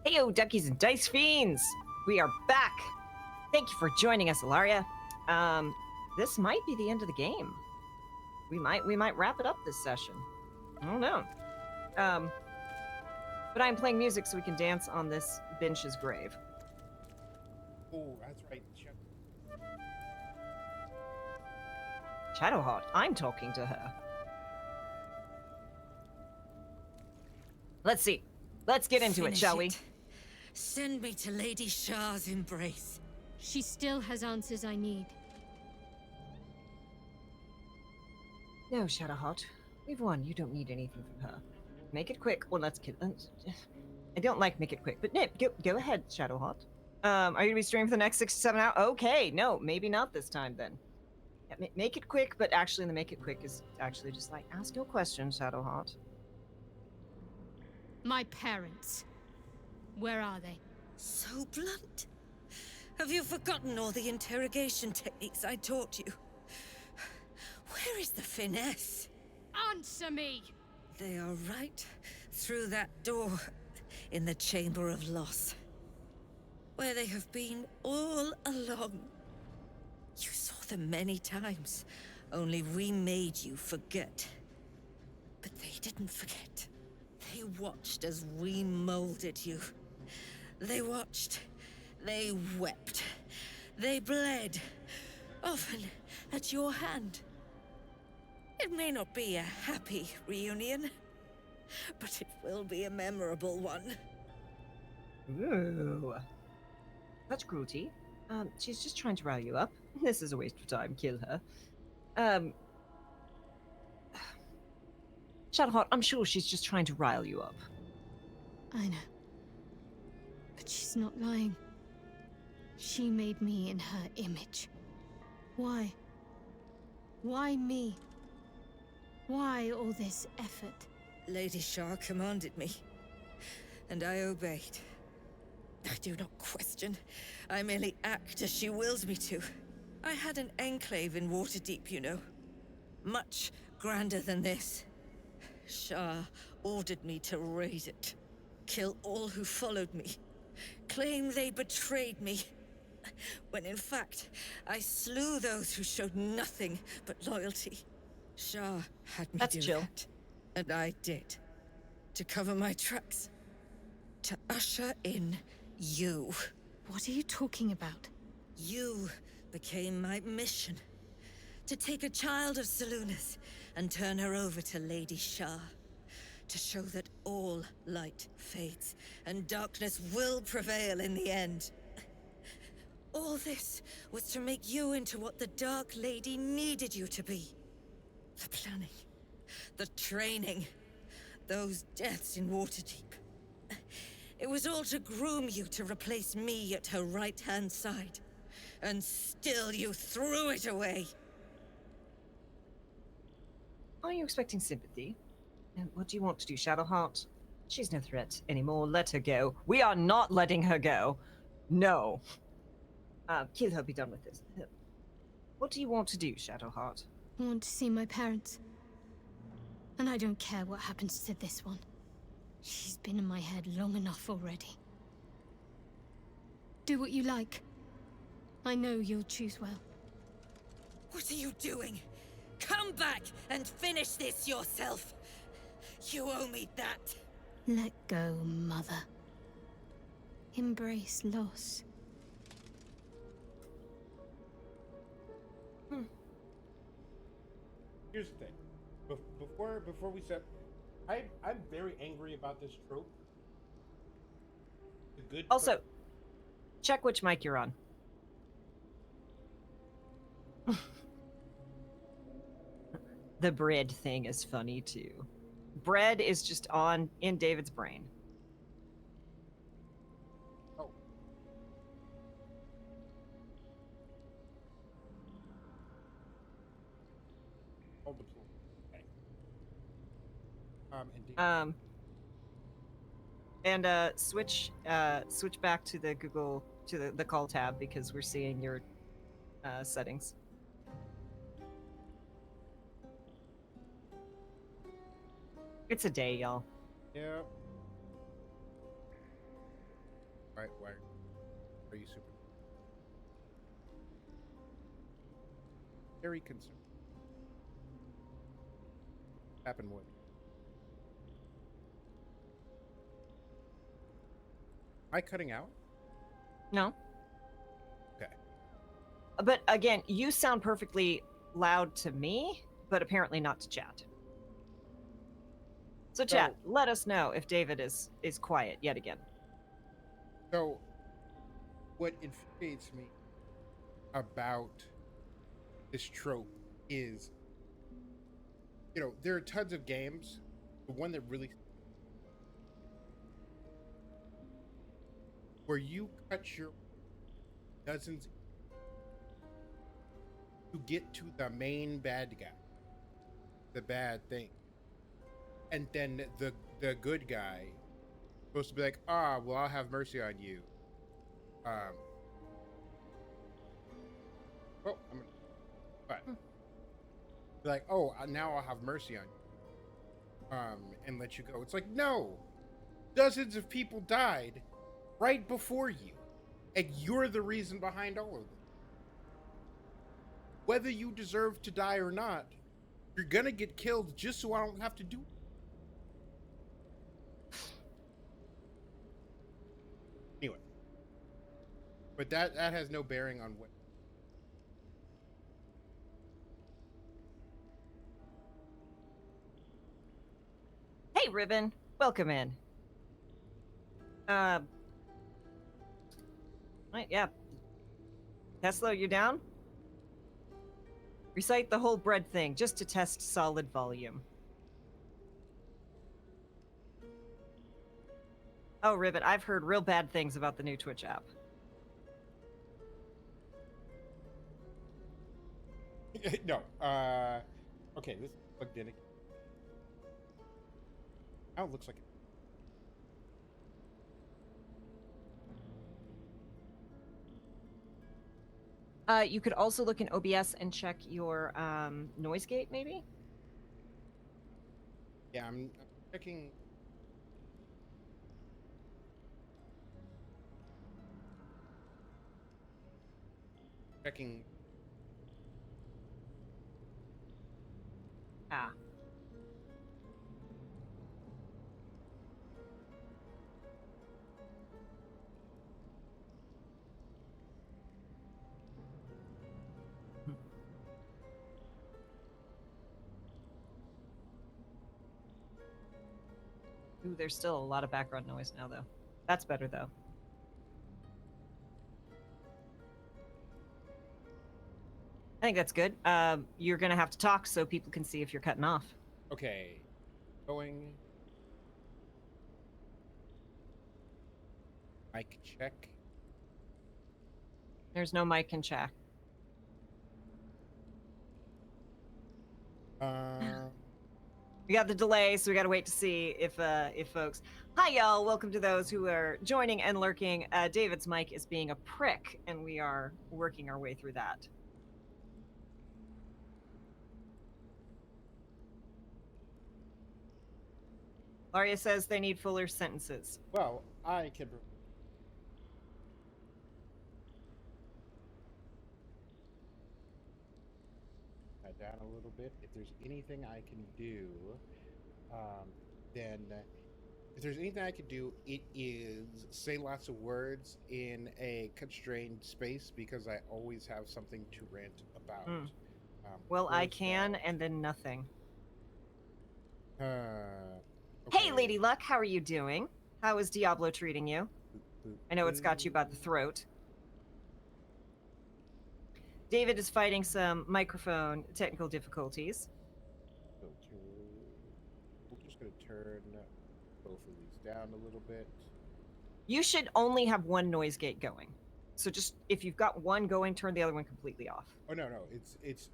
Heyo, duckies and dice fiends! We are back! Thank you for joining us, Ilaria. This might be the end of the game. We might wrap it up this session. I don't know. But I'm playing music so we can dance on this bench's grave. Oh, that's right. Shadowheart, I'm talking to her. Let's see. Let's get into it, shall we? Send me to Lady Shah's embrace. She still has answers I need. No, Shadowheart. We've won. You don't need anything from her. Make it quick. Well, let's kill. I don't like make it quick, but no, go ahead, Shadowheart. Are you gonna be streaming for the next 6 to 7 hours? Okay, no, maybe not this time then. Yeah, make it quick, but actually, the make it quick is actually just like ask no questions, Shadowheart. My parents. Where are they? So blunt. Have you forgotten all the interrogation techniques I taught you? Where is the finesse? Answer me! They are right through that door in the Chamber of Loss, where they have been all along. You saw them many times, Only we made you forget. But they didn't forget. They watched as we molded you. They watched. They wept. They bled. Often at your hand. It may not be a happy reunion, but it will be a memorable one. Ooh. That's cruelty. She's just trying to rile you up. This is a waste of time. Kill her. Shadowheart, I'm sure she's just trying to rile you up. I know. But she's not lying. She made me in her image. Why? Why me? Why all this effort? Lady Shah commanded me, and I obeyed. I do not question. I merely act as she wills me to. I had an enclave in Waterdeep, you know. Much grander than this. Shah ordered me to raise it. Kill all who followed me. Claim they betrayed me. When in fact, I slew those who showed nothing but loyalty. Shah had me That's do chill. that. And I did. To cover my tracks. To usher in you. What are you talking about? You became my mission. To take a child of Selûne's and turn her over to Lady Shah. To show that all light fades and darkness will prevail in the end. All this was to make you into what the Dark Lady needed you to be. The planning, the training, those deaths in Waterdeep. It was all to groom you to replace me at her right-hand side. And still you threw it away. Are you expecting sympathy? And what do you want to do, Shadowheart? She's no threat anymore. Let her go. We are not letting her go. No. Kill her, be done with this. What do you want to do, Shadowheart? I want to see my parents. And I don't care what happens to this one. She's been in my head long enough already. Do what you like. I know you'll choose well. What are you doing? Come back and finish this yourself. You owe me that. Let go, Mother. Embrace loss. Here's the thing. Before we set, I'm very angry about this trope. The good. Also, check which mic you're on. The bread thing is funny too. Bread is just on in David's brain. Oh. Hold the floor. Okay. And switch back to the Google to the call tab because we're seeing your settings. It's a day, y'all. Yeah. Why are you super? Very concerned. Happened more. Am I cutting out? No. Okay. But again, you sound perfectly loud to me, but apparently not to chat. So chat, let us know if David is quiet yet again. So, what infuriates me about this trope is, there are tons of games. The one that really, where you cut your dozens to get to the main bad guy, the bad thing. And then the good guy supposed to be like, well, I'll have mercy on you. I'm gonna, but like, now I'll have mercy on you. And let you go. It's like, no, dozens of people died right before you, and you're the reason behind all of them. whether you deserve to die or not, you're gonna get killed just so I don't have to do it. Anyway. But that has no bearing on what. Hey, Ribbon. Welcome in. Right, yeah. Kesla, you down? Recite the whole bread thing, just to test solid volume. Oh, Ribbit, I've heard real bad things about the new Twitch app. No. Okay, this is plugged in again. Oh, it looks like it. You could also look in OBS and check your noise gate, maybe? Yeah, I'm checking. Checking. Ah. Ooh, there's still a lot of background noise now, though. That's better, though. I think that's good. You're gonna have to talk so people can see if you're cutting off. Okay. Going. Mic check. There's no mic in chat. We got the delay, so we got to wait to see if folks. Hi, y'all. Welcome to those who are joining and lurking. David's mic is being a prick, and we are working our way through that. Laria says they need fuller sentences. Well, I can. Down a little bit. If there's anything I can do, then if there's anything I can do, it is say lots of words in a constrained space because I always have something to rant about. Well, I can, and then nothing. Okay. Hey, Lady Luck, how are you doing? How is Diablo treating you? I know it's got you by the throat. David is fighting some microphone technical difficulties. We're just going to turn both of these down a little bit. You should only have one noise gate going. So just, if you've got one going, turn the other one completely off. Oh, no. It's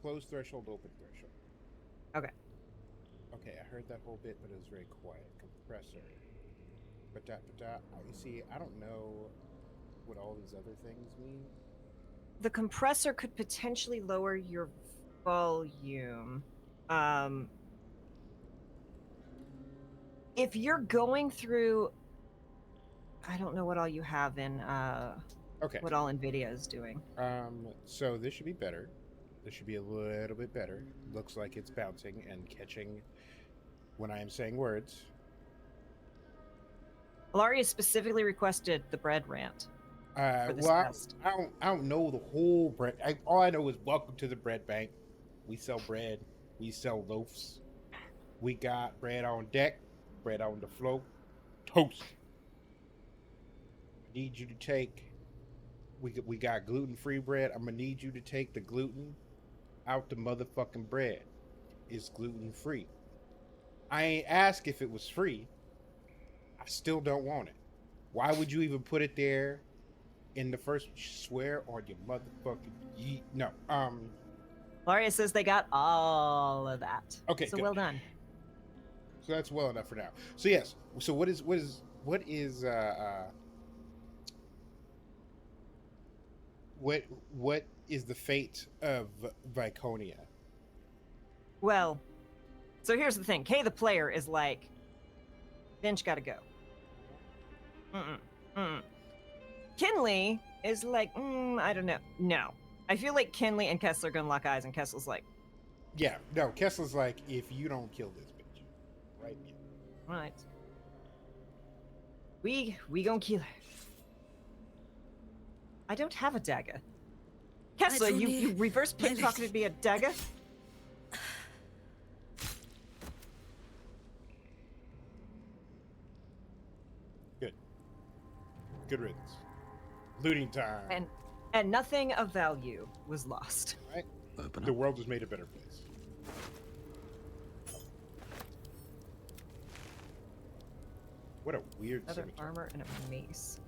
closed threshold, open threshold. Okay. Okay, I heard that whole bit, but it was very quiet. Compressor. You see, I don't know what all these other things mean. The compressor could potentially lower your volume. If you're going through, I don't know what all you have in, okay. what all NVIDIA is doing. So this should be better. This should be a little bit better. Looks like it's bouncing and catching when I am saying words. Alaria specifically requested the bread rant. Well, I don't know the whole bread. All I know is welcome to the bread bank. We sell bread. We sell loaves. We got bread on deck, bread on the floor, toast. I need you to take. We got gluten-free bread. I'm gonna need you to take the gluten out the motherfucking bread. It's gluten-free. I ain't asked if it was free. I still don't want it. Why would you even put it there? In the first, swear on your motherfucking yeet. No. Laria says they got all of that. Okay. So good. well done. So that's well enough for now. So yes. So what is what is the fate of Viconia? Well, so here's the thing. Kay the player is like, Finch gotta go. Kinley is like, I don't know. No. I feel like Kinley and Kesla are gonna lock eyes, and Kesla's like, Yeah, no, Kesla's like, if you don't kill this bitch, right? Yeah. all right. We gonna kill her. I don't have a dagger. Kesla, only- you reverse my pickpocketed me a dagger? Good. Good riddance. Looting time. And nothing of value was lost. Right? Open The up. world was made a better place. What a weird Leather cemetery. armor and a mace.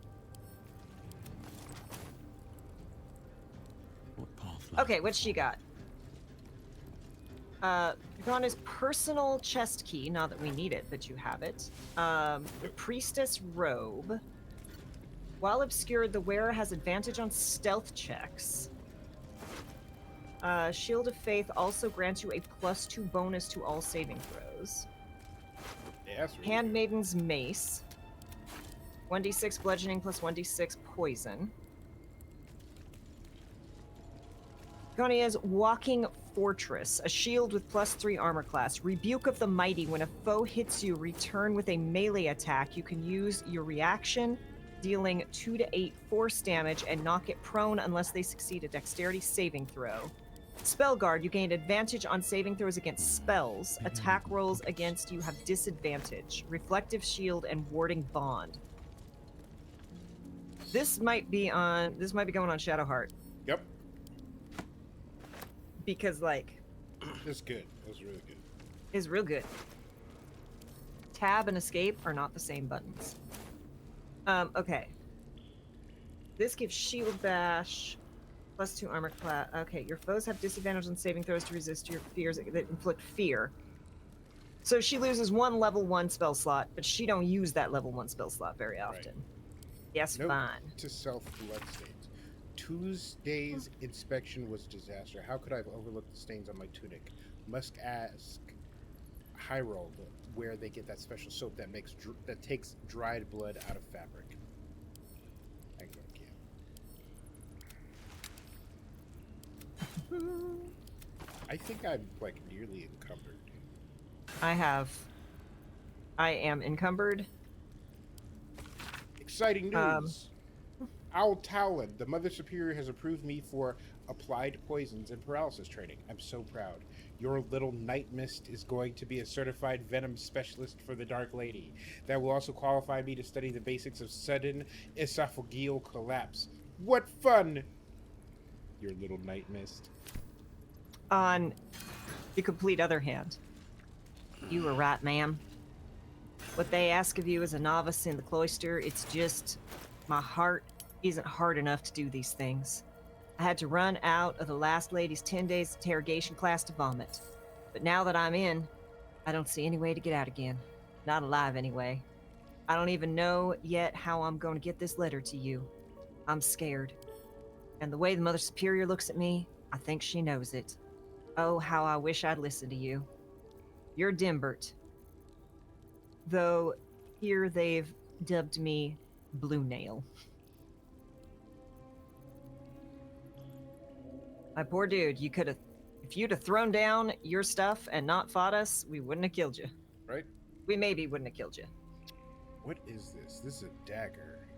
What path lies Okay, what's she got? Ghana's personal chest key, not that we need it, but you have it. The priestess robe. While obscured, the wearer has advantage on stealth checks. Shield of Faith also grants you a +2 bonus to all saving throws. Yeah, that's really Handmaiden's mace. 1d6 bludgeoning plus 1d6 poison. Ghana's Walking Fortress, a shield with +3 armor class. Rebuke of the Mighty. When a foe hits you, return with a melee attack. You can use your reaction, dealing 2 to 8 force damage, and knock it prone unless they succeed a dexterity saving throw. Spell Guard, you gain advantage on saving throws against spells. Attack rolls against you have disadvantage. Reflective Shield and Warding Bond. This might be going on Shadowheart. Yep. Because, like, It's good. It was really good. is real good. Tab and escape are not the same buttons. Okay. This gives shield bash, +2 armor class. Okay, your foes have disadvantage on saving throws to resist your fears that inflict fear. So she loses 1 level 1 spell slot, but she don't use that level 1 spell slot very often. Yes, Note fine. to self bloodstains. Tuesday's inspection was disaster. How could I have overlooked the stains on my tunic? Must ask Hyrule where they get that special soap that takes dried blood out of fabric. I can't. I think I'm like nearly encumbered. I am encumbered. Exciting news! Owl Talon, the Mother Superior, has approved me for applied poisons and paralysis training. I'm so proud. Your little night mist is going to be a certified venom specialist for the Dark Lady. That will also qualify me to study the basics of sudden esophageal collapse. What fun! Your little night mist. On the complete other hand, you were right, ma'am. What they ask of you as a novice in the cloister, it's just my heart isn't hard enough to do these things. I had to run out of the last lady's 10 days interrogation class to vomit. But now that I'm in, I don't see any way to get out again. Not alive, anyway. I don't even know yet how I'm going to get this letter to you. I'm scared. And the way the Mother Superior looks at me, I think she knows it. Oh, how I wish I'd listened to you. You're Dimbert. Though, here they've dubbed me Blue Nail. My poor dude, if you'd have thrown down your stuff and not fought us, we wouldn't have killed you. Right? We maybe wouldn't have killed you. What is this? This is a dagger.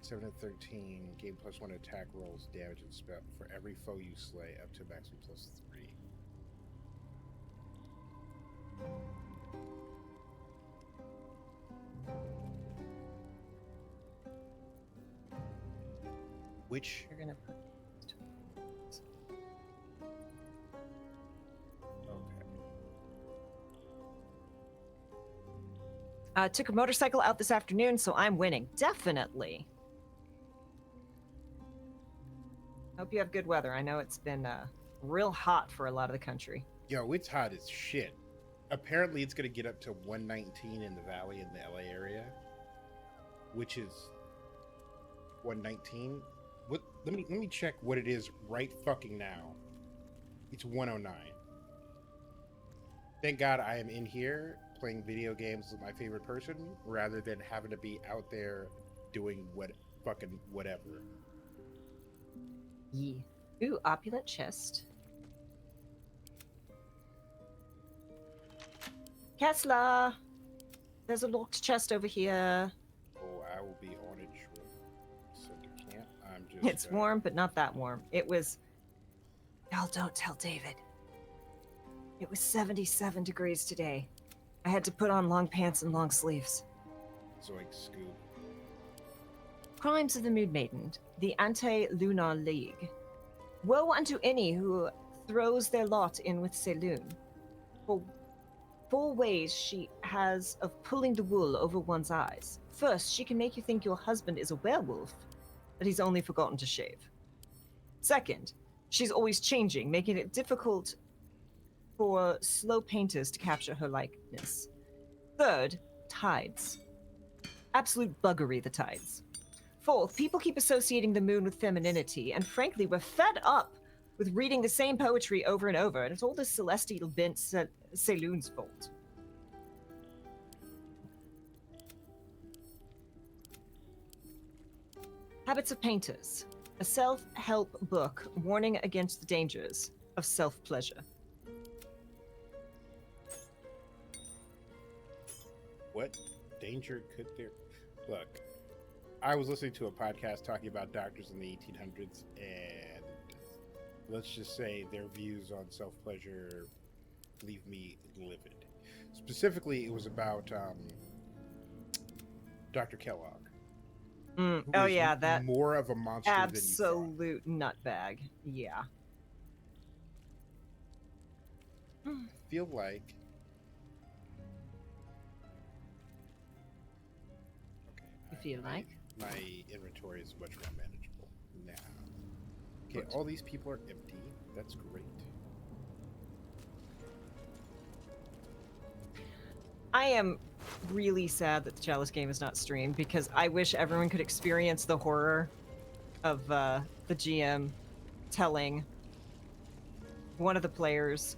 7 and 13. Gain +1 attack rolls, damage and spell for every foe you slay, up to maximum +3. Which You're gonna put. okay. Took a motorcycle out this afternoon, so I'm winning. Definitely. Hope you have good weather. I know it's been real hot for a lot of the country. Yo, it's hot as shit. Apparently, it's gonna get up to 119 in the valley in the LA area, which is 119. What? Let me check what it is right fucking now. It's 109. Thank God I am in here playing video games with my favorite person rather than having to be out there doing fucking whatever. Ye. Ooh, opulent chest. Kesla! There's a locked chest over here. Oh, I will be on it shortly. So you can't. I'm just. It's warm, but not that warm. It was... Y'all don't tell David. It was 77 degrees today. I had to put on long pants and long sleeves. Zoink scoop. Crimes of the Mood Maiden, the Anti-Lunar League. Woe unto any who throws their lot in with Selûne. For 4 ways she has of pulling the wool over one's eyes. First, she can make you think your husband is a werewolf, but he's only forgotten to shave. Second, she's always changing, making it difficult for slow painters to capture her likeness. Third, tides. Absolute buggery, the tides. Fourth, people keep associating the moon with femininity, and frankly, we're fed up with reading the same poetry over and over, and it's all this celestial bent Selûne's fault. Habits of Painters, a self-help book warning against the dangers of self-pleasure. What danger could there? Look, I was listening to a podcast talking about doctors in the 1800s, and let's just say their views on self-pleasure leave me livid. Specifically, it was about Dr. Kellogg. who Oh is yeah, that more of a monster than you absolute nutbag. Yeah. thought. I feel like. Okay. You feel like? My inventory is much more manageable now. Okay, all these people are empty. That's great. I am really sad that the Chalice game is not streamed because I wish everyone could experience the horror of the GM telling one of the players,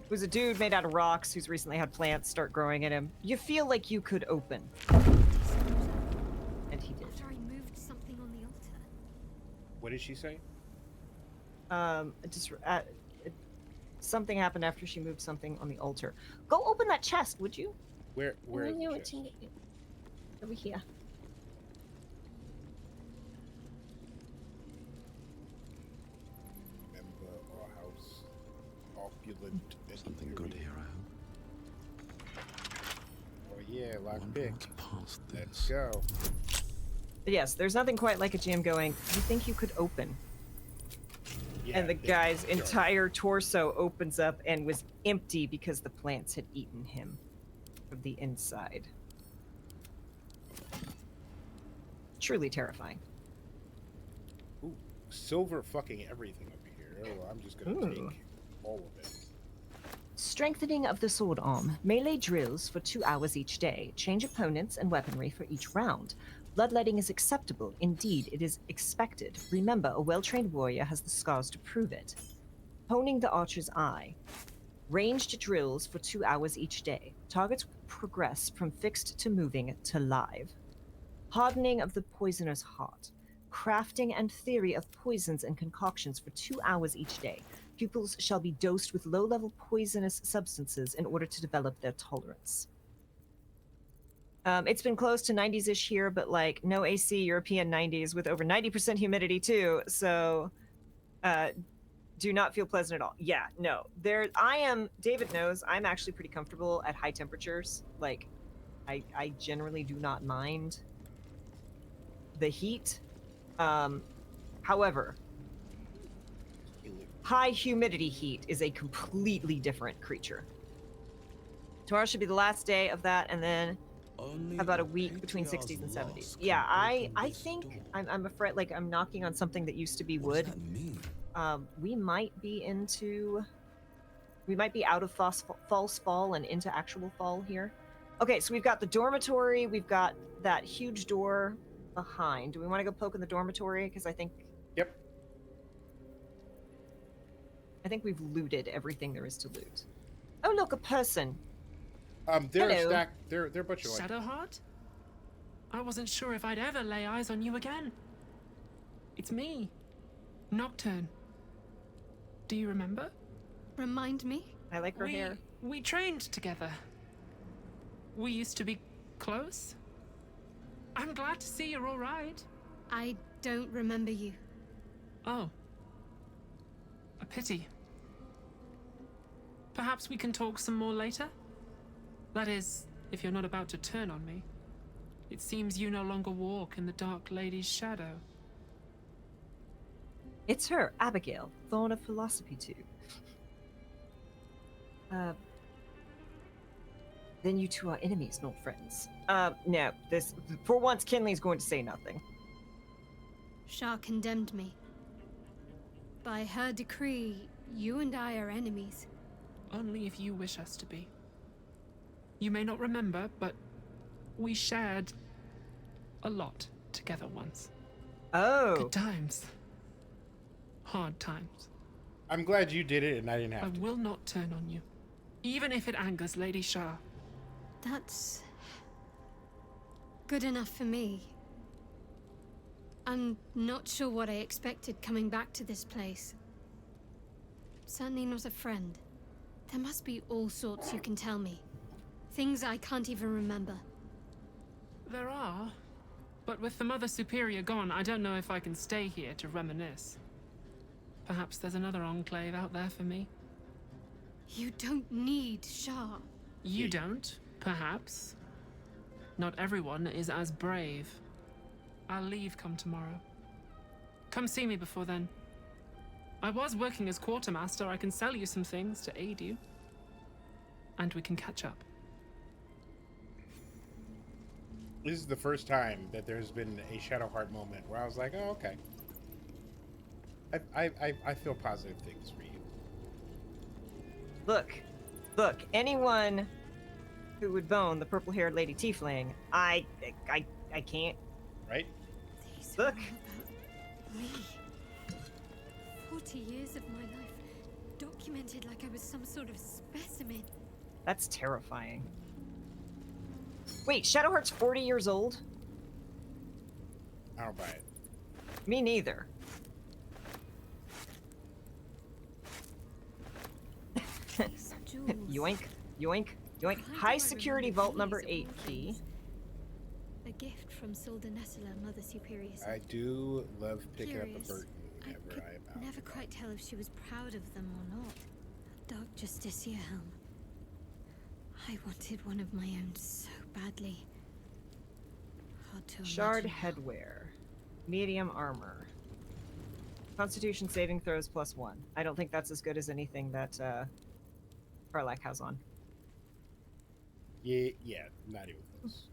who's a dude made out of rocks who's recently had plants start growing in him, you feel like you could open. And he did. After I moved something on the altar. What did she say? Something happened after she moved something on the altar. Go open that chest, would you? Where is the chest? Over here. Remember our house, opulent. and Something good imperial. here, I hope. Oh yeah, lock Wonder pick. what's past Let's this. go. But yes, there's nothing quite like a GM going, you think you could open? Yeah, And the they- guy's sure. entire torso opens up and was empty because the plants had eaten him from the inside. Truly terrifying. Ooh, silver fucking everything over here. Oh, I'm just gonna Ooh. take all of it. Strengthening of the sword arm. Melee drills for 2 hours each day. Change opponents and weaponry for each round. Bloodletting is acceptable. Indeed, it is expected. Remember, a well-trained warrior has the scars to prove it. Honing the archer's eye. Ranged drills for 2 hours each day. Targets progress from fixed to moving to live. Hardening of the poisoner's heart. Crafting and theory of poisons and concoctions for 2 hours each day. Pupils shall be dosed with low-level poisonous substances in order to develop their tolerance. It's been close to 90s-ish here, but like no AC, European 90s with over 90% humidity too. So, do not feel pleasant at all. Yeah, no. David knows I'm actually pretty comfortable at high temperatures. Like, I generally do not mind the heat. However, high humidity heat is a completely different creature. Tomorrow should be the last day of that, and then about a week between 60s and 70s. Yeah, I think I'm afraid, like, I'm knocking on something that used to be wood. We might be out of false fall and into actual fall here. Okay, so we've got the dormitory, we've got that huge door behind. Do we want to go poke in the dormitory? Because I think we've looted everything there is to loot. Oh, look, a person. They're a Hello. stack. They're a bunch of like. Shadowheart? I wasn't sure if I'd ever lay eyes on you again. It's me, Nocturne. Do you remember? Remind me? I like her hair. We trained together. We used to be close. I'm glad to see you're all right. I don't remember you. Oh. A pity. Perhaps we can talk some more later? That is, if you're not about to turn on me. It seems you no longer walk in the Dark Lady's shadow. It's her, Abigail, Thorn of Philosophy too. Then you two are enemies, not friends. No, for once, Kinley's going to say nothing. Shah condemned me. By her decree, you and I are enemies. Only if you wish us to be. You may not remember, but we shared a lot together once. Oh. Good times. Hard times. I'm glad you did it and I didn't I have to. will not turn on you, even if it angers Lady Shah. That's good enough for me. I'm not sure what I expected coming back to this place. Certainly not a friend. There must be all sorts you can tell me. Things I can't even remember. There are, but with the Mother Superior gone, I don't know if I can stay here to reminisce. Perhaps there's another enclave out there for me. You don't need Shah. You don't, perhaps. Not everyone is as brave. I'll leave come tomorrow. Come see me before then. I was working as quartermaster. I can sell you some things to aid you. And we can catch up. This is the first time that there's been a Shadowheart moment where I was like, oh, okay. I feel positive things for you. Look, anyone who would bone the purple-haired Lady Tiefling, I can't. Right? These Look. are all about me. 40 years of my life documented like I was some sort of specimen. That's terrifying. Wait, Shadowheart's 40 years old? I don't buy it. Me neither. These jewels. Yoink, yoink, yoink. Why do High I security remember vault number these of 8 all key. things? A gift from Soldanesla, Mother Superior. I do love picking Curious. up a Burton I whenever could I am out. never quite tell if she was proud of them or not. Dark Justicia helm. I wanted one of my own so badly. Hard to Shard imagine now. headwear. Medium armor. Constitution saving throws +1. I don't think that's as good as anything that Karlak has on. Yeah, not even close.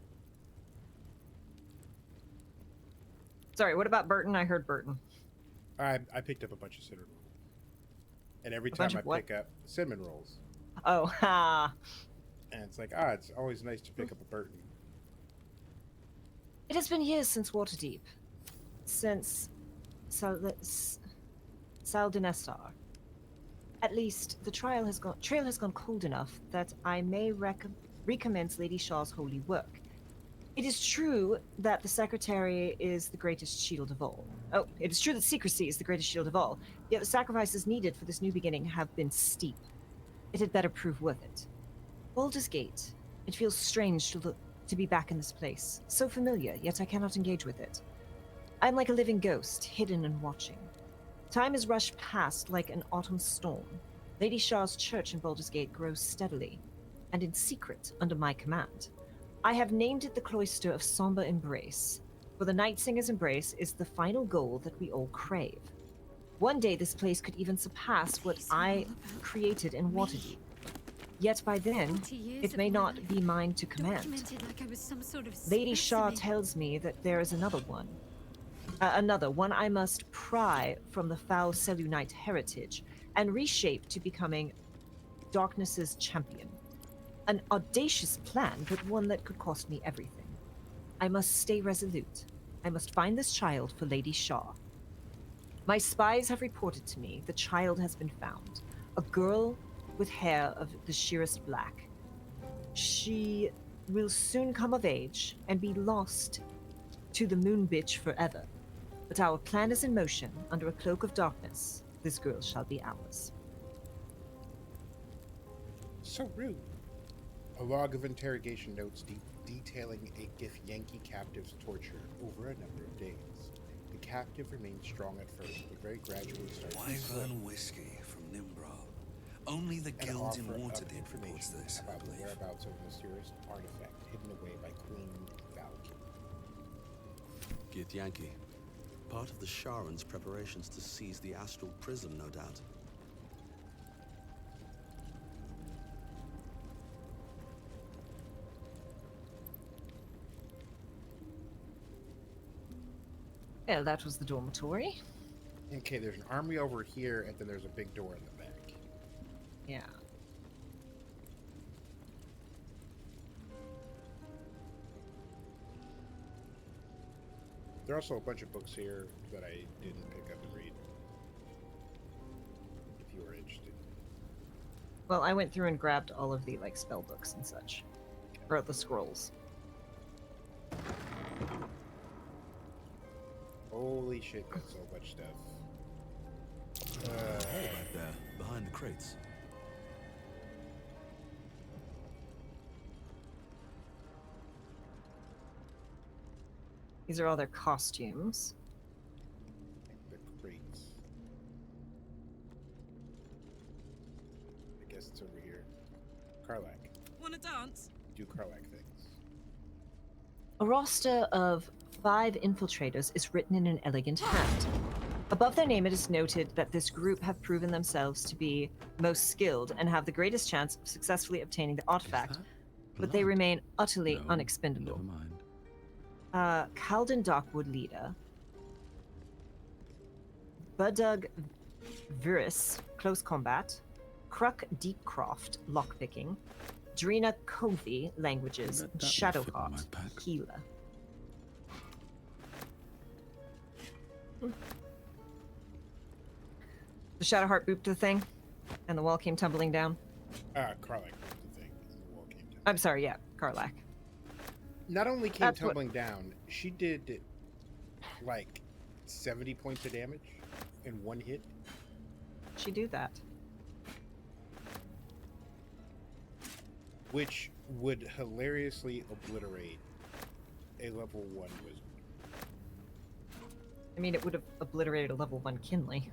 Sorry, what about Burton? I heard Burton. I picked up a bunch of cinnamon rolls. And every A time bunch I of what? pick up cinnamon rolls, Oh, ha. and it's like, it's always nice to pick up a Burton. It has been years since Waterdeep. Since Saldinestar. At least, the trail has gone cold enough that I may recommence Lady Shaw's holy work. It is true that the Secretary is the greatest shield of all. Oh, it is true that secrecy is the greatest shield of all, yet the sacrifices needed for this new beginning have been steep. It had better prove worth it. Baldur's Gate. It feels strange to be back in this place. So familiar, yet I cannot engage with it. I'm like a living ghost, hidden and watching. Time has rushed past like an autumn storm. Lady Shaw's church in Baldur's Gate grows steadily, and in secret under my command. I have named it the Cloister of Somber Embrace, for the Night Singer's embrace is the final goal that we all crave. One day this place could even surpass what These are I all about created in me. Waterdeep. Yet by then, 40 years it of may my not life be mine to command. documented like I was some sort of Lady Shaw specimen. tells me that there is another one. One I must pry from the foul Selûnite heritage and reshape to becoming Darkness's champion. An audacious plan, but one that could cost me everything. I must stay resolute. I must find this child for Lady Shaw. My spies have reported to me the child has been found. A girl with hair of the sheerest black. She will soon come of age and be lost to the moon bitch forever. But our plan is in motion. Under a cloak of darkness, this girl shall be ours. So rude. A log of interrogation notes detailing a Yankee captive's torture over a number of days. The captive remained strong at first, but very gradually started to slip. Wyvern whiskey from Nimbral. Only the An guild in offer of Waterdeep reports information this, I about the believe. whereabouts of a mysterious artifact hidden away by Queen Baldur. Gith Yankee. Part of the Sharon's preparations to seize the astral prison, no doubt. Well, that was the dormitory. Okay, there's an army over here, and then there's a big door in the back. Yeah. There are also a bunch of books here that I didn't pick up and read. If you were interested. Well, I went through and grabbed all of the like spell books and such, or the scrolls. Holy shit, that's so much stuff. Hey, back there, behind the crates. These are all their costumes. The crates. I guess it's over here. Karlak. Wanna dance? Do Karlak things. A roster of 5 infiltrators is written in an elegant hand. Above their name, it is noted that this group have proven themselves to be most skilled and have the greatest chance of successfully obtaining the artifact, but they remain utterly unexpendable. Never mind. Calden Darkwood leader, Budug Viris, close combat, Kruk Deepcroft, lockpicking, Drina Covey, languages, Bet that will fit in Shadowheart, my pack. healer. The Shadowheart booped the thing, and the wall came tumbling down. Karlak was the thing. And the wall came down. I'm sorry, yeah, Karlak. Not only came That's what- tumbling down, she did like 70 points of damage in one hit. She do that. Which would hilariously obliterate a level 1 wizard. I mean, it would have obliterated a level 1 Kinley.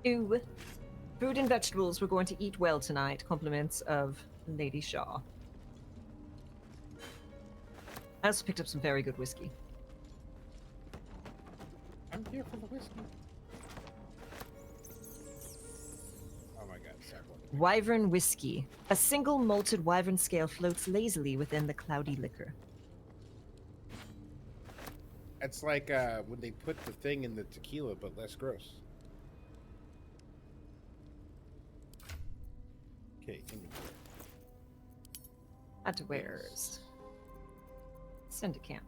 Ooh. Food and vegetables. We're going to eat well tonight. Compliments of Lady Shaw. I also picked up some very good whiskey. I'm here for the whiskey. Oh my god, Cyborg. Wyvern whiskey. A single malted wyvern scale floats lazily within the cloudy liquor. It's like when they put the thing in the tequila, but less gross. Okay, inventory. At wares. Send to camp.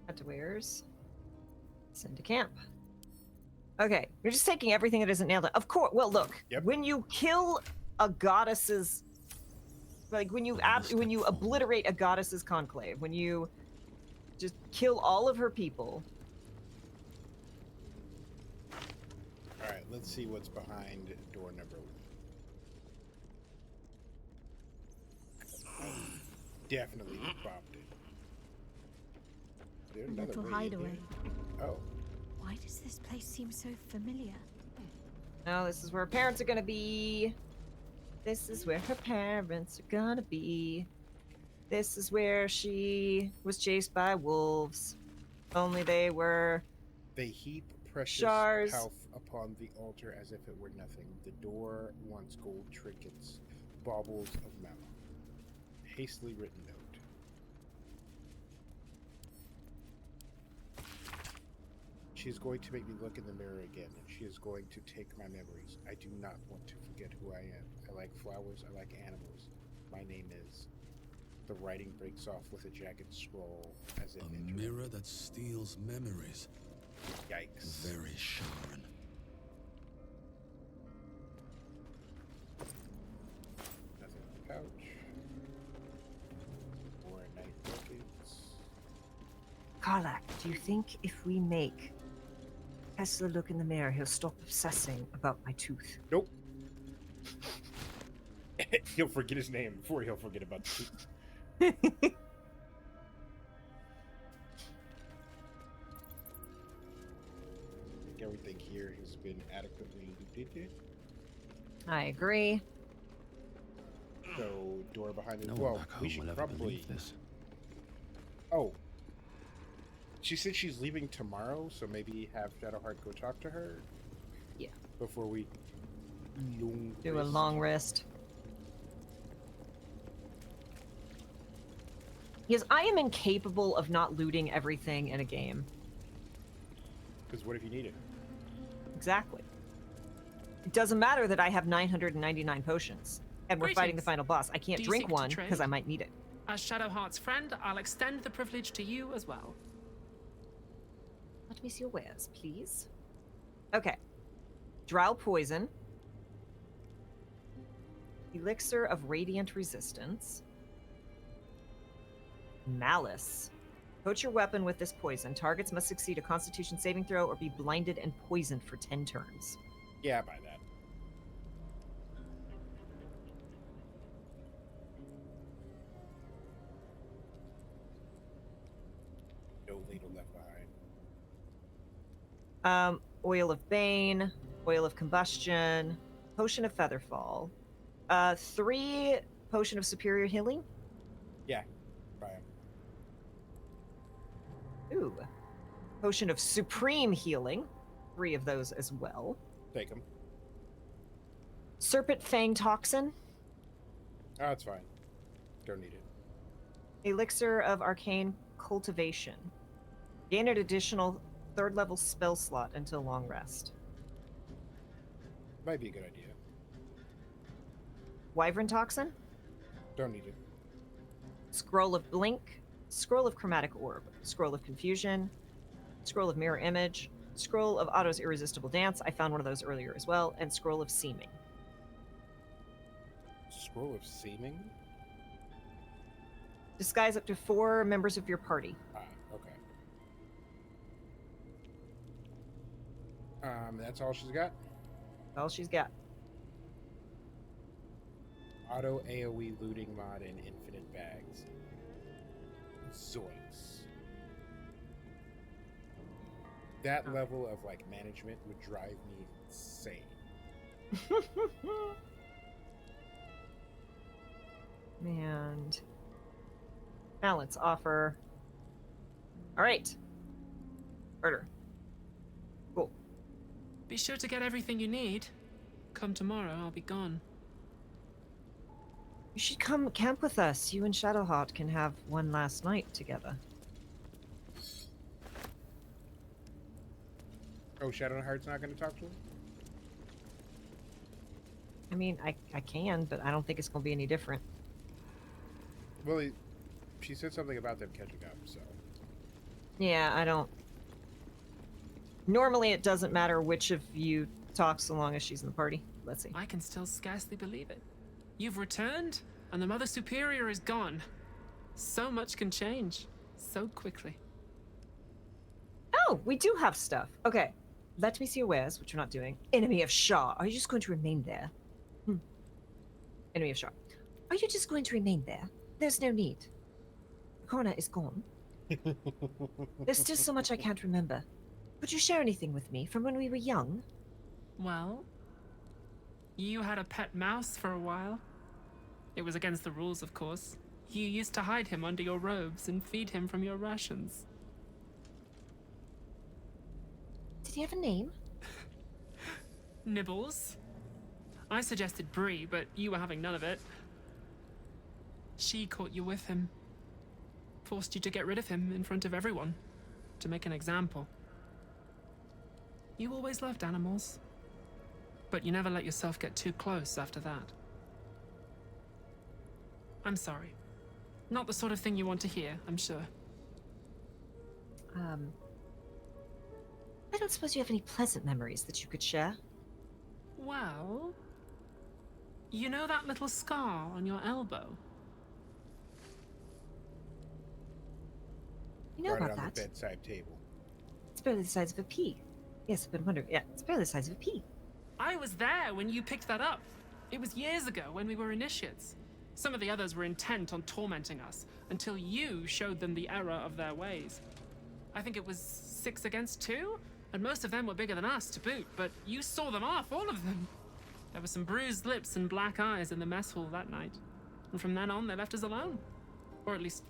At wares. Send to camp. Okay, you're just taking everything that isn't nailed down. Of course. Well, look. Yep. When you kill a goddess's, like when you when you obliterate a goddess's conclave, when you just kill all of her people. All right, let's see what's behind door number 1. Definitely popped it. There's another Little way in hideaway. here. Oh, Why does this place seem so familiar? No, this is where her parents are gonna be. This is where her parents are gonna be. This is where she was chased by wolves. Only they were. they heap precious Shards. health upon the altar as if it were nothing. The door wants gold trinkets, baubles of mallow. Hastily written note. She is going to make me look in the mirror again, and she is going to take my memories. I do not want to forget who I am. I like flowers, I like animals. My name is... The writing breaks off with a jagged scroll, as if A mirror that steals memories. Yikes. Very Sharon. Night buckets. Karlak, do you think if we make Kesla look in the mirror, he'll stop obsessing about my tooth? Nope. He'll forget his name before he'll forget about the tooth. I think everything here has been adequately looted. I agree. So, door behind the No well, one back we home should will ever probably. believe this. Oh. She said she's leaving tomorrow, so maybe have Shadowheart go talk to her? Yeah. Before we Do a long rest. Because I am incapable of not looting everything in a game. Because what if you need it? Exactly. It doesn't matter that I have 999 potions, and we're fighting the Greetings. final boss. I can't Do you drink seek to one because trade? I might need it. As Shadowheart's friend, I'll extend the privilege to you as well. Let me see your wares, please. Okay. Drow poison. Elixir of radiant resistance. Malice. Coat your weapon with this poison. Targets must succeed a constitution saving throw or be blinded and poisoned for 10 turns. Yeah, buy that. No ladle left behind. Oil of Bane, Oil of Combustion, Potion of Featherfall, 3 Potion of Superior Healing. Yeah, buy them. Ooh. Potion of Supreme Healing, 3 of those as well. Take them. Serpent Fang Toxin, Oh, it's fine. Don't need it. Elixir of Arcane Cultivation. Gain an additional 3rd level spell slot until long rest. Might be a good idea. Wyvern Toxin, Don't need it. Scroll of Blink, Scroll of Chromatic Orb, Scroll of Confusion, Scroll of Mirror Image, Scroll of Otto's Irresistible Dance. I found one of those earlier as well, and Scroll of Seeming. Scroll of Seeming? Disguise up to 4 members of your party. Ah, okay. That's all she's got? That's all she's got. Auto AoE looting mod and infinite bags. Zoinks. That level of like management would drive me insane. And balance offer. All right. Order. Cool. Be sure to get everything you need. Come tomorrow, I'll be gone. You should come camp with us. You and Shadowheart can have one last night together. Oh, Shadowheart's not going to talk to him? I mean, I can, but I don't think it's going to be any different. Well, she said something about them catching up, so. Yeah, I don't. Normally, it doesn't matter which of you talks so long as she's in the party. Let's see. I can still scarcely believe it. You've returned, and the Mother Superior is gone. So much can change, so quickly. Oh, we do have stuff. Okay. Let me see your wares, which you're not doing. Enemy of Shah. Are you just going to remain there? Enemy of Shah. Are you just going to remain there? There's no need. The corner is gone. There's still so much I can't remember. Could you share anything with me from when we were young? Well, you had a pet mouse for a while. It was against the rules, of course. You used to hide him under your robes and feed him from your rations. Did he have a name? Nibbles. I suggested Bree, but you were having none of it. She caught you with him. Forced you to get rid of him in front of everyone. To make an example. You always loved animals. But you never let yourself get too close after that. I'm sorry. Not the sort of thing you want to hear, I'm sure. I don't suppose you have any pleasant memories that you could share? Well... You know that little scar on your elbow? You know Brought it about on that? the bedside table. It's barely the size of a pea. Yes, I've been wondering. Yeah, it's barely the size of a pea. I was there when you picked that up. It was years ago when we were initiates. Some of the others were intent on tormenting us until you showed them the error of their ways. I think it was 6 against 2, and most of them were bigger than us to boot, but you saw them off, all of them. There were some bruised lips and black eyes in the mess hall that night. And from then on, they left us alone. Or at least,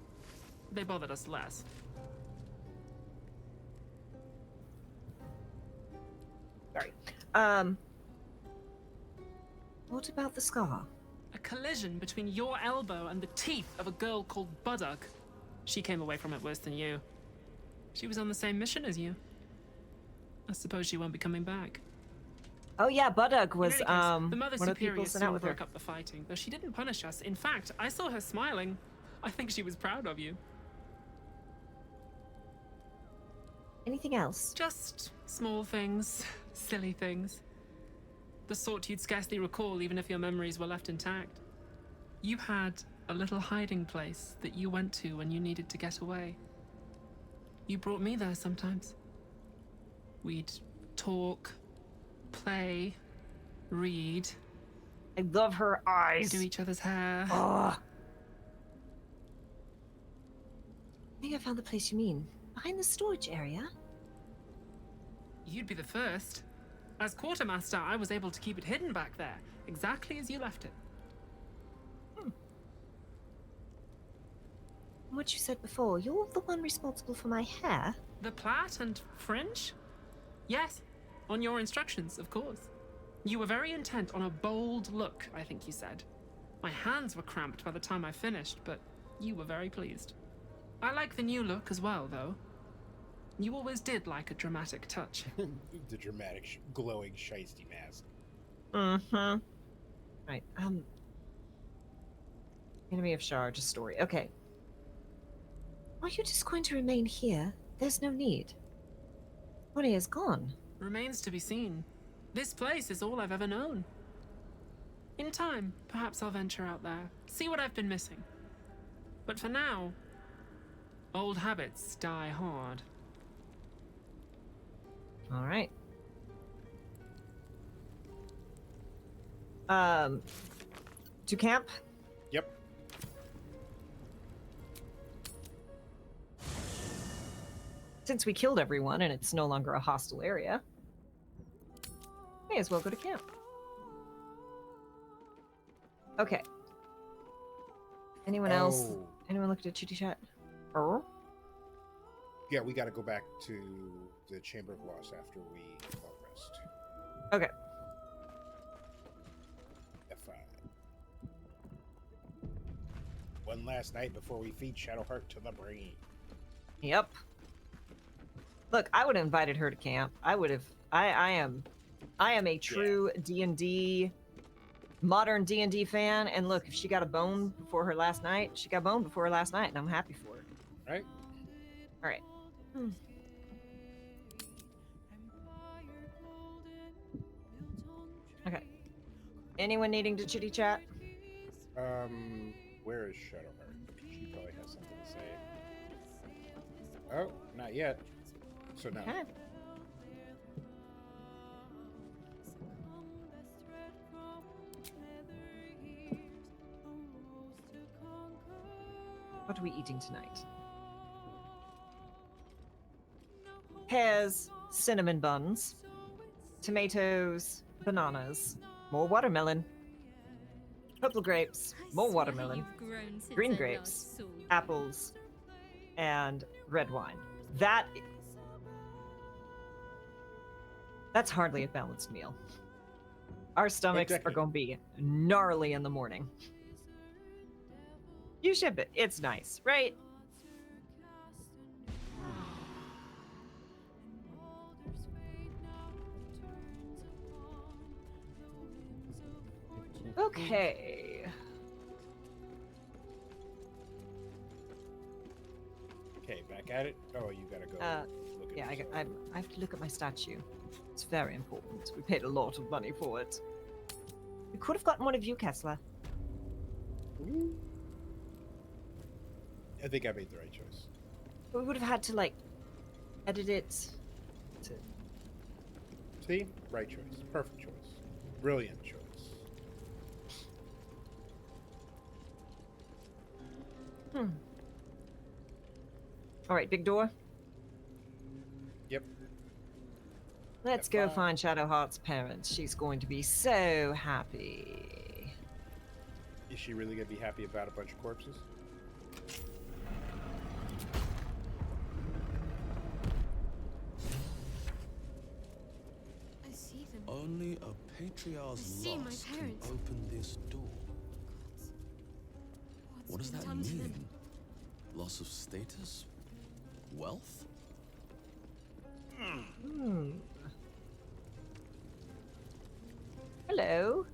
they bothered us less. Sorry. What about the scar? A collision between your elbow and the teeth of a girl called Baldur. She came away from it worse than you. She was on the same mission as you. I suppose she won't be coming back. Oh yeah, Buddock was In any case, the Mother one of the people Superior sent out soon with her. broke up the fighting, though she didn't punish us. In fact, I saw her smiling. I think she was proud of you. Anything else? Just small things, silly things. The sort you'd scarcely recall even if your memories were left intact. You had a little hiding place that you went to when you needed to get away. You brought me there sometimes. We'd talk, play, read, I love her eyes. do each other's hair. Oh. I think I found the place you mean. Behind the storage area. You'd be the first. As quartermaster, I was able to keep it hidden back there, exactly as you left it. What you said before, you're the one responsible for my hair? The plait and fringe? Yes, on your instructions, of course. You were very intent on a bold look, I think you said. My hands were cramped by the time I finished, but you were very pleased. I like the new look as well, though. You always did like a dramatic touch. The dramatic, glowing, shiesty mask. Mm-hmm. Right, Enemy of Shar, just story. Okay. Are you just going to remain here? There's no need. Bonnie is gone. Remains to be seen. This place is all I've ever known. In time, perhaps I'll venture out there, see what I've been missing. But for now, old habits die hard. All right. To camp? Yep. Since we killed everyone and it's no longer a hostile area, may as well go to camp. Okay. Anyone else? Oh. Anyone looked at Chitty Chat? Oh? Yeah, we got to go back to the Chamber of Loss after we long rest. Okay. F5. One last night before we feed Shadowheart to the brain. Yep. Look, I would have invited her to camp. I would have. I am a true D&D, modern D&D fan. And look, if she got a bone before her last night, she got a bone before her last night, and I'm happy for her. Right? All right. Okay. Anyone needing to chitty chat? Where is Shadowheart? She probably has something to say. Oh, not yet. So no. Okay. What are we eating tonight? Pears, cinnamon buns, tomatoes, bananas, more watermelon, purple grapes, more watermelon, green grapes, apples, and red wine. That's hardly a balanced meal. Our stomachs Exactly. are going to be gnarly in the morning. You ship it. It's nice, right? Okay. Okay, back at it. Oh, you gotta go. Look at Yeah, yourself. I have to look at my statue. It's very important. We paid a lot of money for it. We could have gotten one of you, Kesla. I think I made the right choice. We would have had to, like, edit it to... See? Right choice. Perfect choice. Brilliant choice. Alright, big door. Yep. Let's Have go fun. find Shadowheart's parents. She's going to be so happy. Is she really gonna be happy about a bunch of corpses? I see them. Only a patriarch's I see my loss can parents. open this door. What does been that done to them? mean? Loss of status? Wealth? Hello.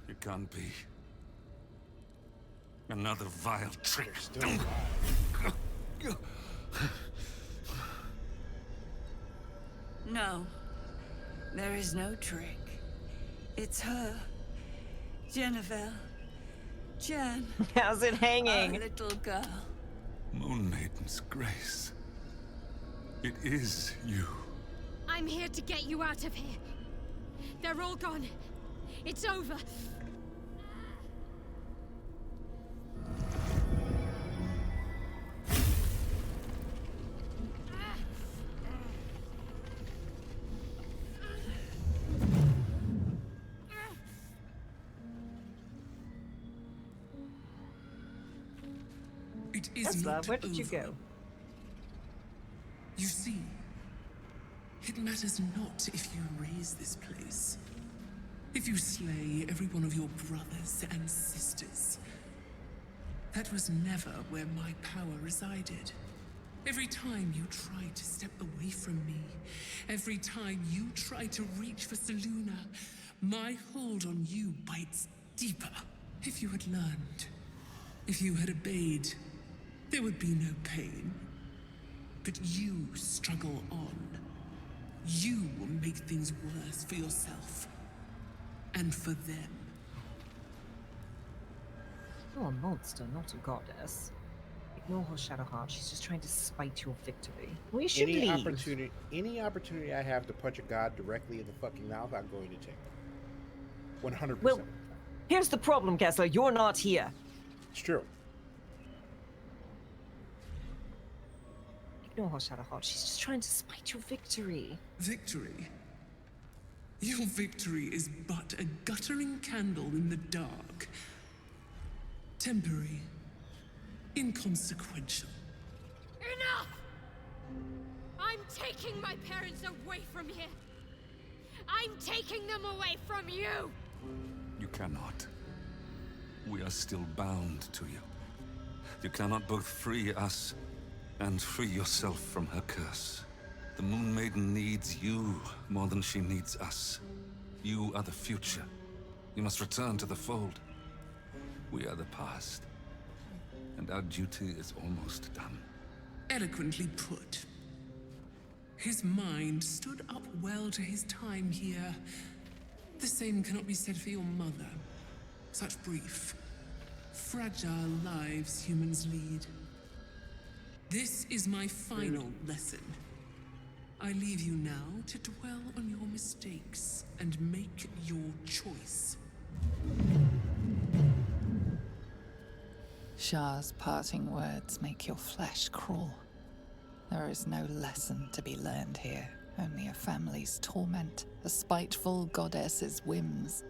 It can't be. Another vile trick. Still alive. No, there is no trick. It's her. Jennifer. Jen. How's it Our hanging? little girl. Moon Maiden's grace. It is you. I'm here to get you out of here. They're all gone. It's over. It is Kesla, not where did you over. go? You see, it matters not if you raise this place. If you slay every one of your brothers and sisters. That was never where my power resided. Every time you try to step away from me, every time you try to reach for Seluna, my hold on you bites deeper. If you had learned, if you had obeyed, there would be no pain. But you struggle on. You will make things worse for yourself. And for them. You're a monster, not a goddess. Ignore her, Shadowheart. She's just trying to spite your victory. We should Any leave. opportunity I have to punch a god directly in the fucking mouth, I'm going to take. 100%. Well, here's the problem, Kesla. You're not here. It's true. Ignore her, Shadowheart. She's just trying to spite your victory. Victory? Your victory is but a guttering candle in the dark. Temporary. Inconsequential. Enough! I'm taking my parents away from here. I'm taking them away from you! You cannot. We are still bound to you. You cannot both free us and free yourself from her curse. The Moon Maiden needs you more than she needs us. You are the future. You must return to the fold. We are the past. And our duty is almost done. Eloquently put. His mind stood up well to his time here. The same cannot be said for your mother. Such brief, fragile lives humans lead. This is my final lesson. I leave you now to dwell on your mistakes and make your choice. Shah's parting words make your flesh crawl. There is no lesson to be learned here, only a family's torment, a spiteful goddess's whims,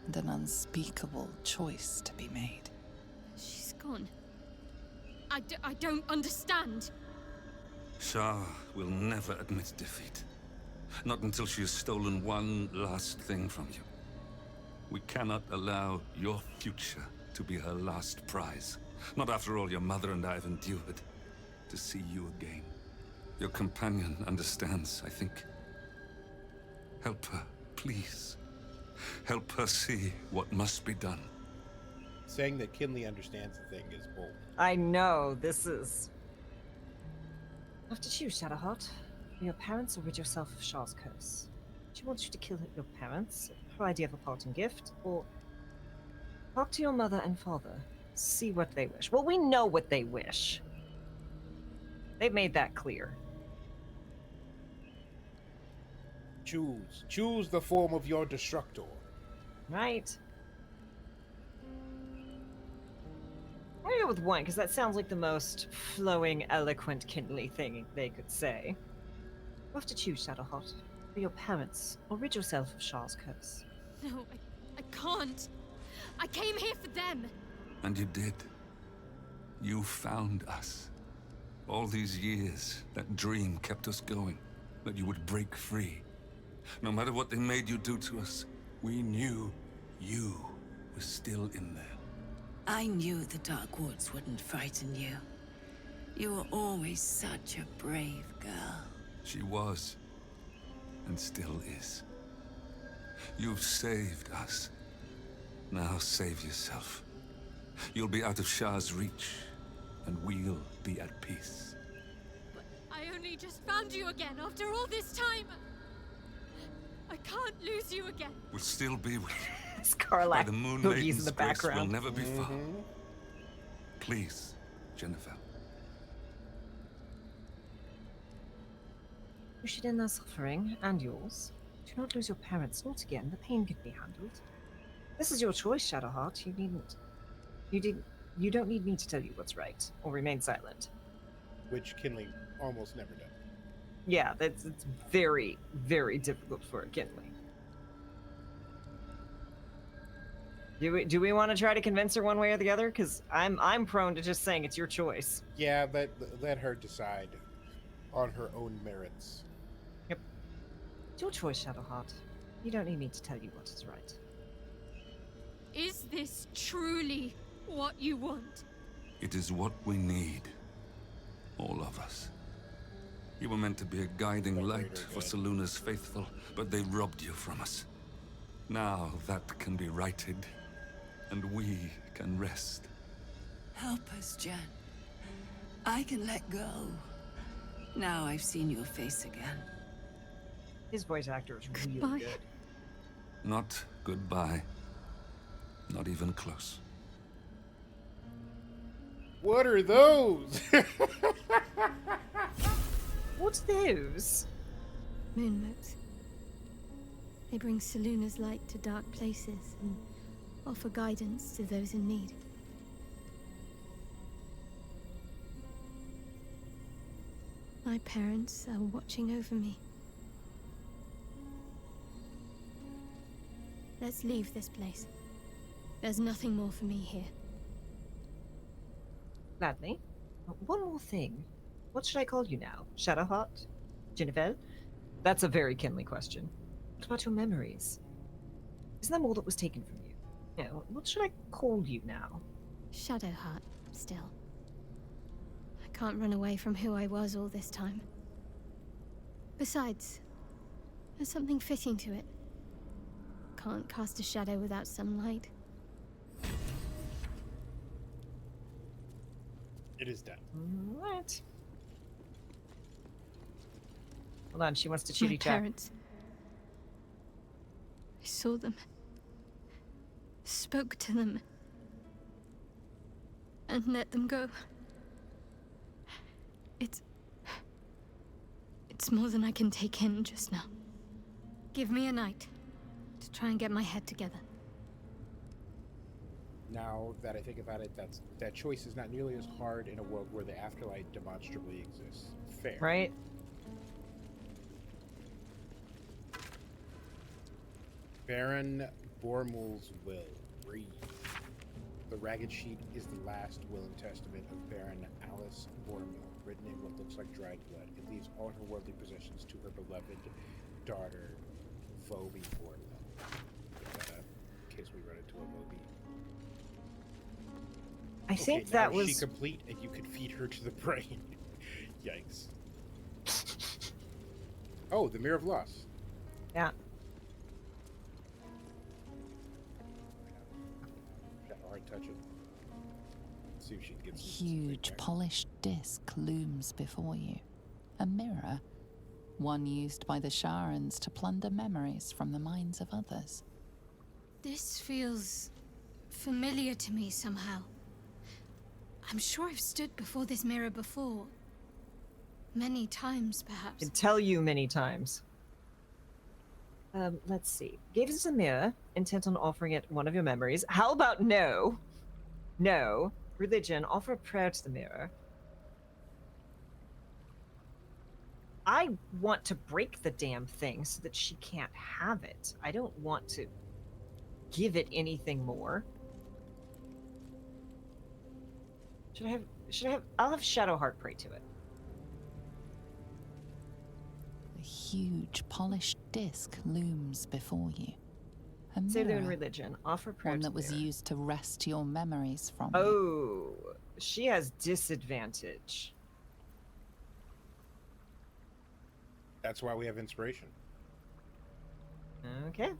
and an unspeakable choice to be made. She's gone. I don't understand. Shah will never admit defeat. Not until she has stolen one last thing from you. We cannot allow your future to be her last prize. Not after all your mother and I have endured. To see you again. Your companion understands, I think. Help her, please. Help her see what must be done. Saying that Kinley understands the thing is bold. I know, this is... You have to choose, Shadowheart. Will your parents or rid yourself of Shah's curse? She wants you to kill your parents, her idea of a parting gift, or Talk to your mother and father. See what they wish. Well, we know what they wish. They've made that clear. Choose the form of your destructor. Right? I'm gonna go with one, because that sounds like the most flowing, eloquent, Kinley thing they could say. You have to choose, Shadowheart. For your parents, or rid yourself of Shah's curse. No, I can't. I came here for them. And you did. You found us. All these years, that dream kept us going. That you would break free. No matter what they made you do to us, we knew you were still in there. I knew the Dark Woods wouldn't frighten you. You were always such a brave girl. She was. And still is. You've saved us. Now save yourself. You'll be out of Shah's reach, and we'll be at peace. But I only just found you again after all this time. I can't lose you again. We'll still be with you. By Scarlet the Moon boogies Maiden's in the grace, we'll background. never be far. Please, Jennifer. You should end their suffering, and yours. Do not lose your parents, not again. The pain can be handled. This is your choice, Shadowheart. You don't need me to tell you what's right, or remain silent. Which Kinley almost never does. Yeah, it's very, very difficult for a Kinley. Do we want to try to convince her one way or the other? Because I'm prone to just saying it's your choice. Yeah, let her decide on her own merits. Yep. It's your choice, Shadowheart. You don't need me to tell you what is right. Is this truly what you want? It is what we need. All of us. You were meant to be a guiding light for Selûne's faithful, but they robbed you from us. Now that can be righted, and we can rest. Help us, Jen. I can let go. Now I've seen your face again. His voice actor is really Goodbye. good. Not goodbye. Not even close. What are those? What's those? Moonmotes. They bring Selûne's light to dark places and offer guidance to those in need. My parents are watching over me. Let's leave this place. There's nothing more for me here. Gladly. One more thing. What should I call you now? Shadowheart? Jennifer? That's a very Kinley question. What about your memories? Isn't that all that was taken from you? No, what should I call you now? Shadowheart, still. I can't run away from who I was all this time. Besides, there's something fitting to it. Can't cast a shadow without some light. It is done. What? Hold on, she wants to My chitty chat. parents. I saw them. Spoke to them. And let them go. It's more than I can take in just now. Give me a night to try and get my head together. Now that I think about it, that choice is not nearly as hard in a world where the afterlife demonstrably exists. Fair. Right? Baron Bormul's will. Read. The ragged sheet is the last will and testament of Baron Alice Bormul, written in what looks like dried blood. It leaves all her worldly possessions to her beloved daughter, Vobi Bormul. In case we run into a Vobi. I think that now was... she complete, and you could feed her to the brain. Yikes. Oh, the Mirror of Loss. Yeah. Got a hard touch it. See if she can A get some huge, feedback. polished disc looms before you. A mirror, one used by the Sharans to plunder memories from the minds of others. This feels familiar to me somehow. I'm sure I've stood before this mirror before. Many times, perhaps. Can tell you many times. Let's see. Gave us a mirror, intent on offering it one of your memories. How about no? No. Religion, offer a prayer to the mirror. I want to break the damn thing so that she can't have it. I don't want to give it anything more. I'll have Shadowheart pray to it. A huge polished disc looms before you. A Say they're in mirror, religion. Offer prayer one to that the was mirror. used to wrest your memories from you. Oh, she has disadvantage. That's why we have inspiration. Okay.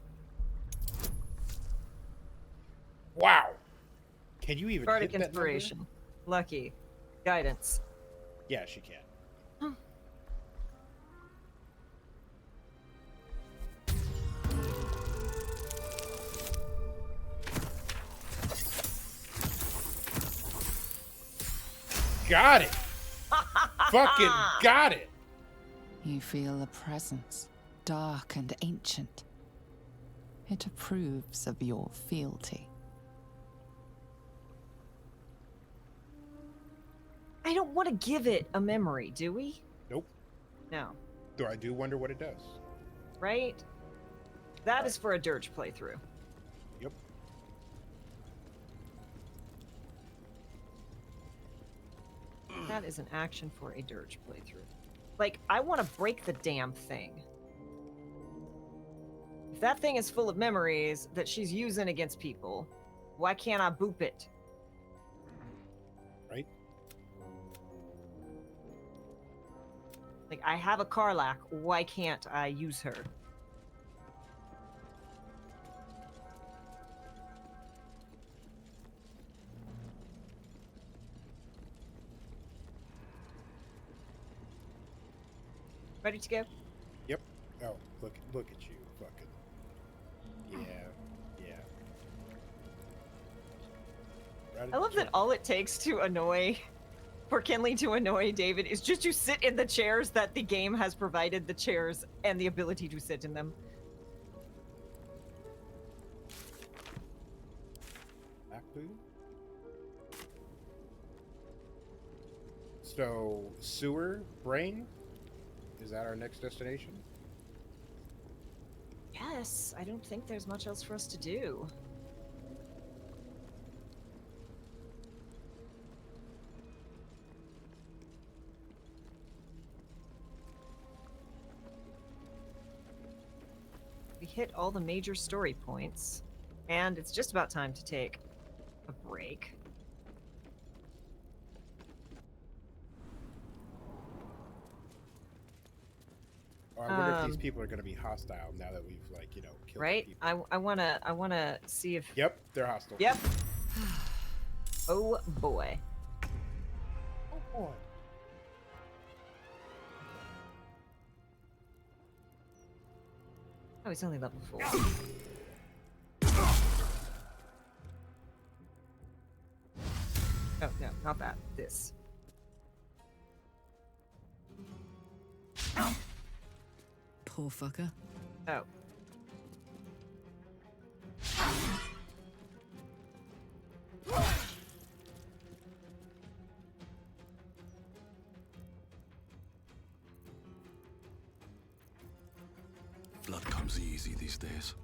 Wow. Can you even Bardic hit that number? inspiration. Lucky. Guidance. Yeah, she can. Got it. Fucking got it. You feel a presence, dark and ancient. It approves of your fealty. I don't want to give it a memory, do we? Nope. No. Though I do wonder what it does. Right? That is for a dirge playthrough. Yep. That is an action for a dirge playthrough. Like, I want to break the damn thing. If that thing is full of memories that she's using against people, why can't I boop it? Right? Like, I have a Karlach, why can't I use her? Ready to go? Yep. Oh, look at you, fucking. Yeah. Right I love that all it takes to for Kinley to annoy David is just to sit in the chairs that the game has provided the chairs and the ability to sit in them. Back boo. So, sewer, brain? Is that our next destination? Yes, I don't think there's much else for us to do. We hit all the major story points, and it's just about time to take a break. Oh, I wonder if these people are going to be hostile now that we've, like, you know, killed Right? people. I wanna see if. Yep, they're hostile. Yep. Oh boy. Oh boy. Oh, he's only level 4. Oh no, not that. This. Poor fucker. Oh. Blood comes easy these days.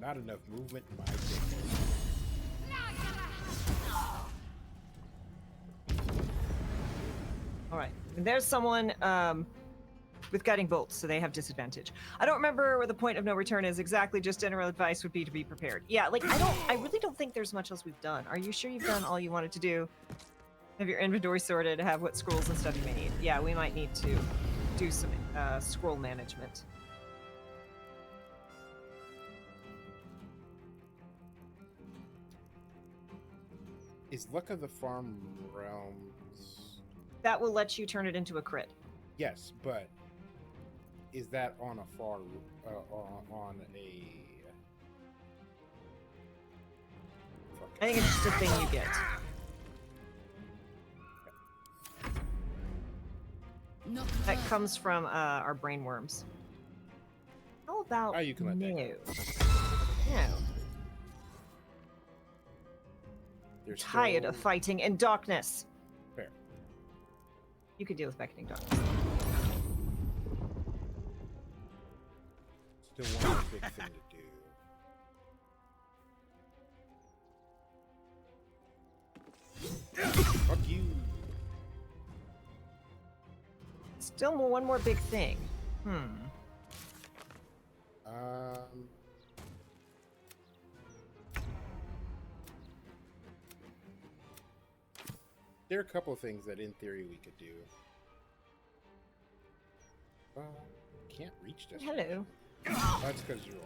Not enough movement in my dick. All right. And there's someone with guiding bolts, so they have disadvantage. I don't remember where the point of no return is exactly. Just general advice would be to be prepared. Yeah, like I really don't think there's much else we've done. Are you sure you've done all you wanted to do? Have your inventory sorted? Have what scrolls and stuff you may need? Yeah, we might need to do some scroll management. Is Luck of the Farm Realms? That will let you turn it into a crit. Yes, but is that on a far on a I think it's just a thing you get. That comes from our brain worms. How about Oh, you can let that no? go. No. There's Tired still... of fighting in darkness. Fair. You could deal with beckoning darkness. Still one more big thing to do. Fuck you. Still one more big thing. There are a couple of things that, in theory, we could do. Can't reach this. Hello. That's because you're old.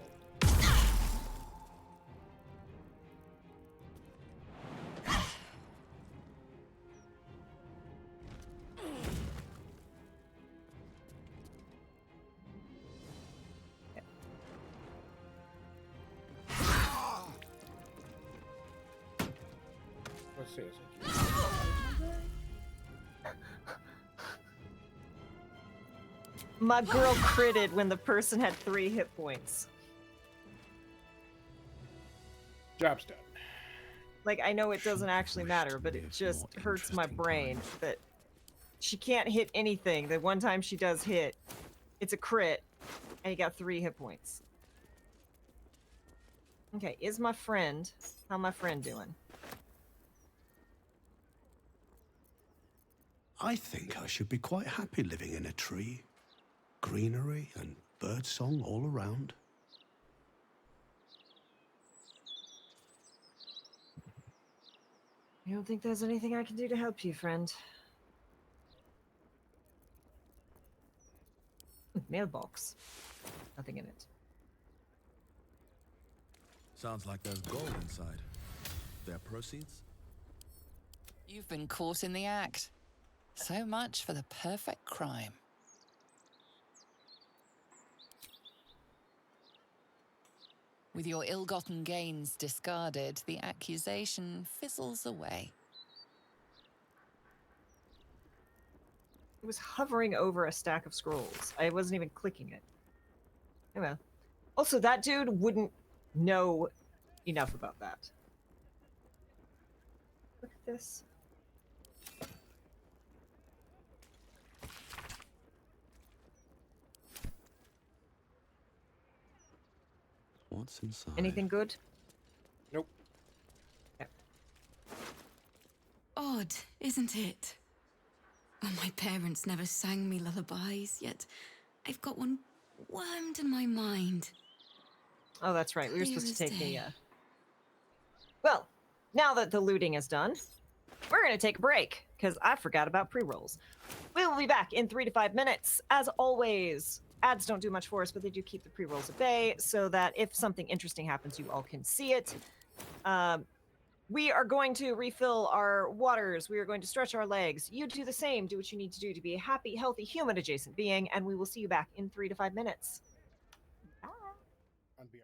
Let's see. My girl critted when the person had 3 hit points. Job's done. Like, I know it doesn't actually matter, but it just hurts my brain that she can't hit anything. The one time she does hit, it's a crit, and you got 3 hit points. Okay, is my friend... How my friend doing? I think I should be quite happy living in a tree. Greenery and birdsong all around. I don't think there's anything I can do to help you, friend. Mailbox. Nothing in it. Sounds like there's gold inside. Their proceeds? You've been caught in the act. So much for the perfect crime. With your ill-gotten gains discarded, the accusation fizzles away. It was hovering over a stack of scrolls. I wasn't even clicking it. Oh well. Also, that dude wouldn't know enough about that. Look at this. What's inside? Anything good? Nope. Okay. Odd, isn't it? Oh, my parents never sang me lullabies, yet I've got one wormed in my mind. Oh, that's right. We were Clear supposed to as take the, day. Well, now that the looting is done, we're gonna take a break, because I forgot about pre-rolls. We will be back in 3 to 5 minutes. As always, ads don't do much for us, but they do keep the pre-rolls at bay, so that if something interesting happens, you all can see it. We are going to refill our waters. We are going to stretch our legs. You do the same. Do what you need to do to be a happy, healthy, human-adjacent being, and we will see you back in 3 to 5 minutes. Bye. On BR.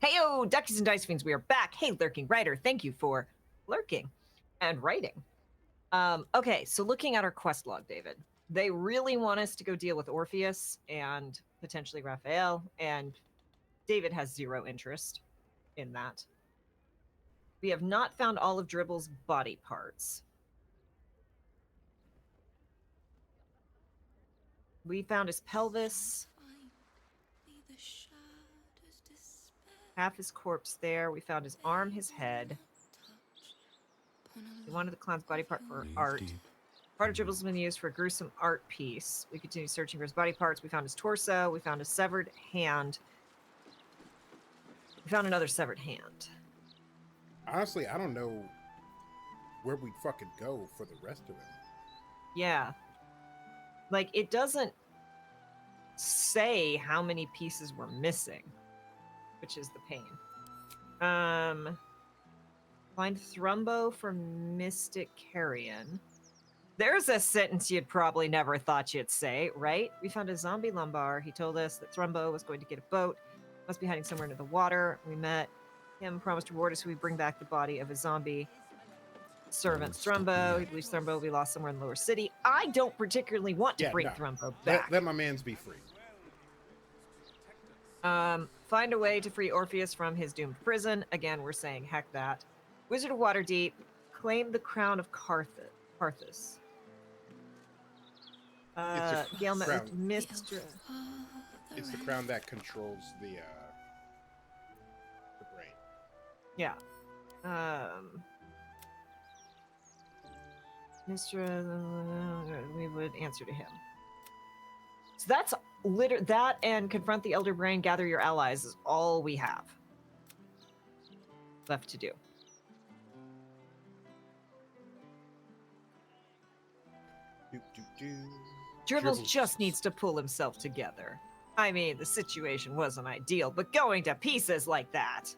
Heyo, Duckies and Dice Fiends, we are back. Hey, Lurking Writer, thank you for lurking and writing. Okay, so looking at our quest log, David, they really want us to go deal with Orpheus and potentially Raphael, and David has zero interest in that. We have not found all of Dribble's body parts. We found his pelvis, half his corpse there. We found his arm, his head. We wanted the clown's body part for art. Part of Dribble's been used for a gruesome art piece. We continued searching for his body parts. We found his torso. We found a severed hand. We found another severed hand. Honestly, I don't know where we'd fucking go for the rest of it. Yeah. Like, it doesn't say how many pieces were missing, which is the pain. Find Thembo for Mystic Carrion. There's a sentence you'd probably never thought you'd say, right? We found a zombie lumbar. He told us that Thembo was going to get a boat. Must be hiding somewhere near the water. We met him, promised to reward us if we bring back the body of a zombie. servants stop me Thrumbo. He yet. believes Thrumbo will be lost somewhere in the lower city. I don't particularly want to Yeah, bring no. Thrumbo back. Let my mans be free. Find a way to free Orpheus from his doomed prison. Again, we're saying heck that. Wizard of Waterdeep, claim the crown of Carthus. It's a Gale met crown. with Mistra. It's the crown that controls the brain. Yeah. Mistra, we would answer to him. So that's that and confront the Elder Brain, gather your allies is all we have left to do. Dribbles just needs to pull himself together. I mean, the situation wasn't ideal, but going to pieces like that.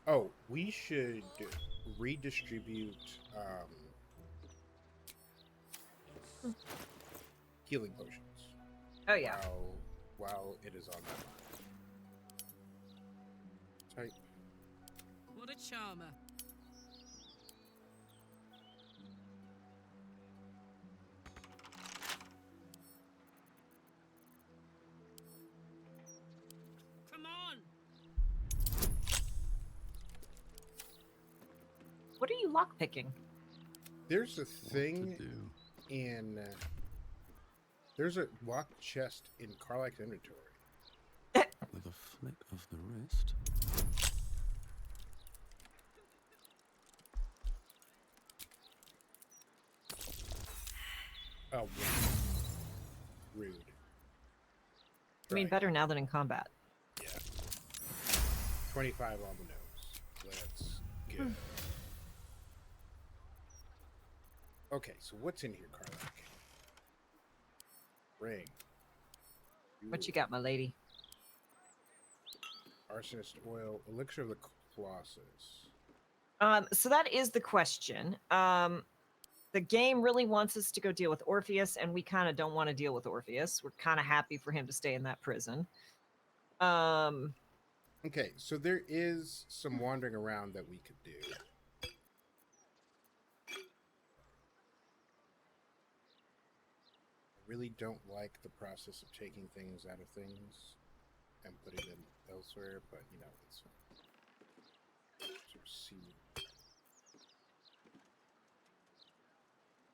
Oh, we should redistribute healing potions. Oh yeah. While it is on that line. Type. What a charmer. Come on. What are you lockpicking? There's a thing in there's a locked chest in Carlack's inventory. With a flick of the wrist. Oh, yeah. Rude. I mean, Right. better now than in combat. Yeah. 25 on the nose. Let's go. Okay, so what's in here, Carlack? Ring. What you got, my lady? Arsonist oil, elixir of the Colossus. So that is the question. The game really wants us to go deal with Orpheus, and we kind of don't want to deal with Orpheus. We're kind of happy for him to stay in that prison. Okay, so there is some wandering around that we could do. I really don't like the process of taking things out of things and putting them elsewhere, but you know, it's see.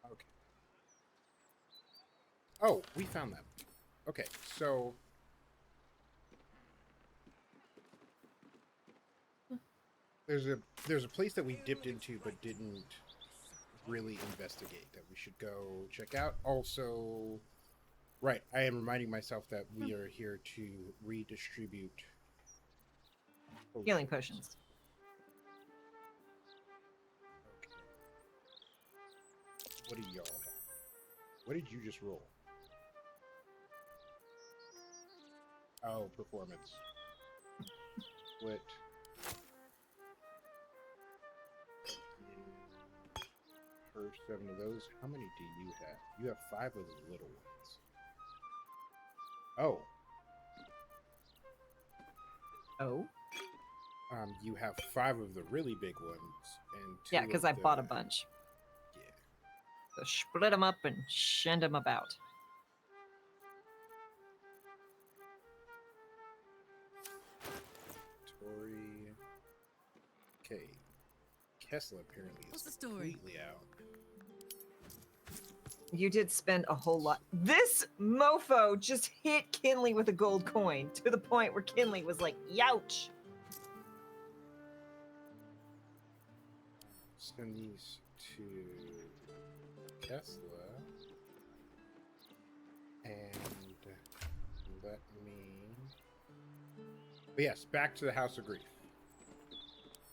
Okay. Oh, we found them. Okay, so there's a place that we dipped into but didn't really investigate that we should go check out. Also, right, I am reminding myself that we are here to redistribute Healing potions. Okay. What do y'all have? What did you just roll? Oh, performance. Split. First 7 of those. How many do you have? You have 5 of the little ones. Oh. Oh? You have 5 of the really big ones, and 2 Yeah, because of I bought a bunch. Yeah. So split them up and send them about. Tori. Okay. Kesla apparently is What's the story? completely out. You did spend a whole lot. This mofo just hit Kinley with a gold coin to the point where Kinley was like, "Youch!" Send these to Kesla. And let me... But yes, back to the House of Grief.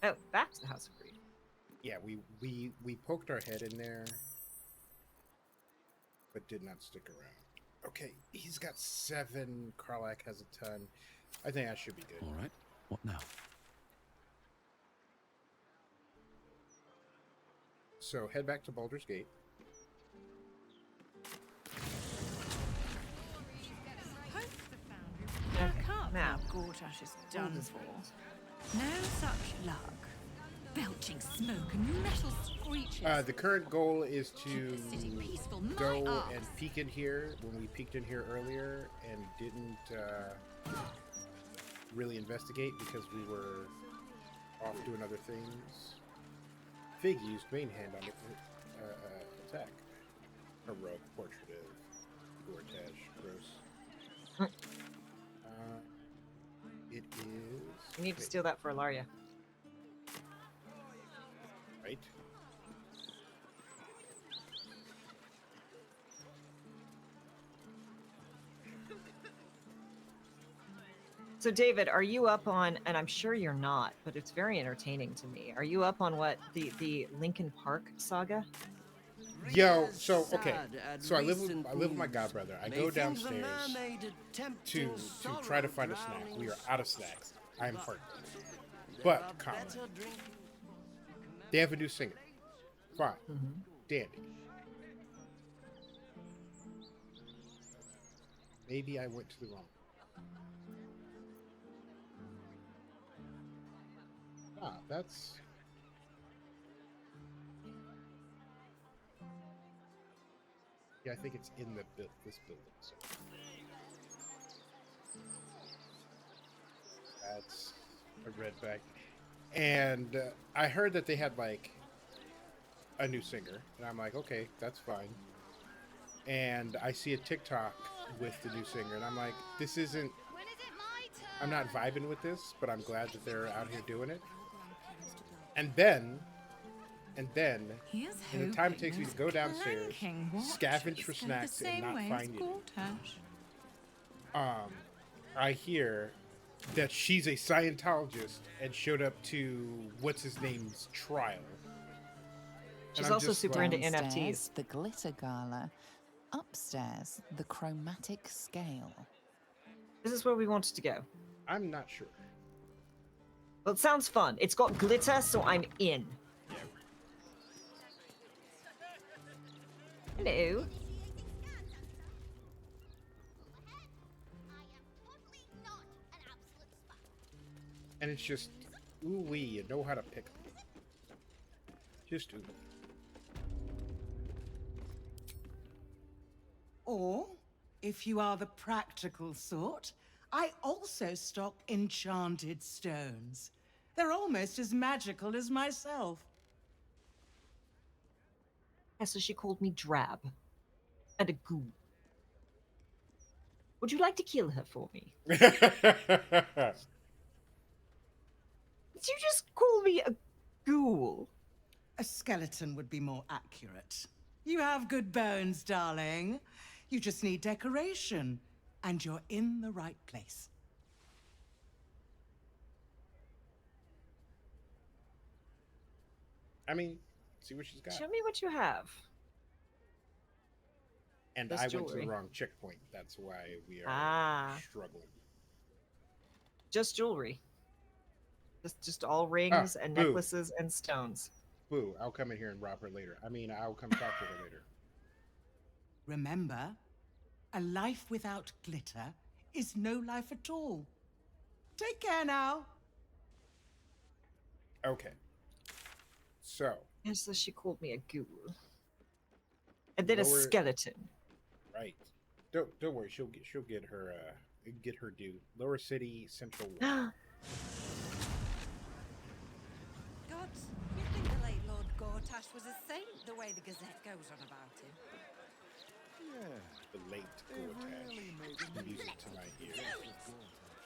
Oh, back to the House of Grief. Yeah, we poked our head in there, but did not stick around. Okay, he's got 7. Carlack has a ton. I think that should be good. All right. What now? So head back to Baldur's Gate. I can't Now. believe Gortash is done for. No such luck. Belching smoke and metal screeches. The current goal is to Keep the city peaceful, my go arse. and peek in here when we peeked in here earlier and didn't really investigate because we were off doing other things. Fig used main hand on attack. Heroic portrait of Gortash. Gross. It is. We need to steal that for Ilaria. Right. So David, are you up on, and I'm sure you're not, but it's very entertaining to me. Are you up on what the Lincoln Park saga? Yo, so okay, so I live with my godbrother. I go downstairs to try to find a snack. We are out of snacks. I am heartbroken. But comma, they have a new singer. Fine, dandy. Maybe I went to the wrong. That's. Yeah, I think it's in this building. So. That's a red bag. And I heard that they had like a new singer, and I'm like, okay, that's fine. And I see a TikTok with the new singer, and I'm like, this isn't. I'm not vibing with this, but I'm glad that they're out here doing it. And then, in the time it takes me to go downstairs, scavenge for snacks, and not find it, I hear that she's a Scientologist and showed up to what's his name's trial. She's also super into Downstairs, NFTs. the glitter gala. Upstairs, the chromatic scale. This is where we wanted to go. I'm not sure. Well, it sounds fun. It's got glitter, so I'm in. Hello. And it's just, ooh wee, you know how to pick them. Just ooh. Or, if you are the practical sort, I also stock enchanted stones. They're almost as magical as myself. So she called me drab. And a ghoul. Would you like to kill her for me? Did you just call me a ghoul? A skeleton would be more accurate. You have good bones, darling. You just need decoration, and you're in the right place. I mean, see what she's got. Show me what you have. And This I went to jewelry. the wrong checkpoint. That's why we are struggling. Just jewelry. Just all rings and boo. necklaces and stones. Boo, I'll come in here and rob her later. I mean, I'll come talk to her later. Remember, a life without glitter is no life at all. Take care now. Okay. So. Yes, so she called me a ghoul. And then a Lower- skeleton. Right. Don't worry. She'll get her due. Lower City Central. God, you think the late Lord Gortash was a saint, the way the Gazette goes on about him. The late Gortash. Music to my ears.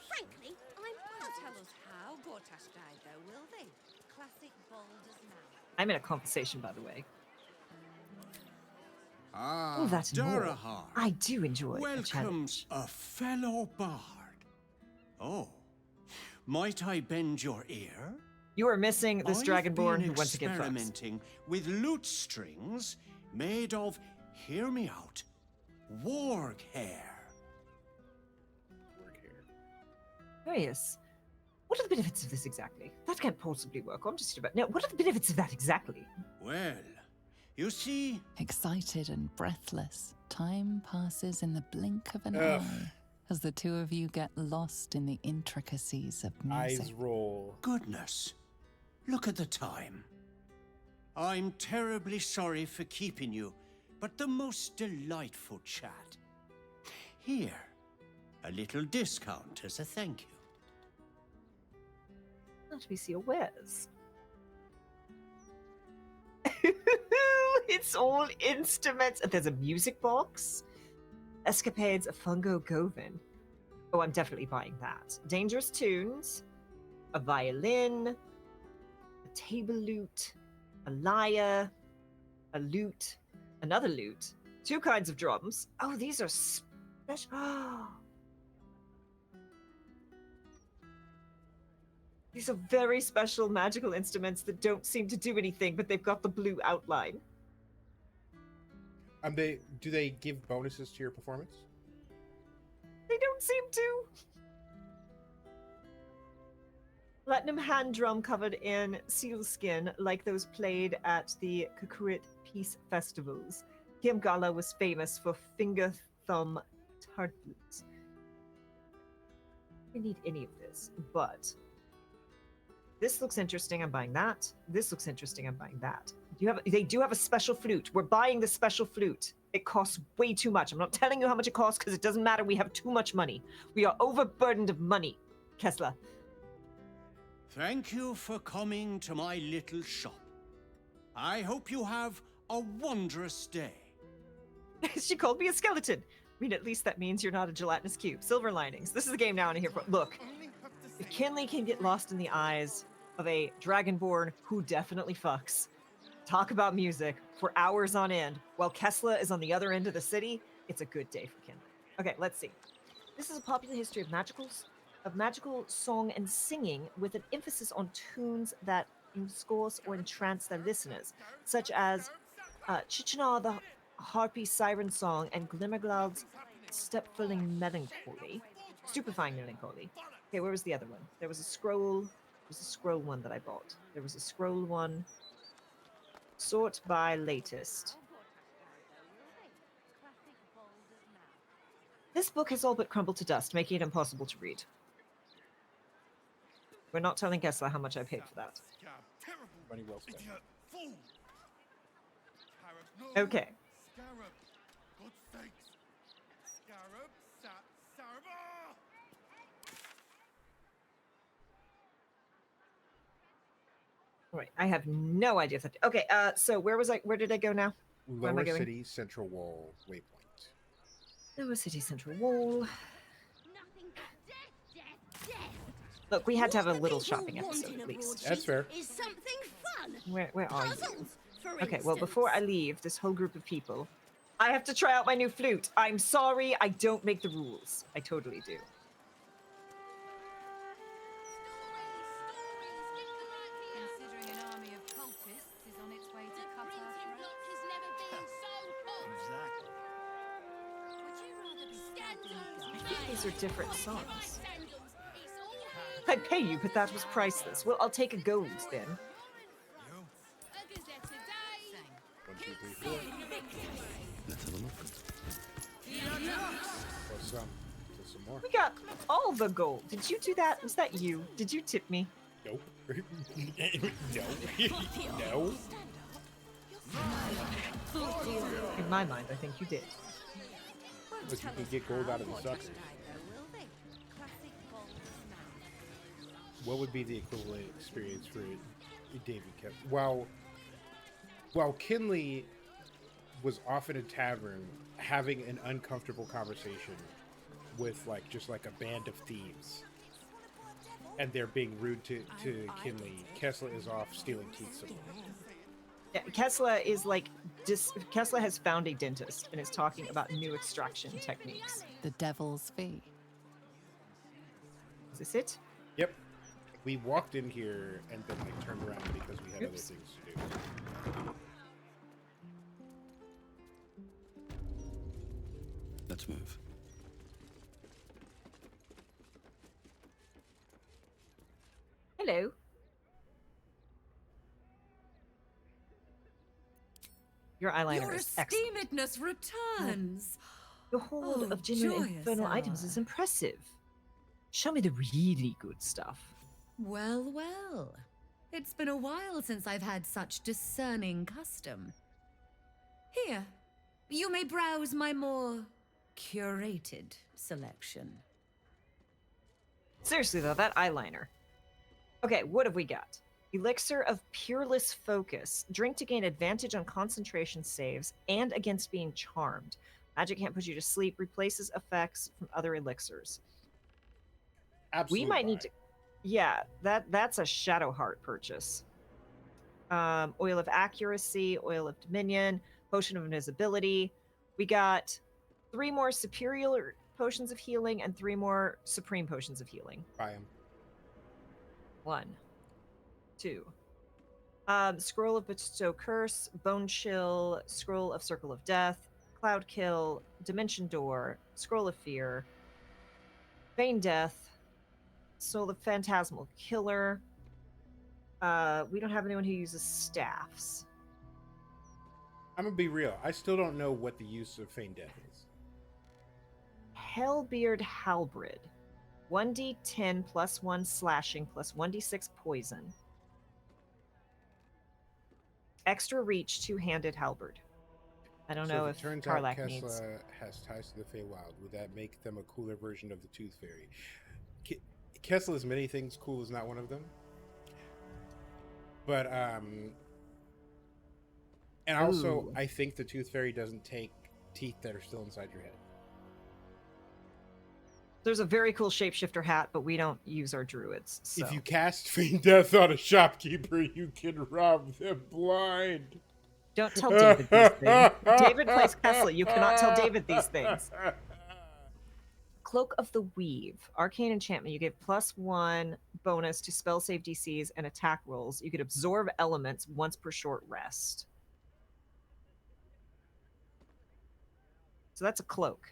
Frankly, they'll tell us how Gortash died, though, will they? Classic Baldur's now. I'm in a conversation, by the way. Ah, Oh, that's more. Durahar. I do enjoy a Welcome, challenge. a fellow bard. Oh, might I bend your ear? You are missing this I've Dragonborn been who went to get fucked. experimenting with lute strings made of, hear me out, warg hair. Work here. Oh, yes. What are the benefits of this exactly? That can't possibly work. I'm just about. No, what are the benefits of that exactly? Well, You see, Excited and breathless, time passes in the blink of an Ugh. eye as the two of you get lost in the intricacies of music. Eyes roll. goodness, look at the time. I'm terribly sorry for keeping you, but the most delightful chat. Here, a little discount as a thank you. Let me see your wares. It's all instruments. There's a music box. Escapades of Fungo Govin. Oh, I'm definitely buying that. Dangerous tunes. A violin. A table lute. A lyre. A lute. Another lute. 2 kinds of drums. Oh, these are special. These are very special magical instruments that don't seem to do anything, but they've got the blue outline. Do they give bonuses to your performance? They don't seem to. Platinum hand drum covered in sealskin, like those played at the Kukurit Peace Festivals. Gala was famous for finger thumb tartlets. We need any of this, but this looks interesting. I'm buying that. This looks interesting. I'm buying that. They do have a special flute. We're buying the special flute. It costs way too much. I'm not telling you how much it costs because it doesn't matter. We have too much money. We are overburdened of money, Kesla. Thank you for coming to my little shop. I hope you have a wondrous day. She called me a skeleton. I mean, at least that means you're not a gelatinous cube. Silver linings. This is the game now, and here. Look, if Kinley can get lost in the eyes of a dragonborn who definitely fucks, talk about music for hours on end, while Kesla is on the other end of the city, it's a good day for Kinley. Okay, let's see. This is a popular history of magical song and singing with an emphasis on tunes that enforce or entrance their listeners, such as Chichenar the Harpy Siren Song and Glimmerglad's Stepfulling Melancholy. Stupefying Melancholy. Okay, where was the other one? There was a scroll. There was a scroll one that I bought. There was a scroll one. Sort by latest. This book has all but crumbled to dust, making it impossible to read. We're not telling Kesla how much I paid for that. Money well spent. Okay. Right, I have no idea. Okay, so where was I? Where did I go now? Where am I Lower going? City Central Wall waypoint. Lower City Central Wall. Look, we had to have a little shopping episode at least. That's fair. Is something fun. Where are you? Puzzles, for Okay, well, instance. before I leave this whole group of people, I have to try out my new flute. I'm sorry, I don't make the rules. I totally do. Considering an army of cultists is on its way to cut our throats. I think these are different songs. I'd pay you, but that was priceless. Well, I'll take a gold then. 1, 2, 3, 4. Let's have a look. Plus some more. We got all the gold. Did you do that? Was that you? Did you tip me? Nope. No. In my mind, I think you did. Look, you can get gold out of the sucker. What would be the equivalent experience for David kept? While Kinley was often in a tavern having an uncomfortable conversation with just a band of thieves, and they're being rude to Kinley, Kesla is off stealing teeth supply. Yeah, Kesla is Kesla has found a dentist and is talking about new extraction techniques. The devil's fee. Is this it? Yep. We walked in here and then turned around because we had other Oops. things to do. Let's move. Hello. Your eyeliner Your is excellent. esteemedness returns. The hold Oh, of genuine joyous infernal items is hour. impressive. Show me the really good stuff. Well, well. It's been a while since I've had such discerning custom. Here, you may browse my more curated selection. Seriously though, that eyeliner. Okay, what have we got? Elixir of Peerless Focus. Drink to gain advantage on concentration saves and against being charmed. Magic can't put you to sleep. Replaces effects from other elixirs. Absolute We might buy. need to... Yeah, that's a Shadowheart purchase. Oil of Accuracy, Oil of Dominion, Potion of Invisibility. We got 3 more Superior Potions of Healing and 3 more Supreme Potions of Healing. Buy them. 1, 2. Scroll of Bestow Curse, Bone Chill, Scroll of Circle of Death, Cloud Kill, Dimension Door, Scroll of Fear, Feign Death, Soul of Phantasmal Killer. We don't have anyone who uses staffs. I'm gonna be real. I still don't know what the use of Feign Death is. Hellbeard Halberd. 1d10 plus 1 slashing plus 1d6 poison. Extra reach, two-handed halberd. I don't know So if it turns out Karlach Kesla needs. has ties to the Feywild. Would that make them a cooler version of the Tooth Fairy? Kesla's many things. Cool is not one of them. But and also Ooh. I think the Tooth Fairy doesn't take teeth that are still inside your head. There's a very cool shapeshifter hat, but we don't use our druids. So. If you cast Feign Death on a shopkeeper, you can rob them blind. Don't tell David these things. David plays Kesla. You cannot tell David these things. Cloak of the Weave. Arcane enchantment. You get +1 bonus to spell save DCs and attack rolls. You could absorb elements once per short rest. So that's a cloak.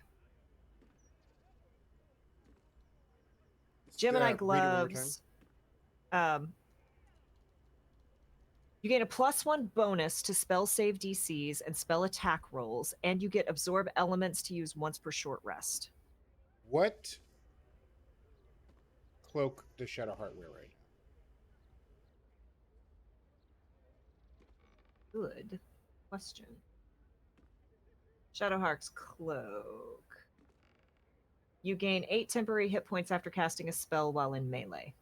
Gemini read it one more time. gloves. You gain a +1 bonus to spell save DCs and spell attack rolls, and you get absorb elements to use once per short rest. What cloak does Shadowheart wear right now? Good question. Shadowheart's cloak. You gain 8 temporary hit points after casting a spell while in melee.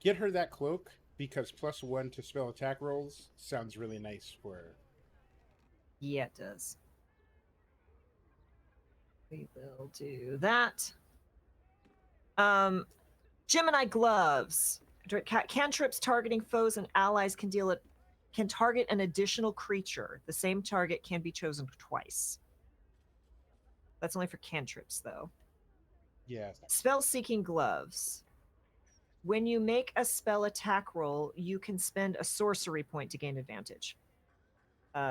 Get her that cloak because +1 to spell attack rolls sounds really nice for her. Yeah, it does. We will do that. Gemini gloves. Cantrips targeting foes and allies can target an additional creature. The same target can be chosen twice. That's only for cantrips, though. Yeah. Spell-seeking gloves. When you make a spell attack roll, you can spend a sorcery point to gain advantage.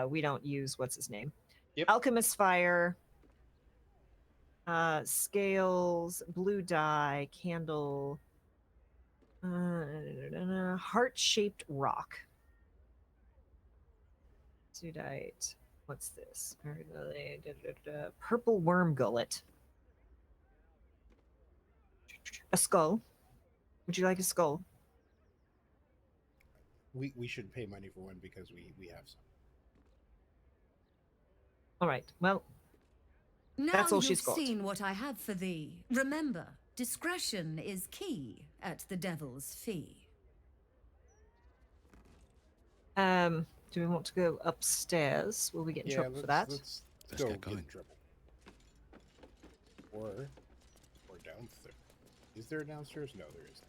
We don't use what's his name. Yep. Alchemist Fire. Scales, blue dye, candle. Heart-shaped rock. Sudite. What's this? Purple worm gullet. A skull. Would you like a skull? We should pay money for one because we have some. All right. Well, Now that's all you've she's got. seen what I have for thee. Remember, discretion is key at the Devil's Fee. Do we want to go upstairs? Will we get in trouble for that? Let's Let's go get get going. in trouble. Or downstairs. Is there a downstairs? No, there isn't.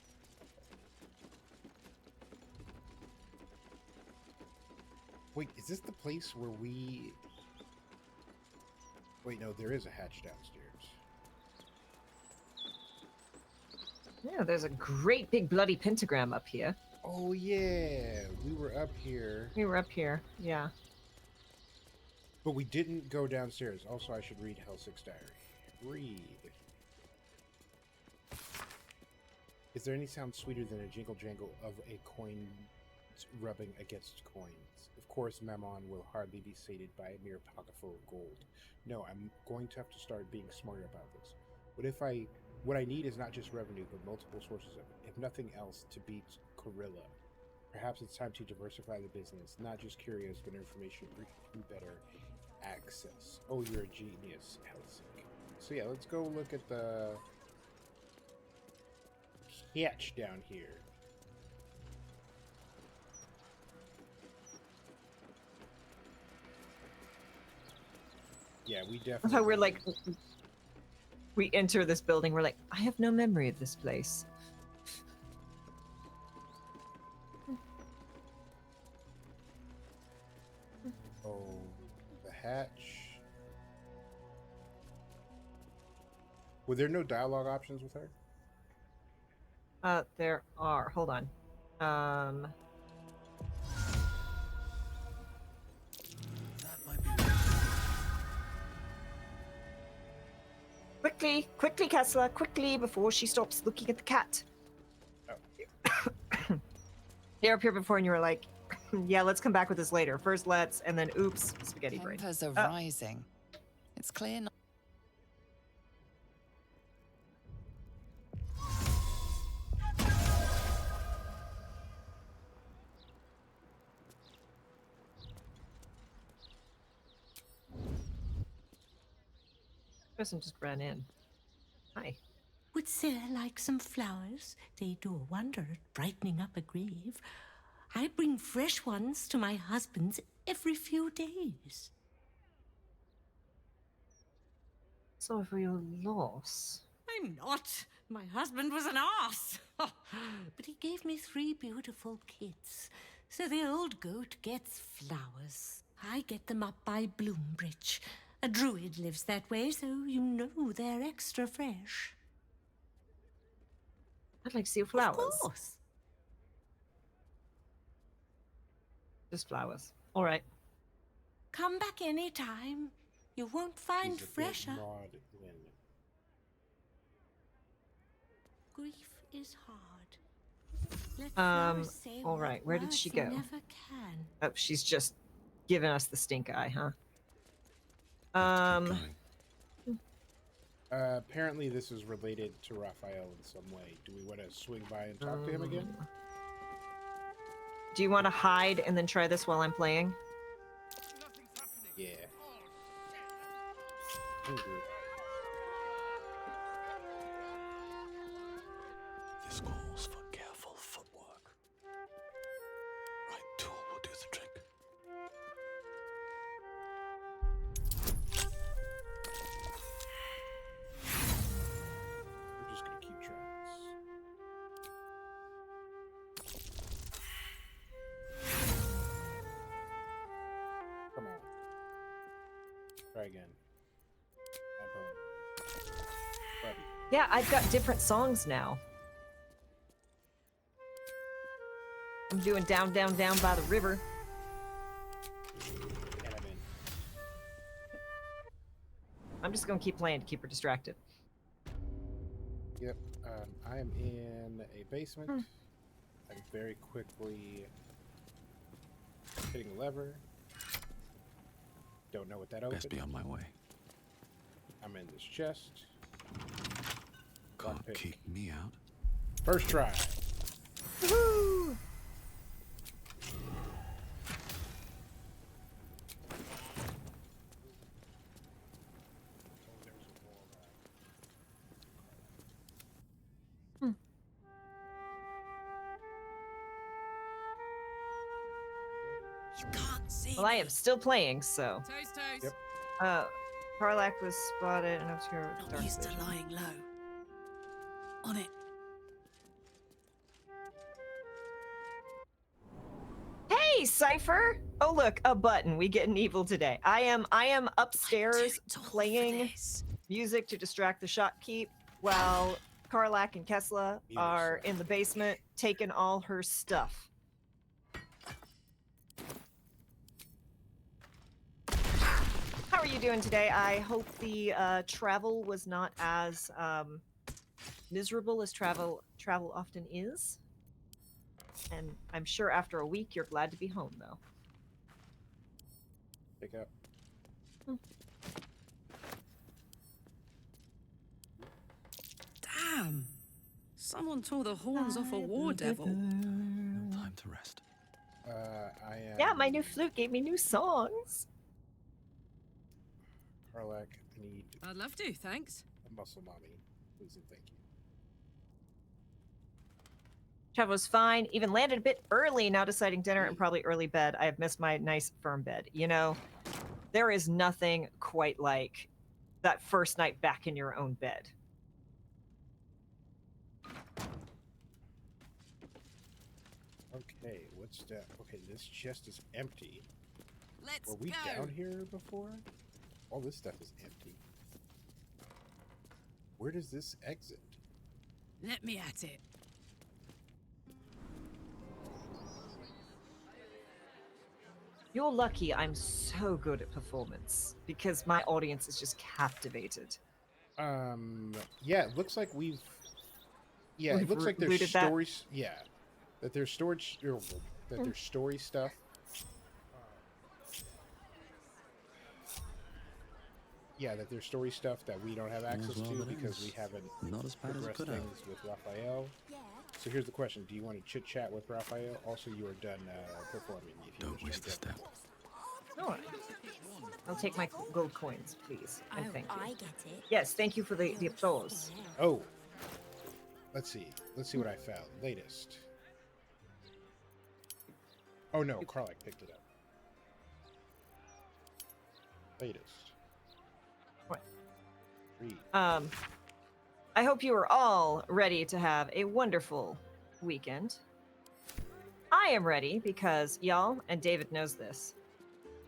Wait, is this the place where we... Wait, no, there is a hatch downstairs. Yeah, there's a great big bloody pentagram up here. Oh, yeah. We were up here. We were up here, yeah. But we didn't go downstairs. Also, I should read Helsic's diary. Read. Is there any sound sweeter than a jingle jangle of a coin rubbing against coins. Of course, Mammon will hardly be sated by a mere pocketful of gold. No, I'm going to have to start being smarter about this. What I need is not just revenue, but multiple sources of it. If nothing else, to beat Corilla. Perhaps it's time to diversify the business, not just curios, but information for better access. Oh, you're a genius, Helsing. So yeah, let's go look at the catch down here. Yeah, we definitely. How we're like, we enter this building, we're like, I have no memory of this place. Oh, the hatch. Were there no dialogue options with her? There are. Hold on. Quickly, Kesla, quickly, before she stops looking at the cat. Oh. You're up here before and you were like, yeah, let's come back with this later. First let's, and then oops, spaghetti brain. Tempers are rising. It's clear not. Person just ran in. Hi. Would Sarah like some flowers? They do a wonder at brightening up a grave. I bring fresh ones to my husband's every few days. Sorry for your loss. I'm not. My husband was an ass. But he gave me 3 beautiful kids. So the old goat gets flowers. I get them up by Bloombridge. A druid lives that way, so you know they're extra fresh. I'd like to see your flowers. Of course. Just flowers. All right. Come back anytime. You won't find She's a bit fresher. maudlin. Grief is hard. Let flowers say all what right. Where did she words go? never can. Oh, she's just giving us the stink eye, huh? Apparently this is related to Raphael in some way. Do we want to swing by and talk to him again? Do you want to hide and then try this while I'm playing? Yeah. Mhm. This calls for careful footwork. Right tool will do the trick. We're just gonna keep trying this. Come on. Try again. Buddy. Yeah, I've got different songs now. I'm doing down, down, down by the river. And I'm in. I'm just gonna keep playing to keep her distracted. Yep. I am in a basement. I'm very quickly hitting a lever. Don't know what that opens. Best be on my way. I'm in this chest. Can't Lockpick. keep me out. First try. Woohoo! You can't see. Well, I am still playing, so. Toast, toast. Yep. Karlak was spotted and obscure. Not used to lying low. On it. Hey, Cypher! Oh look, a button. We get an evil today. I am upstairs playing music to distract the shopkeep while Karlak and Kesla are in the basement taking all her stuff. How are you doing today? I hope the travel was not as miserable as travel often is. And I'm sure after a week you're glad to be home, though. Pick up. Damn! Someone tore the horns off a war devil. No time to rest. I am. Yeah, my new flute gave me new songs. Karlak, I need I'd love to, thanks. a muscle mommy. Please and thank you. Travel was fine. Even landed a bit early, now deciding dinner and probably early bed. I have missed my nice firm bed. You know, there is nothing quite like that first night back in your own bed. Okay, what's that? Okay, this chest is empty. Let's Were we go. down here before? All this stuff is empty. Where does this exit? Let me at it. You're lucky I'm so good at performance because my audience is just captivated. Yeah, it looks like we've... Yeah, We've it looks like there's looted that. stories... Yeah. That there's storage... That there's story stuff. Yeah, that there's story stuff that we don't have access well to that because ends. we haven't Not as bad as it progressed could have. things with Raphael. So here's the question. Do you want to chit-chat with Raphael? Also, you are done performing. If you Don't waste a step. No, I'll take my gold coins, please. And thank you. I get it. Yes, thank you for the applause. Oh. Let's see. Let's see what I found. Latest. Oh no, Karlak picked it up. Latest. What? Read. I hope you are all ready to have a wonderful weekend. I am ready because y'all, and David knows this,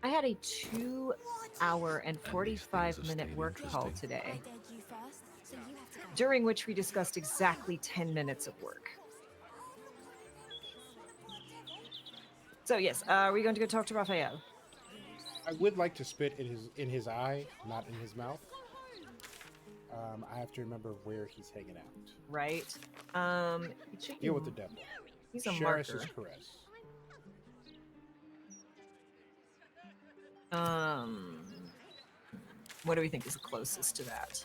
I had a 2-hour and 45-minute work call today, during which we discussed exactly 10 minutes of work. So yes, are we going to go talk to Raphael? I would like to spit in his eye, not in his mouth. I have to remember where he's hanging out. Right. It should Deal be- with the devil. He's a Sheriff's marker. caress. What do we think is the closest to that?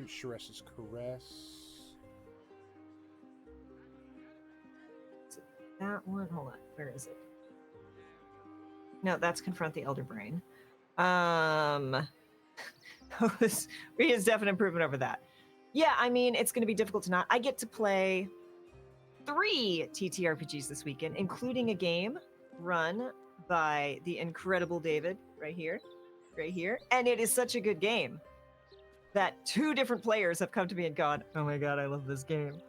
Sheriff's caress. Is it that one? Hold on. Where is it? No, that's confront the elder brain. We is definite improvement over that. Yeah, I mean, it's going to be difficult to not. I get to play 3 TTRPGs this weekend, including a game run by the incredible David right here, and it is such a good game that 2 different players have come to me and gone, "Oh my god, I love this game."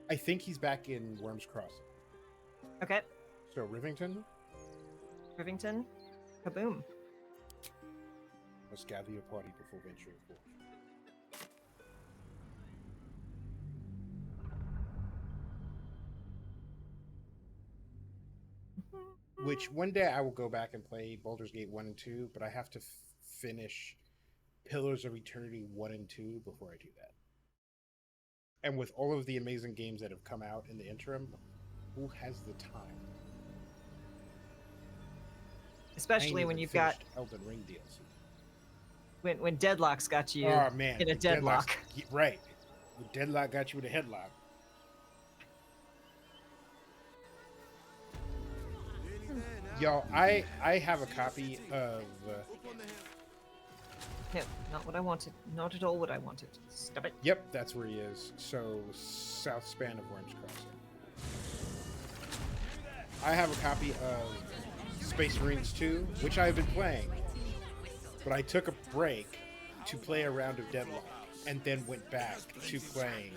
I think he's back in Worms Crossing. Okay, So Rivington, kaboom. must gather your party before venturing forth. Which one day I will go back and play Baldur's Gate 1 and 2, but I have to finish Pillars of Eternity 1 and 2 before I do that. And with all of the amazing games that have come out in the interim, who has the time? Especially when you've got Elden Ring DLC. when Deadlock's got you Oh man, in a deadlock. Right. When Deadlock got you in a headlock. Y'all, I have a copy of. No, not what I wanted. Not at all what I wanted. Stop it. Yep, that's where he is. So south span of Worms Crossing. I have a copy of Space Marines 2, which I've been playing, but I took a break to play a round of Deadlock, and then went back to playing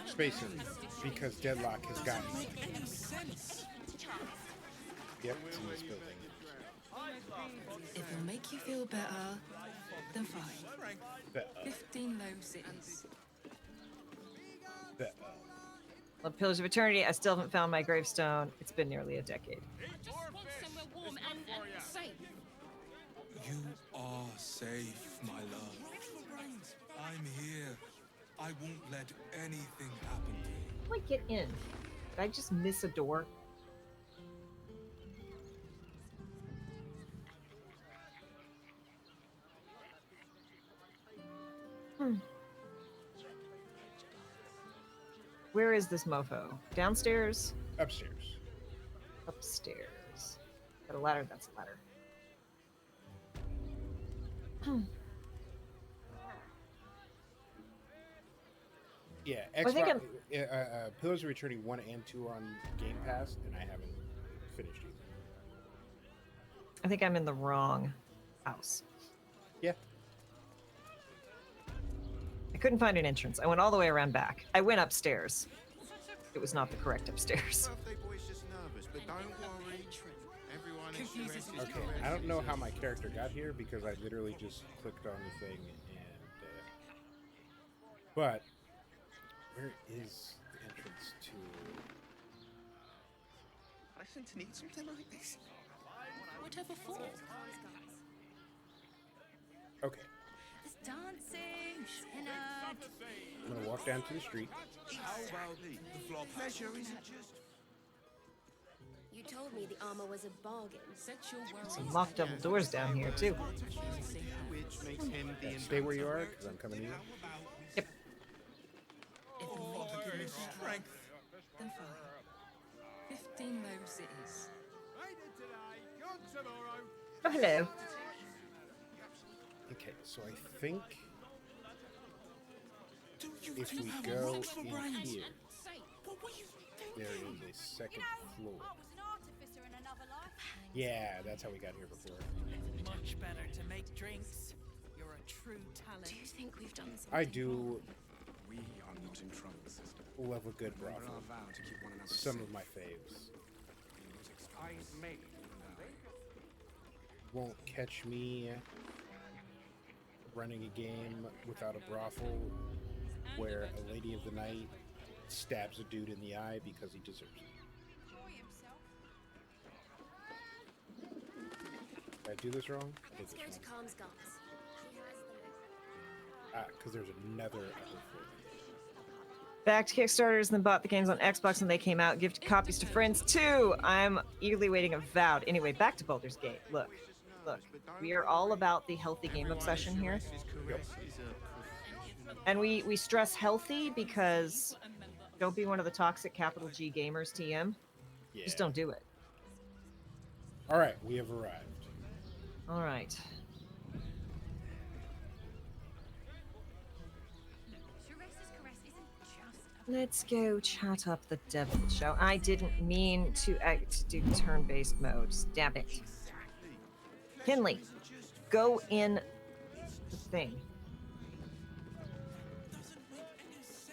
Space Marines because Deadlock has gotten me. Yep, it's in this building. If it'll make you feel better, then fine. 15 low cities. Well, Pillars of Eternity, I still haven't found my gravestone. It's been nearly a decade. I just want somewhere warm and safe. safe, my love. I'm here. I won't let anything happen to you. How do I get in? Did I just miss a door? Where is this mofo? Downstairs? Upstairs. Upstairs. Got a ladder? That's a ladder. Yeah, I think Xbox, Pillars of Eternity 1 and 2 are on Game Pass, and I haven't finished either. I think I'm in the wrong house. Yeah. I couldn't find an entrance. I went all the way around back. I went upstairs. It was not the correct upstairs. Okay, I don't know how my character got here because I literally just clicked on the thing and... but, where is the entrance to... I shouldn't need something like this. Whatever for? Okay. There's dancing, Shinard. I'm gonna walk down to the street. How about the flop? Pleasure isn't just... You told me the armor was a bargain. Some locked double doors down here, too. Which makes him the Stay where you are, because I'm coming in. Yep. Oh, give me strength. Then fine. 15 loaves it is. Oh, hello. Okay, so I think if we go in here, there is a second floor. Yeah, that's how we got here before. Much better to make drinks. You're a true talent. Do you think we've done something? I do We are not in trouble, sister. love a good brothel. Our vow to keep one another Some safe. of my faves. I made Won't catch me running a game without a brothel where a lady of the night stabs a dude in the eye because he deserves it. Did I do this wrong? I did Let's this go to wrong. Calm's guns. He has the Because there's another upper floor. Back to Kickstarters, then bought the games on Xbox when they came out. Gifted copies to friends too. I'm eagerly waiting Avowed. Anyway, back to Baldur's Gate. Look. We are all about the healthy game obsession here. And we stress healthy because don't be one of the toxic capital G gamers, TM. Yeah. Just don't do it. All right, we have arrived. All right. Let's go chat up the devil, shall I didn't mean to do turn-based modes. Damn it. Kinley, go in the thing.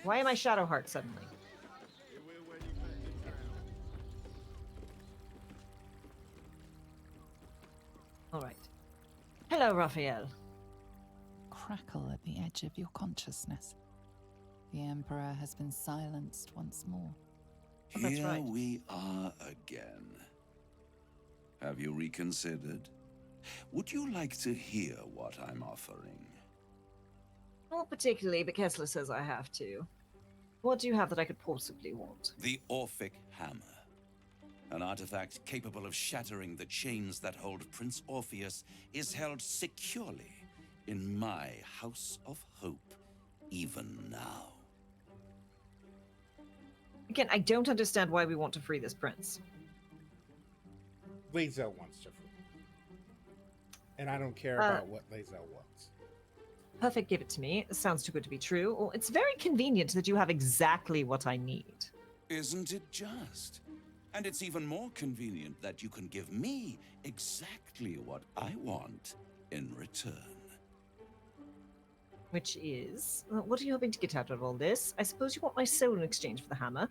Why am I Shadowheart suddenly? All right. Hello, Raphael. Crackle at the edge of your consciousness. The Emperor has been silenced once more. Oh, that's Here right. we are again. Have you reconsidered? Would you like to hear what I'm offering? Not particularly, but Kesla says I have to. What do you have that I could possibly want? The Orphic Hammer. An artifact capable of shattering the chains that hold Prince Orpheus is held securely in my House of Hope, even now. Again, I don't understand why we want to free this prince. Lae'zel wants to free. And I don't care about what Lae'zel wants. Perfect, give it to me. It sounds too good to be true. Well, it's very convenient that you have exactly what I need. Isn't it just? And it's even more convenient that you can give me exactly what I want in return. Which is, what are you hoping to get out of all this? I suppose you want my soul in exchange for the hammer.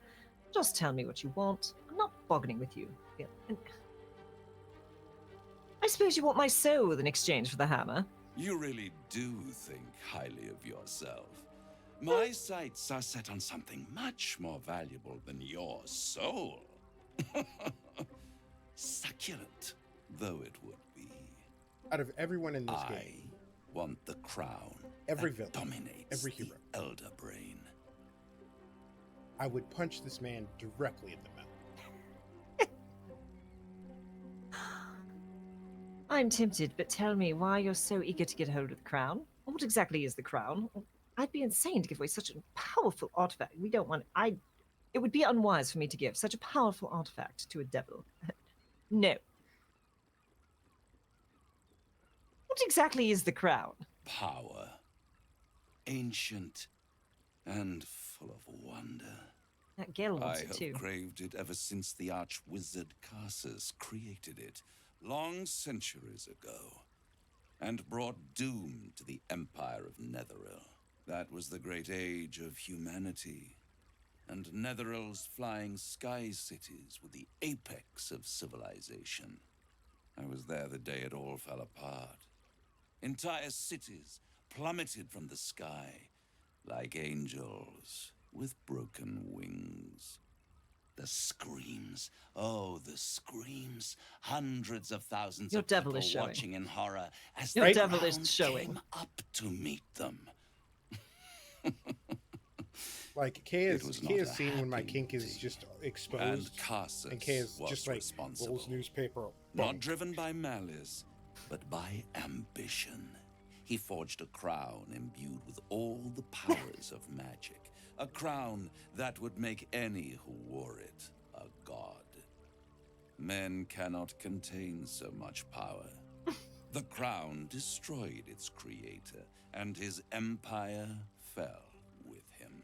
Just tell me what you want. I'm not bargaining with you. Yeah, I suppose you want my soul in exchange for the hammer. You really do think highly of yourself. My sights are set on something much more valuable than your soul. Succulent, though it would be. Out of everyone in this game, want the crown Every that villain, dominates every the hero. Elder Brain. I would punch this man directly in the mouth. I'm tempted, but tell me why you're so eager to get hold of the crown. What exactly is the crown? I'd be insane to give away such a powerful artifact. We don't want. It would be unwise for me to give such a powerful artifact to a devil. No. What exactly is the crown? Power. Ancient and full of wonder. That Gale I wants it have too. craved it ever since the arch-wizard Carsus created it, long centuries ago, and brought doom to the Empire of Netheril. That was the great age of humanity, and Netheril's flying sky cities were the apex of civilization. I was there the day it all fell apart. Entire cities plummeted from the sky like angels with broken wings. The screams, oh, the screams. Hundreds of thousands Your of devil people is showing. watching in horror as Your the devil is crowd showing. came up to meet them. Like Kay It is was Kay not is a seen when my happy kink is day. just And exposed, Carsus and Kay is was just like responsible. rolls newspaper. Not Bunk. driven by malice, but by ambition. He forged a crown imbued with all the powers of magic. A crown that would make any who wore it a god. Men cannot contain so much power. The crown destroyed its creator, and his empire fell with him.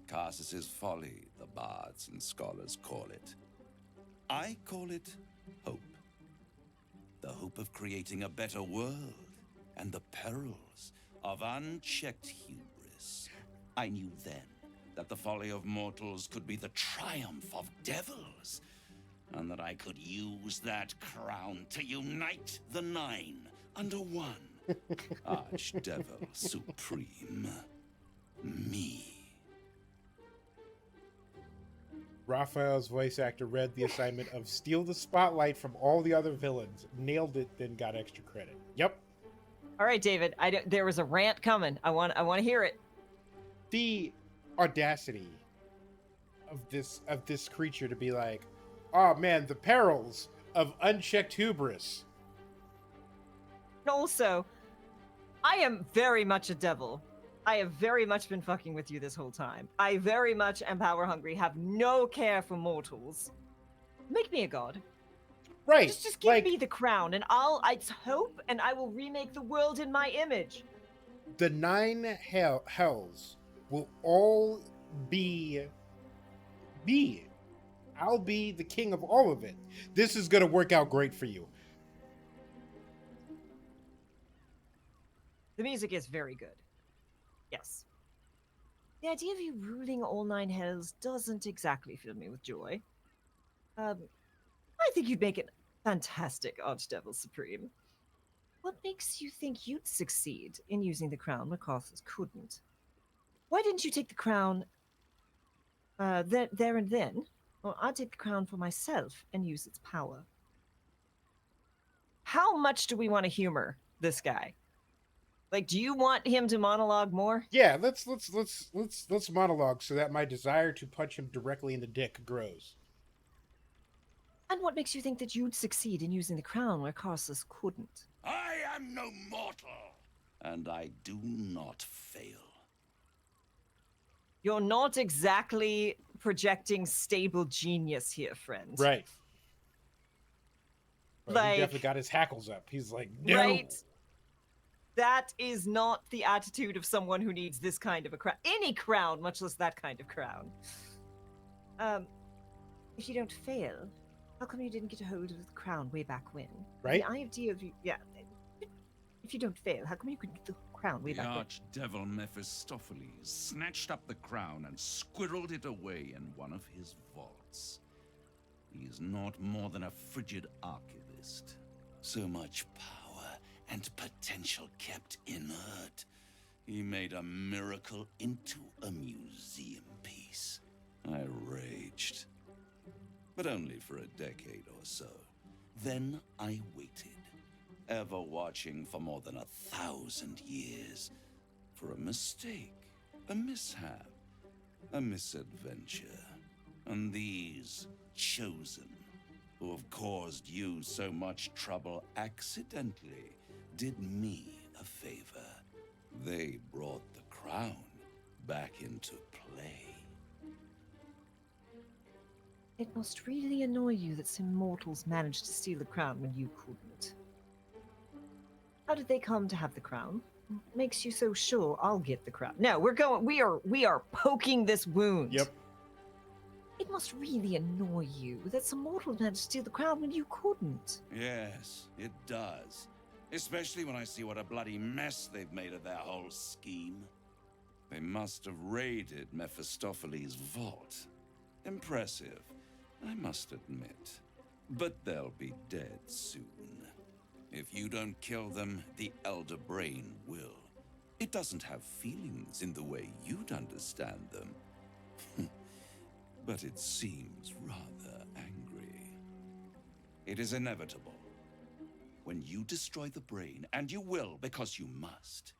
Carsus's folly, the bards and scholars call it. I call it hope. The hope of creating a better world, and the perils of unchecked hubris. I knew then that the folly of mortals could be the triumph of devils, and that I could use that crown to unite the Nine under one. Archdevil Supreme. Me. Raphael's voice actor read the assignment of steal the spotlight from all the other villains, nailed it, then got extra credit. Yep. All right, David. There was a rant coming. I want to hear it. The audacity of this creature to be like, oh man, the perils of unchecked hubris. And also, I am very much a devil. I have very much been fucking with you this whole time. I very much am power hungry, have no care for mortals. Make me a god. Right. Just give me the crown, and I hope, and I will remake the world in my image. The nine hells will all be. I'll be the king of all of it. This is gonna work out great for you. The music is very good. Yes. The idea of you ruling all nine hells doesn't exactly fill me with joy. I think you'd make a fantastic Archdevil Supreme. What makes you think you'd succeed in using the crown where Carthus couldn't? Why didn't you take the crown there and then? Or I'd take the crown for myself and use its power. How much do we want to humor this guy? Like, do you want him to monologue more? Yeah, let's monologue so that my desire to punch him directly in the dick grows. And what makes you think that you'd succeed in using the crown where Carsus couldn't? I am no mortal, and I do not fail. You're not exactly projecting stable genius here, friend. Right. But Like, he definitely got his hackles up. He's like, no. Right? That is not the attitude of someone who needs this kind of a crown. Any crown, much less that kind of crown. If you don't fail, how come you didn't get a hold of the crown way back when? Right? The idea of you, yeah. If you don't fail, how come you couldn't get the crown way The back when? archdevil Mephistopheles snatched up the crown and squirreled it away in one of his vaults. He is not more than a frigid archivist. So much power and potential kept inert. He made a miracle into a museum piece. I raged. But only for a decade or so. Then I waited. ever watching for more than 1,000 years. For a mistake, a mishap, a misadventure. And these chosen, who have caused you so much trouble accidentally, did me a favor. They brought the crown back into play. It must really annoy you that some mortals managed to steal the crown when you couldn't. How did they come to have the crown? Makes you so sure I'll get the crown. No, we are poking this wound. Yep. It must really annoy you that some mortal managed to steal the crown when you couldn't. Yes, it does. Especially when I see what a bloody mess they've made of their whole scheme. They must have raided Mephistopheles' vault. Impressive, I must admit. But they'll be dead soon. If you don't kill them, the Elder Brain will. It doesn't have feelings in the way you'd understand them. But it seems rather angry. It is inevitable. When you destroy the brain, and you will because you must,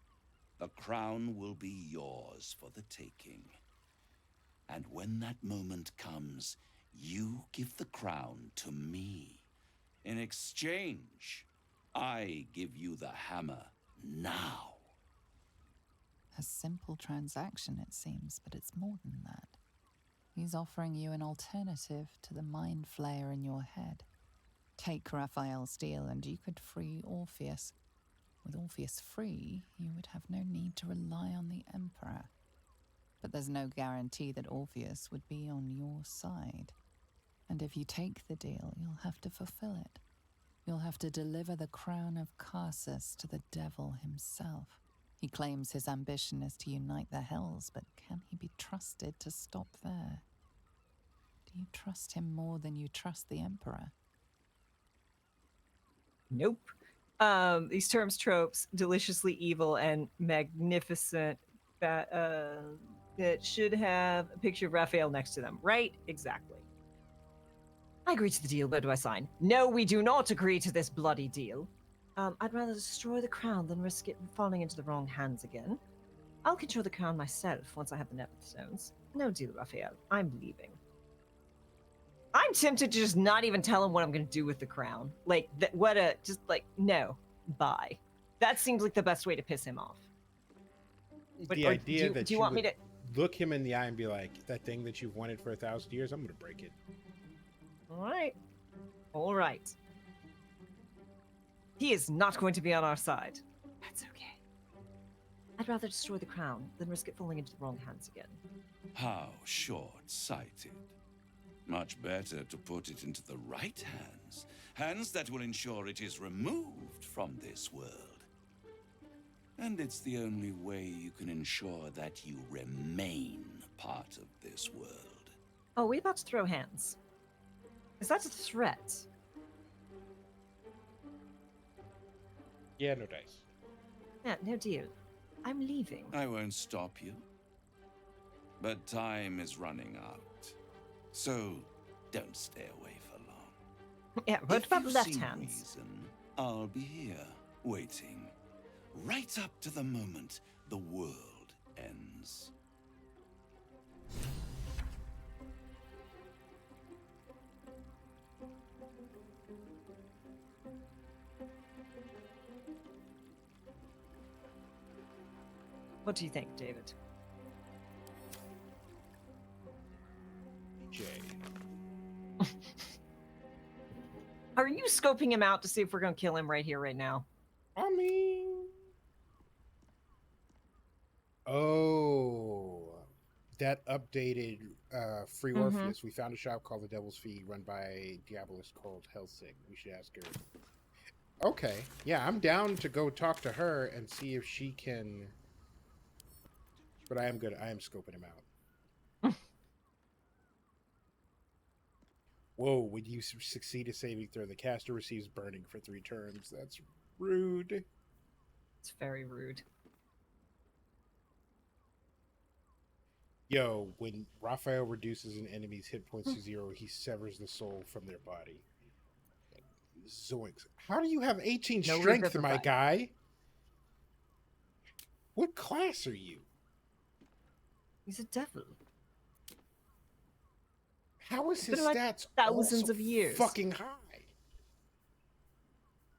the crown will be yours for the taking. And when that moment comes, you give the crown to me. In exchange, I give you the hammer now. A simple transaction, it seems, but it's more than that. He's offering you an alternative to the mind flayer in your head. Take Raphael's deal and you could free Orpheus. With Orpheus free, you would have no need to rely on the Emperor. But there's no guarantee that Orpheus would be on your side. And if you take the deal, you'll have to fulfill it. You'll have to deliver the crown of Carsus to the devil himself. He claims his ambition is to unite the Hells, but can he be trusted to stop there? Do you trust him more than you trust the Emperor? Nope. These terms, tropes, deliciously evil and magnificent. That should have a picture of Raphael next to them, right? Exactly. I agree to the deal, but do I sign? No, we do not agree to this bloody deal. I'd rather destroy the crown than risk it falling into the wrong hands again. I'll control the crown myself once I have the Neverstones. No deal, Raphael. I'm leaving. I'm tempted to just not even tell him what I'm going to do with the crown. Like, no, bye. That seems like the best way to piss him off. But, The idea that do you want me to look him in the eye and be like, that thing that you've wanted for 1,000 years, I'm going to break it. All right. He is not going to be on our side. That's okay. I'd rather destroy the crown than risk it falling into the wrong hands again. How short-sighted. Much better to put it into the right hands. Hands that will ensure it is removed from this world. And it's the only way you can ensure that you remain part of this world. Oh, we about to throw hands. Is that a threat? Yeah, no dice. Yeah, no deal. I'm leaving. I won't stop you. But time is running out. So, don't stay away for long. Yeah, what about If you left see hands? reason, I'll be here, waiting. Right up to the moment the world ends. What do you think, David? Jay. Are you scoping him out to see if we're going to kill him right here, right now? I mean... Oh, that updated Free Orpheus. We found a shop called the Devil's Fee run by Diabolist called Hellsick. We should ask her. Okay. Yeah, I'm down to go talk to her and see if she can... But I am good. I am scoping him out. Whoa, when you succeed a saving throw, the caster receives burning for 3 turns. That's rude. It's very rude. Yo, when Raphael reduces an enemy's hit points to 0, he severs the soul from their body. Zoinks. How do you have 18 No strength, my revivify. guy? What class are you? He's a devil. How is He's his been alive stats thousands also of years. fucking high?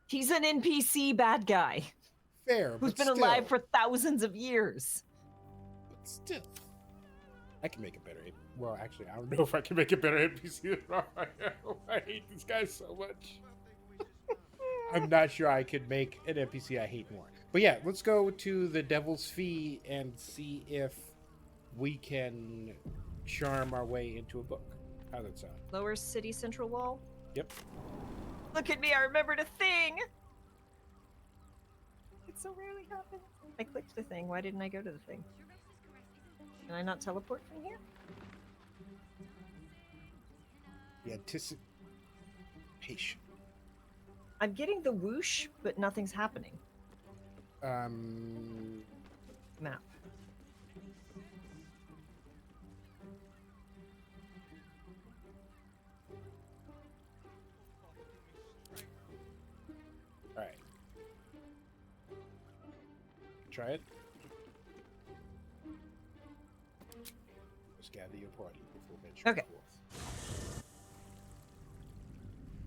He's an NPC bad guy Fair, who's but been still. alive for thousands of years. But still. I can make a better. Well, actually, I don't know if I can make a better NPC than Raphael. I hate this guy so much. I'm not sure I could make an NPC I hate more. But yeah, let's go to the Devil's Fee and see if we can charm our way into a book. How's that sound? Lower city central wall. Yep. Look at me, I remembered a thing! It so rarely happens. I clicked the thing, why didn't I go to the thing? Can I not teleport from here? The anticipation. I'm getting the whoosh, but nothing's happening. Map. Alright. Try it. Let's gather your party before venturing Okay. forth.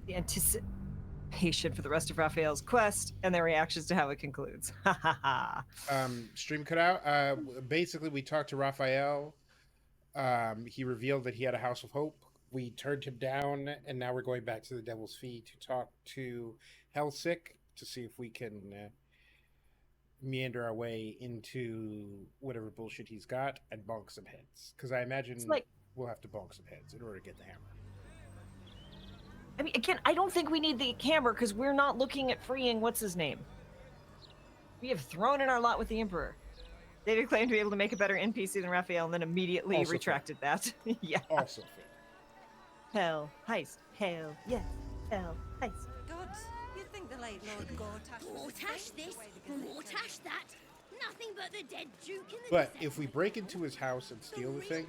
The anticipation for the rest of Raphael's quest and their reactions to how it concludes. Ha ha ha. Stream cut out. Basically, we talked to Raphael. He revealed that he had a House of Hope. We turned him down, and now we're going back to the Devil's Fee to talk to Hellsick to see if we can meander our way into whatever bullshit he's got and bonk some heads. Because I imagine we'll have to bonk some heads in order to get the hammer. I mean, again, I don't think we need the hammer because we're not looking at freeing what's his name. We have thrown in our lot with the Emperor. They did claim to be able to make a better NPC than Raphael and then immediately Also retracted that. Yeah. Also fair. Hell heist. Hell yes. Hell heist. Gods, you think the late Lord Gortash this, Gortash that. Nothing but the dead Duke in the But if we break into his house and steal the thing,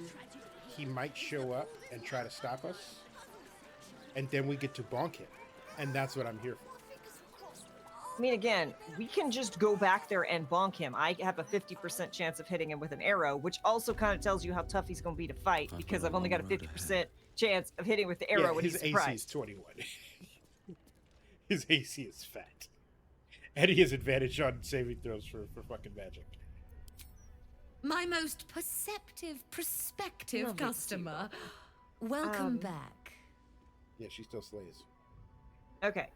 he might show up and try to stop us. And then we get to bonk him. And that's what I'm here for. I mean, again, we can just go back there and bonk him. I have a 50% chance of hitting him with an arrow, which also kind of tells you how tough he's going to be to fight, because I've only got a 50% chance of hitting with the arrow when he's his AC surprised. is 21. His AC is fat. And he has advantage on saving throws for fucking magic. My most prospective Lovely to see you. customer. Welcome back. Yeah, she still slays. Okay,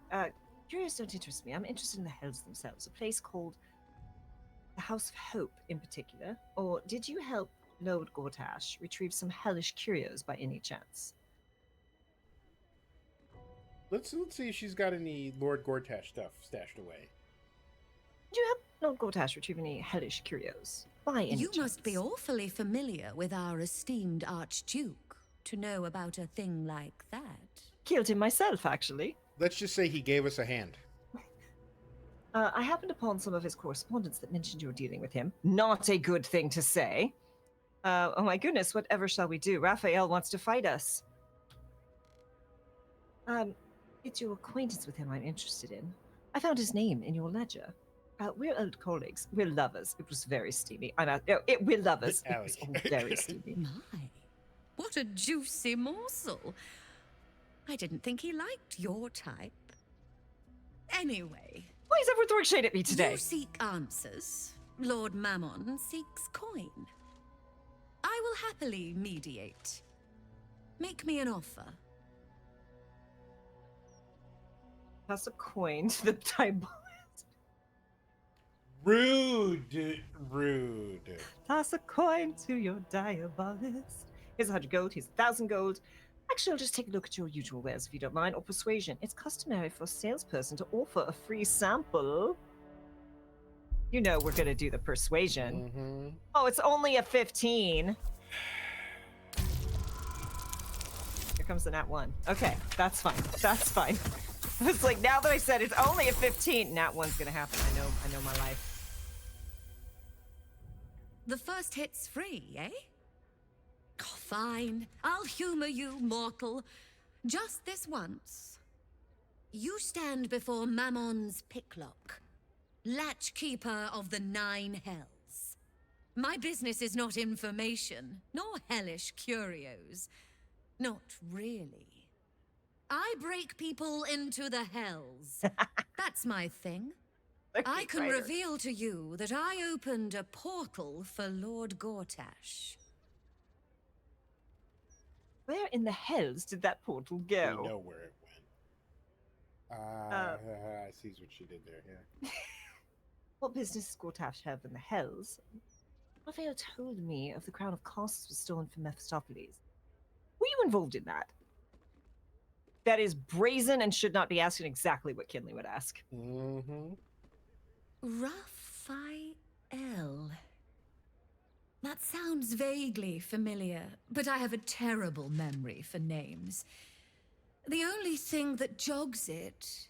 curious don't interest me. I'm interested in the hells themselves. A place called the House of Hope in particular. Or did you help Lord Gortash retrieve some hellish curios by any chance? Let's see if she's got any Lord Gortash stuff stashed away. Did you help Lord Gortash retrieve any hellish curios by any You chance? must be awfully familiar with our esteemed Archduke to know about a thing like that. Killed him myself, actually. Let's just say he gave us a hand. I happened upon some of his correspondence that mentioned you were dealing with him. Not a good thing to say. Oh my goodness, whatever shall we do? Raphael wants to fight us. It's your acquaintance with him I'm interested in. I found his name in your ledger. We're old colleagues. We're lovers. It was very steamy. We're lovers. It was all very steamy. My, what a juicy morsel. I didn't think he liked your type. Anyway. Why is everyone throwing shade at me today? You seek answers. Lord Mammon seeks coin. I will happily mediate. Make me an offer. Toss a coin to the diabolist. Rude. Rude. Toss a coin to your diabolist. Here's 100 gold. Here's 1,000 gold. Actually, I'll just take a look at your usual wares if you don't mind, or persuasion. It's customary for a salesperson to offer a free sample. You know we're gonna do the persuasion. Mm-hmm. Oh, it's only a 15. Here comes the nat 1. Okay, that's fine. That's fine. I was like, now that I said it's only a 15, nat 1's gonna happen. I know my life. The first hit's free, eh? Oh, fine. I'll humor you, mortal. Just this once. You stand before Mammon's picklock, latchkeeper of the 9 hells. My business is not information, nor hellish curios. Not really. I break people into the hells. That's my thing. I can reveal to you that I opened a portal for Lord Gortash. Where in the hells did that portal go? We know where it went. I see what she did there, yeah. What business does Gortash have in the hells? Raphael told me of the crown of Cassus was stolen from Mephistopheles. Were you involved in that? That is brazen and should not be asking exactly what Kinley would ask. Mm-hmm. Raphael. That sounds vaguely familiar, but I have a terrible memory for names. The only thing that jogs it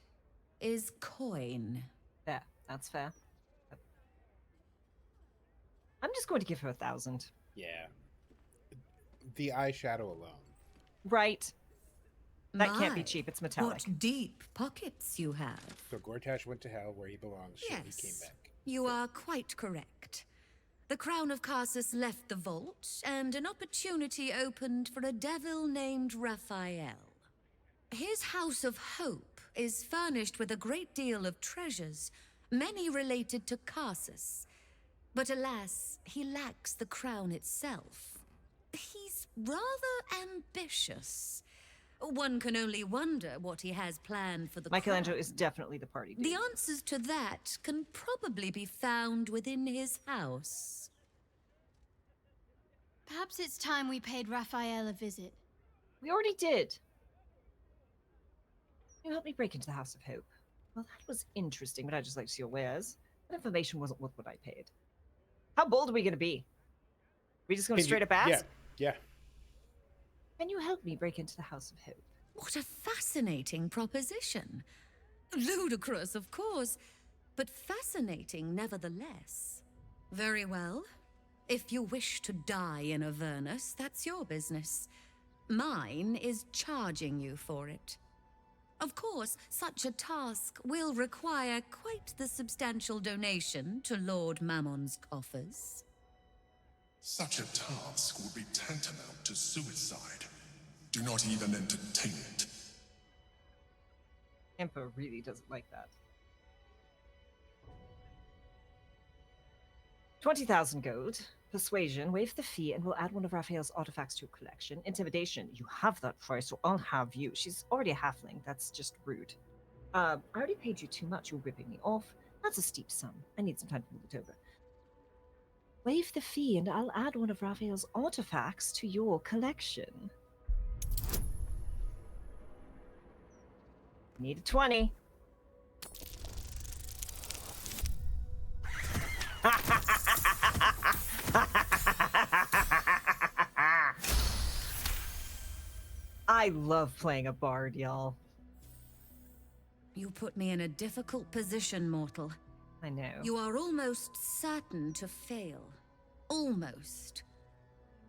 is coin. Yeah, that's fair. I'm just going to give her 1,000. Yeah. The eyeshadow alone. Right. That can't be cheap. It's metallic. What deep pockets you have. So Gortash went to hell where he belongs. Yes, He came back. You are quite correct. The crown of Cassus left the vault, and an opportunity opened for a devil named Raphael. His House of Hope is furnished with a great deal of treasures, many related to Cassus. But alas, he lacks the crown itself. He's rather ambitious. One can only wonder what he has planned for the Michelangelo crown. is definitely the party dude. The answers to that can probably be found within his house. Perhaps it's time we paid Raphael a visit. We already did. You helped me break into the House of Hope. Well, that was interesting, but I'd just like to see your wares. That information wasn't worth what I paid. How bold are we going to be? We just going straight up ask? Yeah. Can you help me break into the House of Hope? What a fascinating proposition. Ludicrous, of course, but fascinating nevertheless. Very well. If you wish to die in Avernus, that's your business. Mine is charging you for it. Of course, such a task will require quite the substantial donation to Lord Mammon's coffers. Such a task would be tantamount to suicide. Do not even entertain it. Emperor really doesn't like that. 20,000 gold. Persuasion, waive the fee, and we'll add one of Raphael's artifacts to your collection. Intimidation, you have that price, so I'll have you. She's already a halfling, that's just rude. I already paid you too much, you're ripping me off. That's a steep sum. I need some time to move it over. Waive the fee, and I'll add one of Raphael's artifacts to your collection. Need a 20. I love playing a bard, y'all. You put me in a difficult position, mortal. I know. You are almost certain to fail. Almost.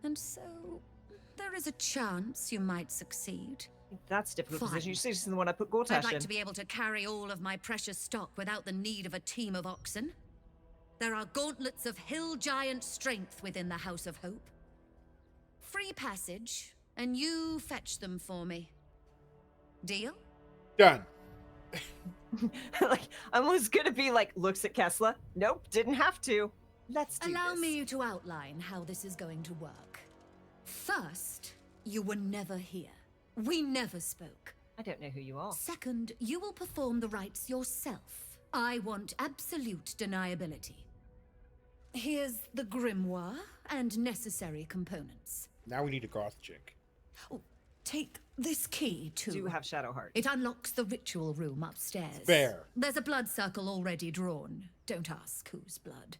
And so, there is a chance you might succeed. That's a difficult Fine. position. You see, this is the one I put Gortash I'd like in. to be able to carry all of my precious stock without the need of a team of oxen. There are gauntlets of hill giant strength within the House of Hope. Free passage, and you fetch them for me. Deal? Done. Like, I was gonna be like, looks at Kesla. Nope, didn't have to. Let's do Allow this. me to outline how this is going to work. First, you were never here. We never spoke. I don't know who you are. Second, you will perform the rites yourself. I want absolute deniability. Here's the grimoire and necessary components. Now we need a goth chick. Oh, take this key too. Do have Shadowheart. It unlocks the ritual room upstairs. Fair. There's a blood circle already drawn. Don't ask whose blood.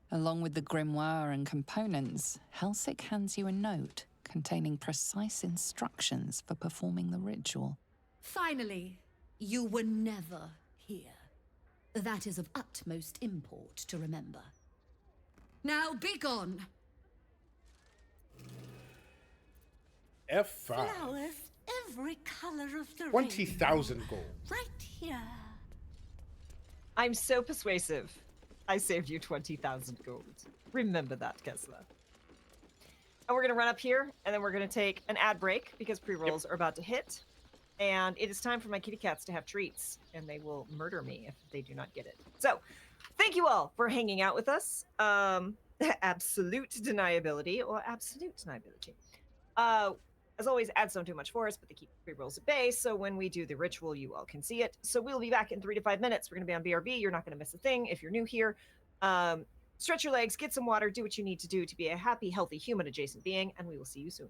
Along with the grimoire and components, Helsik hands you a note containing precise instructions for performing the ritual. Finally, you were never here. That is of utmost import to remember. Now be gone. F5. Flowers every color of the 20,000 gold. right here. I'm so persuasive. I saved you 20,000 gold. Remember that, Kesla. And we're going to run up here, and then we're going to take an ad break because pre-rolls are about to hit. And it is time for my kitty cats to have treats, and they will murder me if they do not get it. So, thank you all for hanging out with us. Absolute deniability or absolute deniability. As always, ads don't do much for us, but they keep pre-rolls at bay, so when we do the ritual, you all can see it. So we'll be back in 3 to 5 minutes. We're going to be on BRB. You're not going to miss a thing if you're new here. Stretch your legs, get some water, do what you need to do to be a happy, healthy, human-adjacent being, and we will see you soon.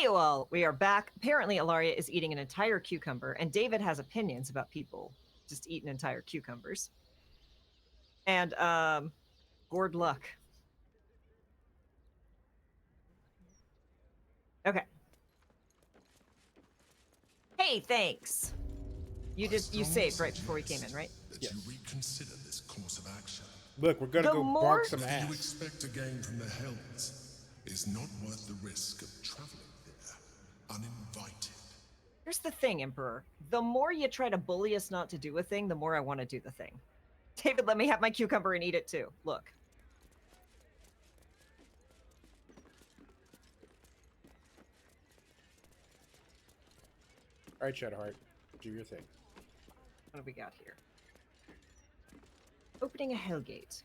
you all. We are back. Apparently, Ilaria is eating an entire cucumber, and David has opinions about people just eating entire cucumbers. And, gourd luck. Okay. Hey, thanks. You saved right before we came in, right? That you reconsider this course of action. Look, we're gonna go bark some ass. What you expect to gain from the Hells is not worth the risk of traveling there uninvited. Here's the thing, Emperor. The more you try to bully us not to do a thing, the more I want to do the thing. David, let me have my cucumber and eat it too. Look. All right, Shadowheart, do your thing. What do we got here? Opening a Hellgate.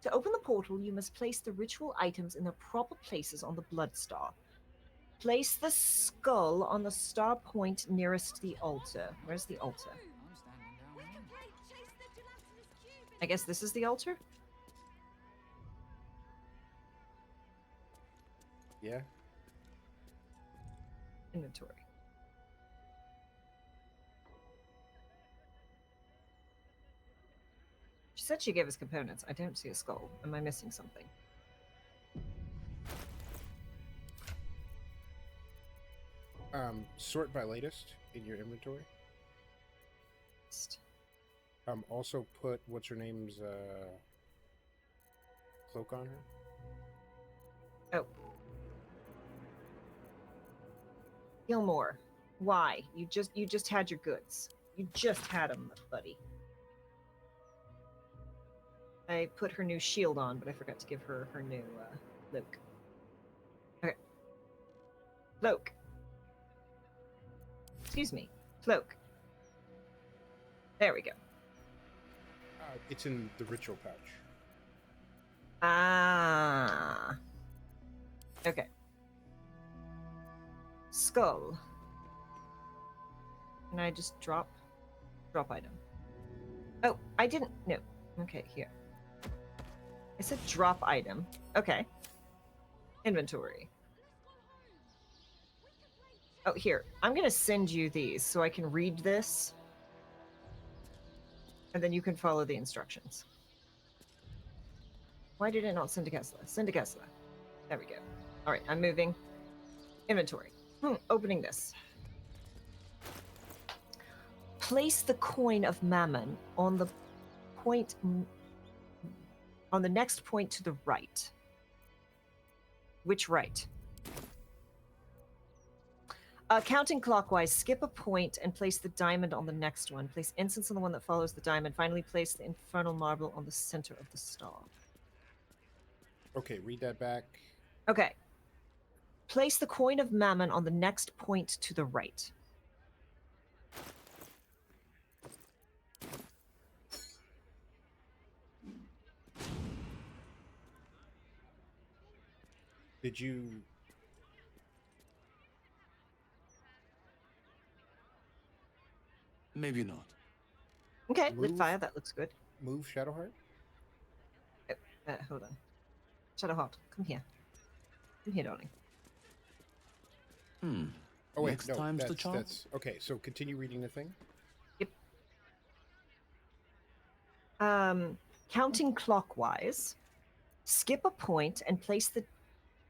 To open the portal, you must place the ritual items in their proper places on the Blood Star. Place the skull on the star point nearest the altar. Where's the altar? I guess this is the altar? Yeah. Inventory. She said she gave us components. I don't see a skull. Am I missing something? Sort by latest in your inventory. Also put what's her name's cloak on her. Oh. Gilmore, why? You just had your goods. You just had them, buddy. I put her new shield on, but I forgot to give her her new cloak. Okay. Cloak. Excuse me. Cloak. There we go. It's in the ritual pouch. Ah. Okay. Skull. Can I just drop item? Oh, I didn't. No. Okay, here. I said drop item. Okay. Inventory. Oh, here. I'm gonna send you these so I can read this. And then you can follow the instructions. Why did it not send to Kesla? Send to Kesla. There we go. Alright, I'm moving. Inventory. Opening this. Place the coin of Mammon on the point... on the next point to the right. Which right? Counting clockwise, skip a point and place the diamond on the next one. Place incense on the one that follows the diamond. Finally, place the infernal marble on the center of the star. Okay, read that back. Okay. Place the coin of Mammon on the next point to the right. Did you... Maybe not. Okay, lit fire, that looks good. Move, Shadowheart? Hold on. Shadowheart, come here. Come here, darling. Oh, wait, Next no, time's the that's, charm? that's... Okay, so continue reading the thing. Yep. Counting clockwise, skip a point and place the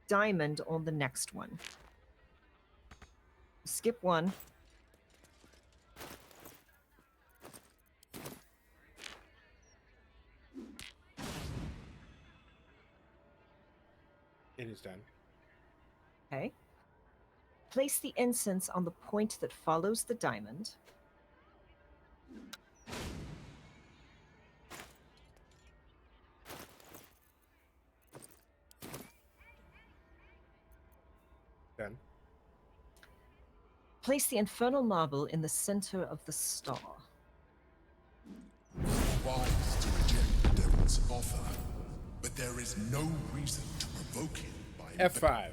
diamond on the next one. Skip one. It is done. Okay. Place the incense on the point that follows the diamond. Done. Place the infernal marble in the center of the star. Wise to reject the devil's offer, but there is no reason to provoke him by F5.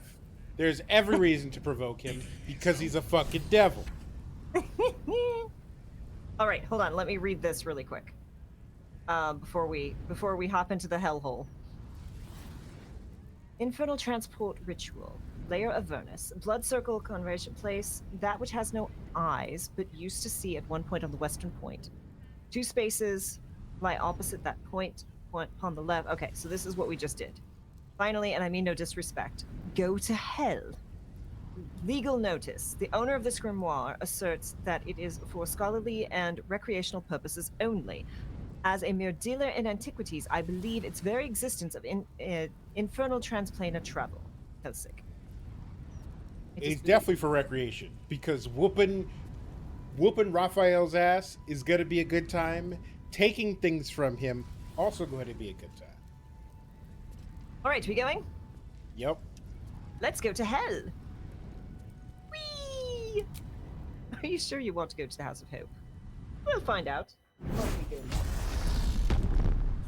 There's every reason to provoke him because he's a fucking devil. All right, hold on. Let me read this really quick. Before we hop into the hellhole. Infernal transport ritual. Layer of Vernus. Blood circle conversion place. That which has no eyes, but used to see at one point on the western point. 2 spaces lie opposite that point upon the left. Okay, so this is what we just did. Finally, and I mean no disrespect, go to hell. Legal notice. The owner of this grimoire asserts that it is for scholarly and recreational purposes only. As a mere dealer in antiquities, I believe its very existence of infernal transplanar travel. Helsik. It's definitely for recreation, because whooping Raphael's ass is going to be a good time. Taking things from him also going to be a good time. All right, we going? Yep. Let's go to hell. Whee! Are you sure you want to go to the House of Hope? We'll find out. That's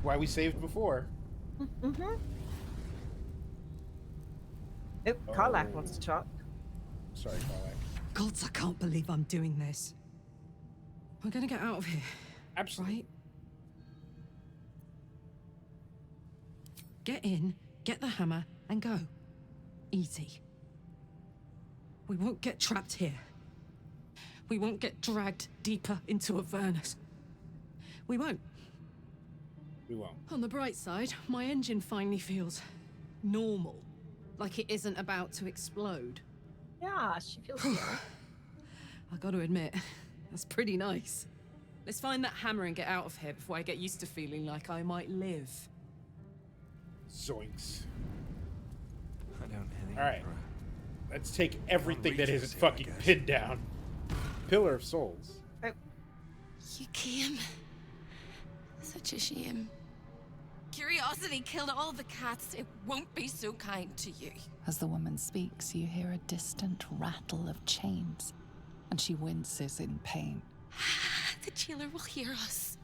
why we saved before. Mm-hmm. Oh, Karlak wants to talk. Sorry, Karlak. Gods, I can't believe I'm doing this. We're gonna get out of here. Absolutely. Right? Get in, get the hammer, and go. Easy. We won't get trapped here. We won't get dragged deeper into Avernus. We won't. We won't. On the bright side, my engine finally feels normal. Like it isn't about to explode. Yeah, she feels good. I gotta admit, that's pretty nice. Let's find that hammer and get out of here before I get used to feeling like I might live. Zoinks. I don't really. All right. Let's take everything that isn't fucking pinned down. Pillar of Souls. You came. Such a shame. Curiosity killed all the cats. It won't be so kind to you. As the woman speaks, you hear a distant rattle of chains, and she winces in pain. The jailer will hear us.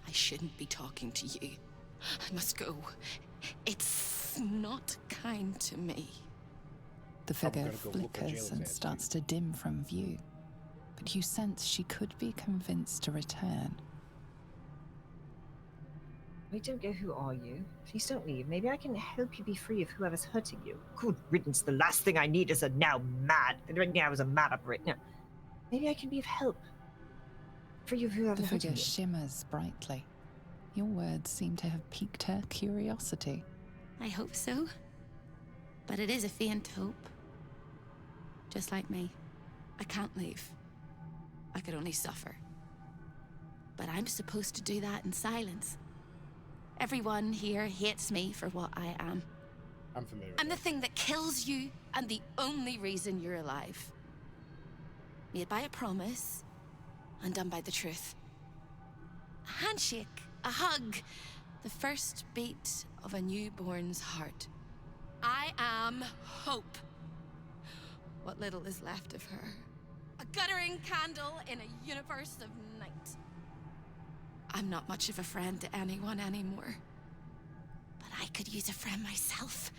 I shouldn't be talking to you. I must go. It's not kind to me. The figure flickers and starts to dim from view, but you sense she could be convinced to return. Wait, don't go. Who are you? Please don't leave. Maybe I can help you be free of whoever's hurting you. Good riddance. The last thing I need is a now mad. Right now is a mad operator. No. Maybe I can be of help. Free of whoever's The hurting figure you. shimmers brightly. Your words seem to have piqued her curiosity. I hope so. But it is a faint hope. Just like me. I can't leave. I could only suffer. But I'm supposed to do that in silence. Everyone here hates me for what I am. I'm familiar with I'm the thing that kills you and the only reason you're alive. Made by a promise, undone by the truth. A handshake, a hug, the first beat of a newborn's heart. I am hope. What little is left of her. A guttering candle in a universe of night. I'm not much of a friend to anyone anymore. But I could use a friend myself.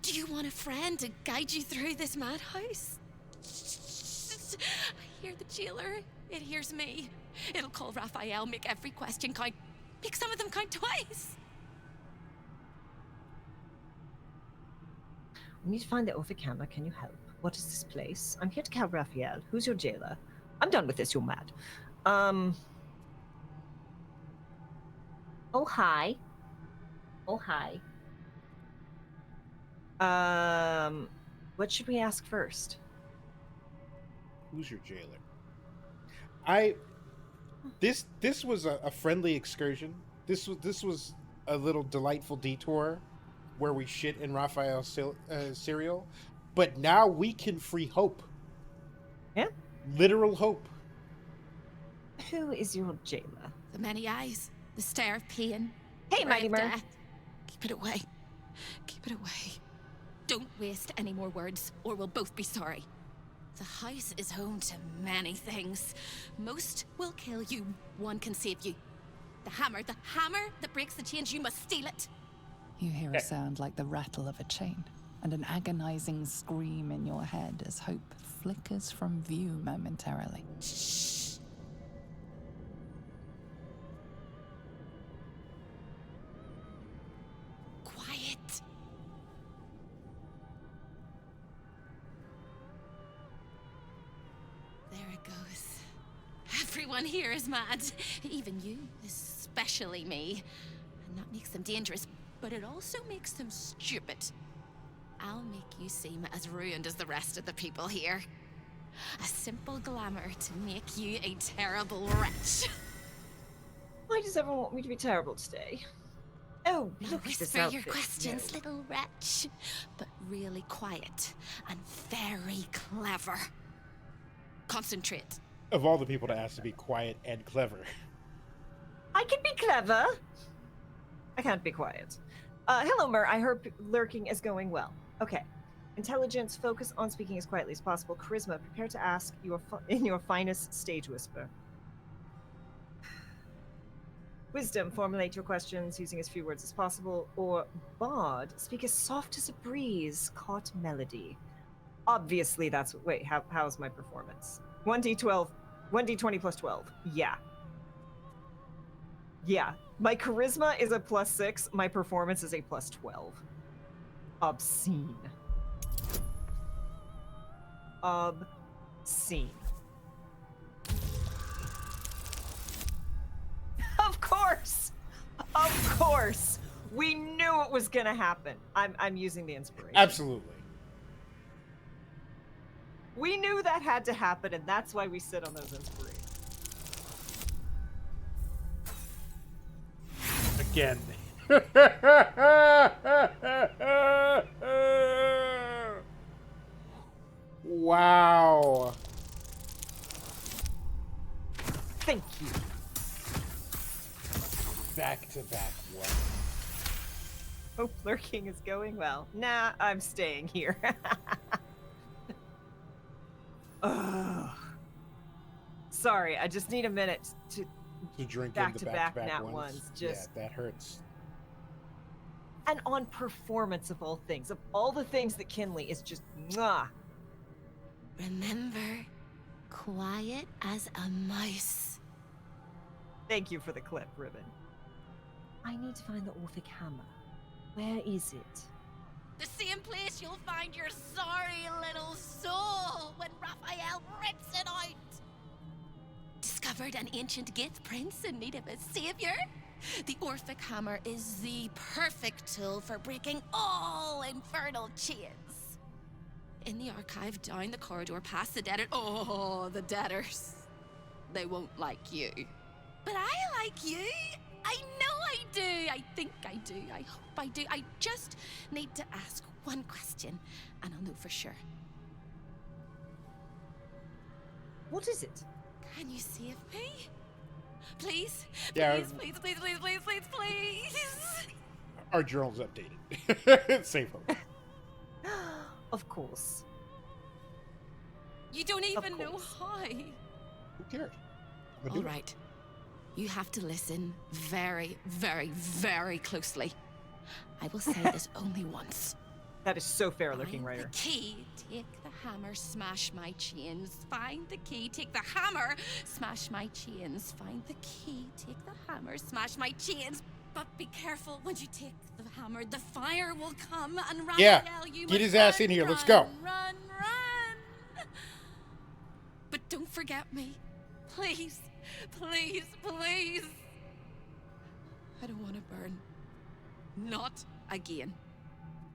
Do you want a friend to guide you through this madhouse? I hear the jailer. It hears me. It'll call Raphael, make every question count. Make some of them count twice. We need to find the overcamer. Can you help? What is this place? I'm here to kill Raphael. Who's your jailer? I'm done with this. You're mad. Oh, hi. Oh, hi. What should we ask first? Who's your jailer? This was a friendly excursion. This was a little delightful detour where we shit in Raphael's cereal, but now we can free hope. Yeah, literal hope. Who is your jailer? The many eyes, the stare of pain. Hey, Mighty Mer. Keep it away. Keep it away. Don't waste any more words, or we'll both be sorry. The house is home to many things. Most will kill you, one can save you. The hammer that breaks the chains, you must steal it. You hear a sound like the rattle of a chain, and an agonizing scream in your head as hope flickers from view momentarily. Shh. Quiet. Everyone here is mad. Even you, especially me. And that makes them dangerous, but it also makes them stupid. I'll make you seem as ruined as the rest of the people here. A simple glamour to make you a terrible wretch. Why does everyone want me to be terrible today? Oh, Now look at this whisper your outfit. questions, little wretch. But really quiet and very clever. Concentrate. Of all the people to ask to be quiet and clever. I can be clever. I can't be quiet. Hello, Mer. I heard lurking is going well. Okay. Intelligence, focus on speaking as quietly as possible. Charisma, prepare to ask in your finest stage whisper. Wisdom, formulate your questions using as few words as possible. Or Bard, speak as soft as a breeze, caught melody. Obviously, that's... Wait, how's my performance? 1d12, 1d20 plus 12. Yeah. Yeah. My charisma is a +6. My performance is a +12. Obscene. Obscene. Of course! Of course! We knew it was gonna happen. I'm using the inspiration. Absolutely. We knew that had to happen, and that's why we sit on those inspirations. Again. Wow. Thank you. Back to back one. Hope lurking is going well. Nah, I'm staying here. Ugh. Sorry, I just need a minute to drink back-to-back nat ones. Just yeah, that hurts. And on performance of all things, of all the things that Kinley is just mwah. Remember, quiet as a mouse. Thank you for the clip, Ribbon. I need to find the Orphic hammer. Where is it? The same place you'll find your sorry little soul when Raphael rips it out. Discovered an ancient Gith prince in need of a savior? The Orphic hammer is the perfect tool for breaking all infernal chains. In the archive, down the corridor, past the debtor. Oh, the debtors. They won't like you. But I like you. I know I do. I think I do. I hope I do. I just need to ask one question, and I'll know for sure. What is it? Can you save me? Please? Yeah. Please. Our journal's updated. Safe hope. Of course. You don't even know how. Who cares? All right. You have to listen very, very, very closely. I will say this only once. That is so fair, looking writer. Find the key, take the hammer, smash my chains. Find the key, take the hammer, smash my chains. Find the key, take the hammer, smash my chains. But be careful, when you take the hammer, the fire will come and Raphael, Yeah, you get must his ass run, in here. run, Let's go. Run. But don't forget me. Please. Please. I don't want to burn. Not again.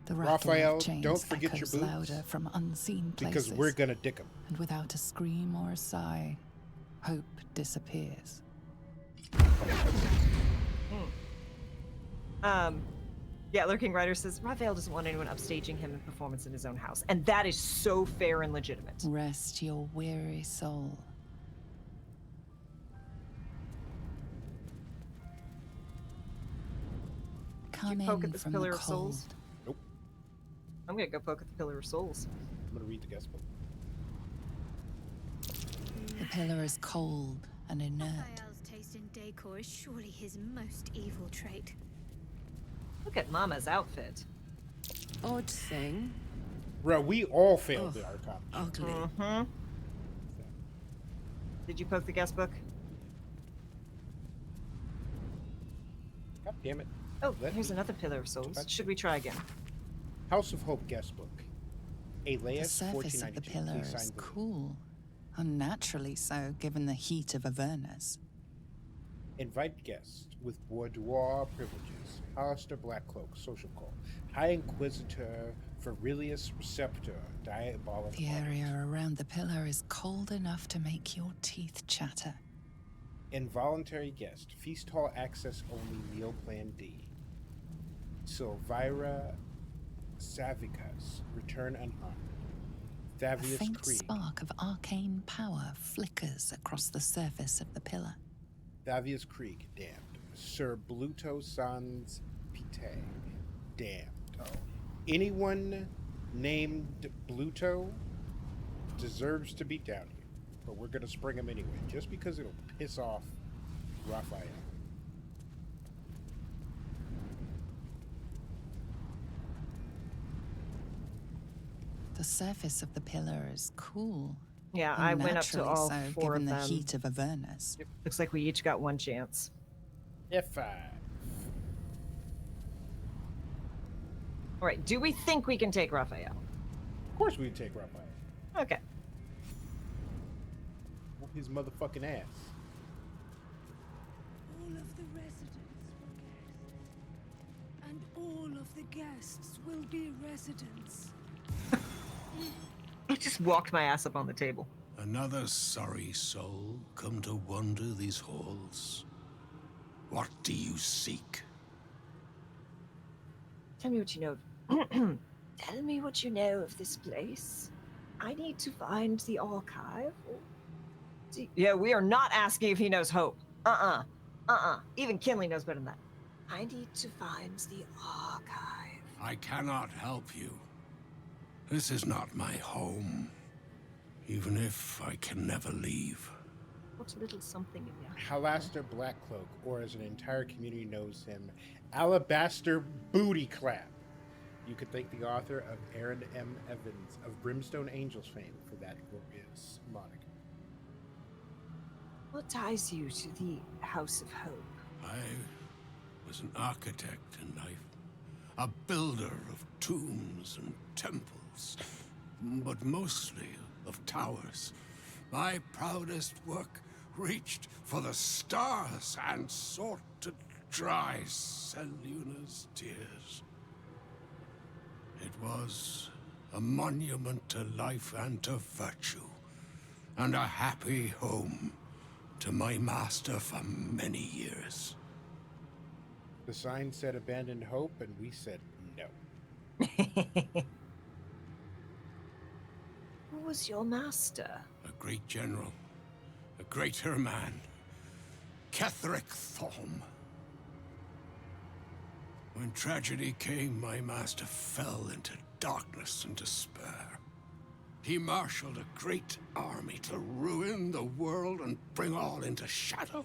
The rattling Raphael, of chains don't forget your echoes boots, louder from unseen places. because we're gonna dick them. And without a scream or a sigh, hope disappears. Yeah, Lurking Rider says Raphael doesn't want anyone upstaging him in performance in his own house, and that is so fair and legitimate. Rest your weary soul. Come Did you poke in at this from Pillar the of cold. Souls? Nope. I'm gonna go poke at the Pillar of Souls. I'm gonna read the guest book. The pillar is cold and inert. Raphael's taste in decor is surely his most evil trait. Look at Mama's outfit. Odd thing. Bro, we all failed the Archon. Ugly. Mm-hmm. Did you poke the guest book? God damn it. Oh, here's another Pillar of Souls. Should we try again? House of Hope guest book. The Elias, surface of the 1492. pillar Please is sign the- cool Unnaturally so, given the heat of Avernus. Invite guests with boudoir privileges. Hollister Blackcloak, social call. High Inquisitor Virilius Receptor, diabolic. The area around the pillar is cold enough to make your teeth chatter. Involuntary guest. Feast hall access only, meal plan D. Silvira Savicas, return unharmed. A Thavius faint Creek. spark of arcane power flickers across the surface of the pillar. Thavius Creek, damned. Sir Bluto Sans Pite, damned. Anyone named Bluto deserves to be down here, but we're gonna spring him anyway, just because it'll piss off Raphael. The surface of the pillar is cool. Yeah, I went up to all so, four given of the them. heat of Avernus. Looks like we each got one chance. F5. All right, do we think we can take Raphael? Of course we can take Raphael. Okay. Whoop his motherfucking ass. All of the residents were guests. And all of the guests will be residents. I just walked my ass up on the table. Another sorry soul come to wander these halls. What do you seek? Tell me what you know. Tell me what you know of this place. I need to find the archive. Yeah, we are not asking if he knows Hope. Even Kinley knows better than that. I need to find the archive. I cannot help you. This is not my home. Even if I can never leave. What's a little something in there? Halaster Blackcloak, or as an entire community knows him, Alabaster Booty Clap. You could thank the author of Aaron M. Evans of Brimstone Angels fame for that glorious moniker. What ties you to the House of Hope? I was an architect in life. A builder of tombs and temples, but mostly of towers. My proudest work reached for the stars and sought to dry Seluna's tears. It was a monument to life and to virtue, and a happy home to my master for many years. The sign said abandoned hope, and we said no. Who was your master? A great general, a greater man, Ketheric Thorm. When tragedy came, my master fell into darkness and despair. He marshaled a great army to ruin the world and bring all into shadow.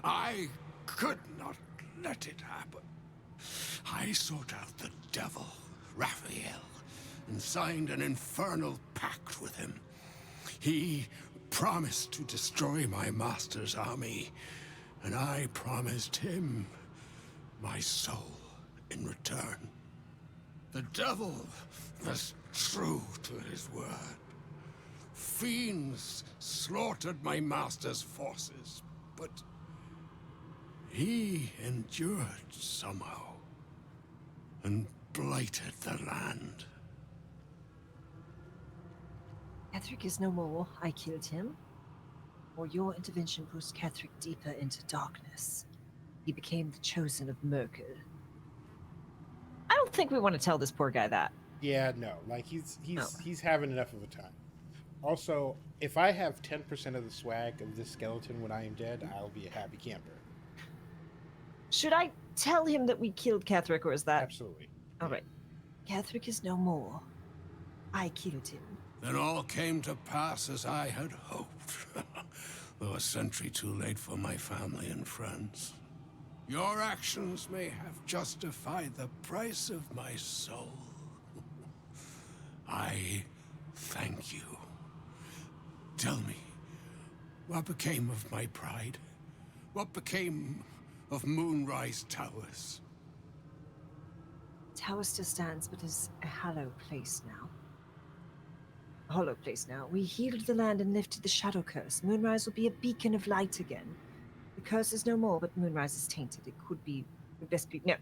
I could not let it happen. I sought out the devil, Raphael, and signed an infernal pact with him. He promised to destroy my master's army, and I promised him my soul in return. The devil was true to his word. Fiends slaughtered my master's forces, but he endured somehow and blighted the land. Ketheric is no more. I killed him. Or your intervention pushed Ketheric deeper into darkness. He became the chosen of Merkel. I don't think we want to tell this poor guy that. Yeah, no. Like he's having enough of a time. Also, if I have 10% of the swag of this skeleton when I am dead, I'll be a happy camper. Should I tell him that we killed Ketheric, or is that... Absolutely. All right. Ketheric is no more. I killed him. Then all came to pass as I had hoped, though a century too late for my family and friends. Your actions may have justified the price of my soul. I thank you. Tell me, what became of my pride? What became of Moonrise Towers? Tower still stands, but is a hallowed place now. hollow place now. We healed the land and lifted the shadow curse. Moonrise will be a beacon of light again. The curse is no more, but Moonrise is tainted. It could be the best be. No.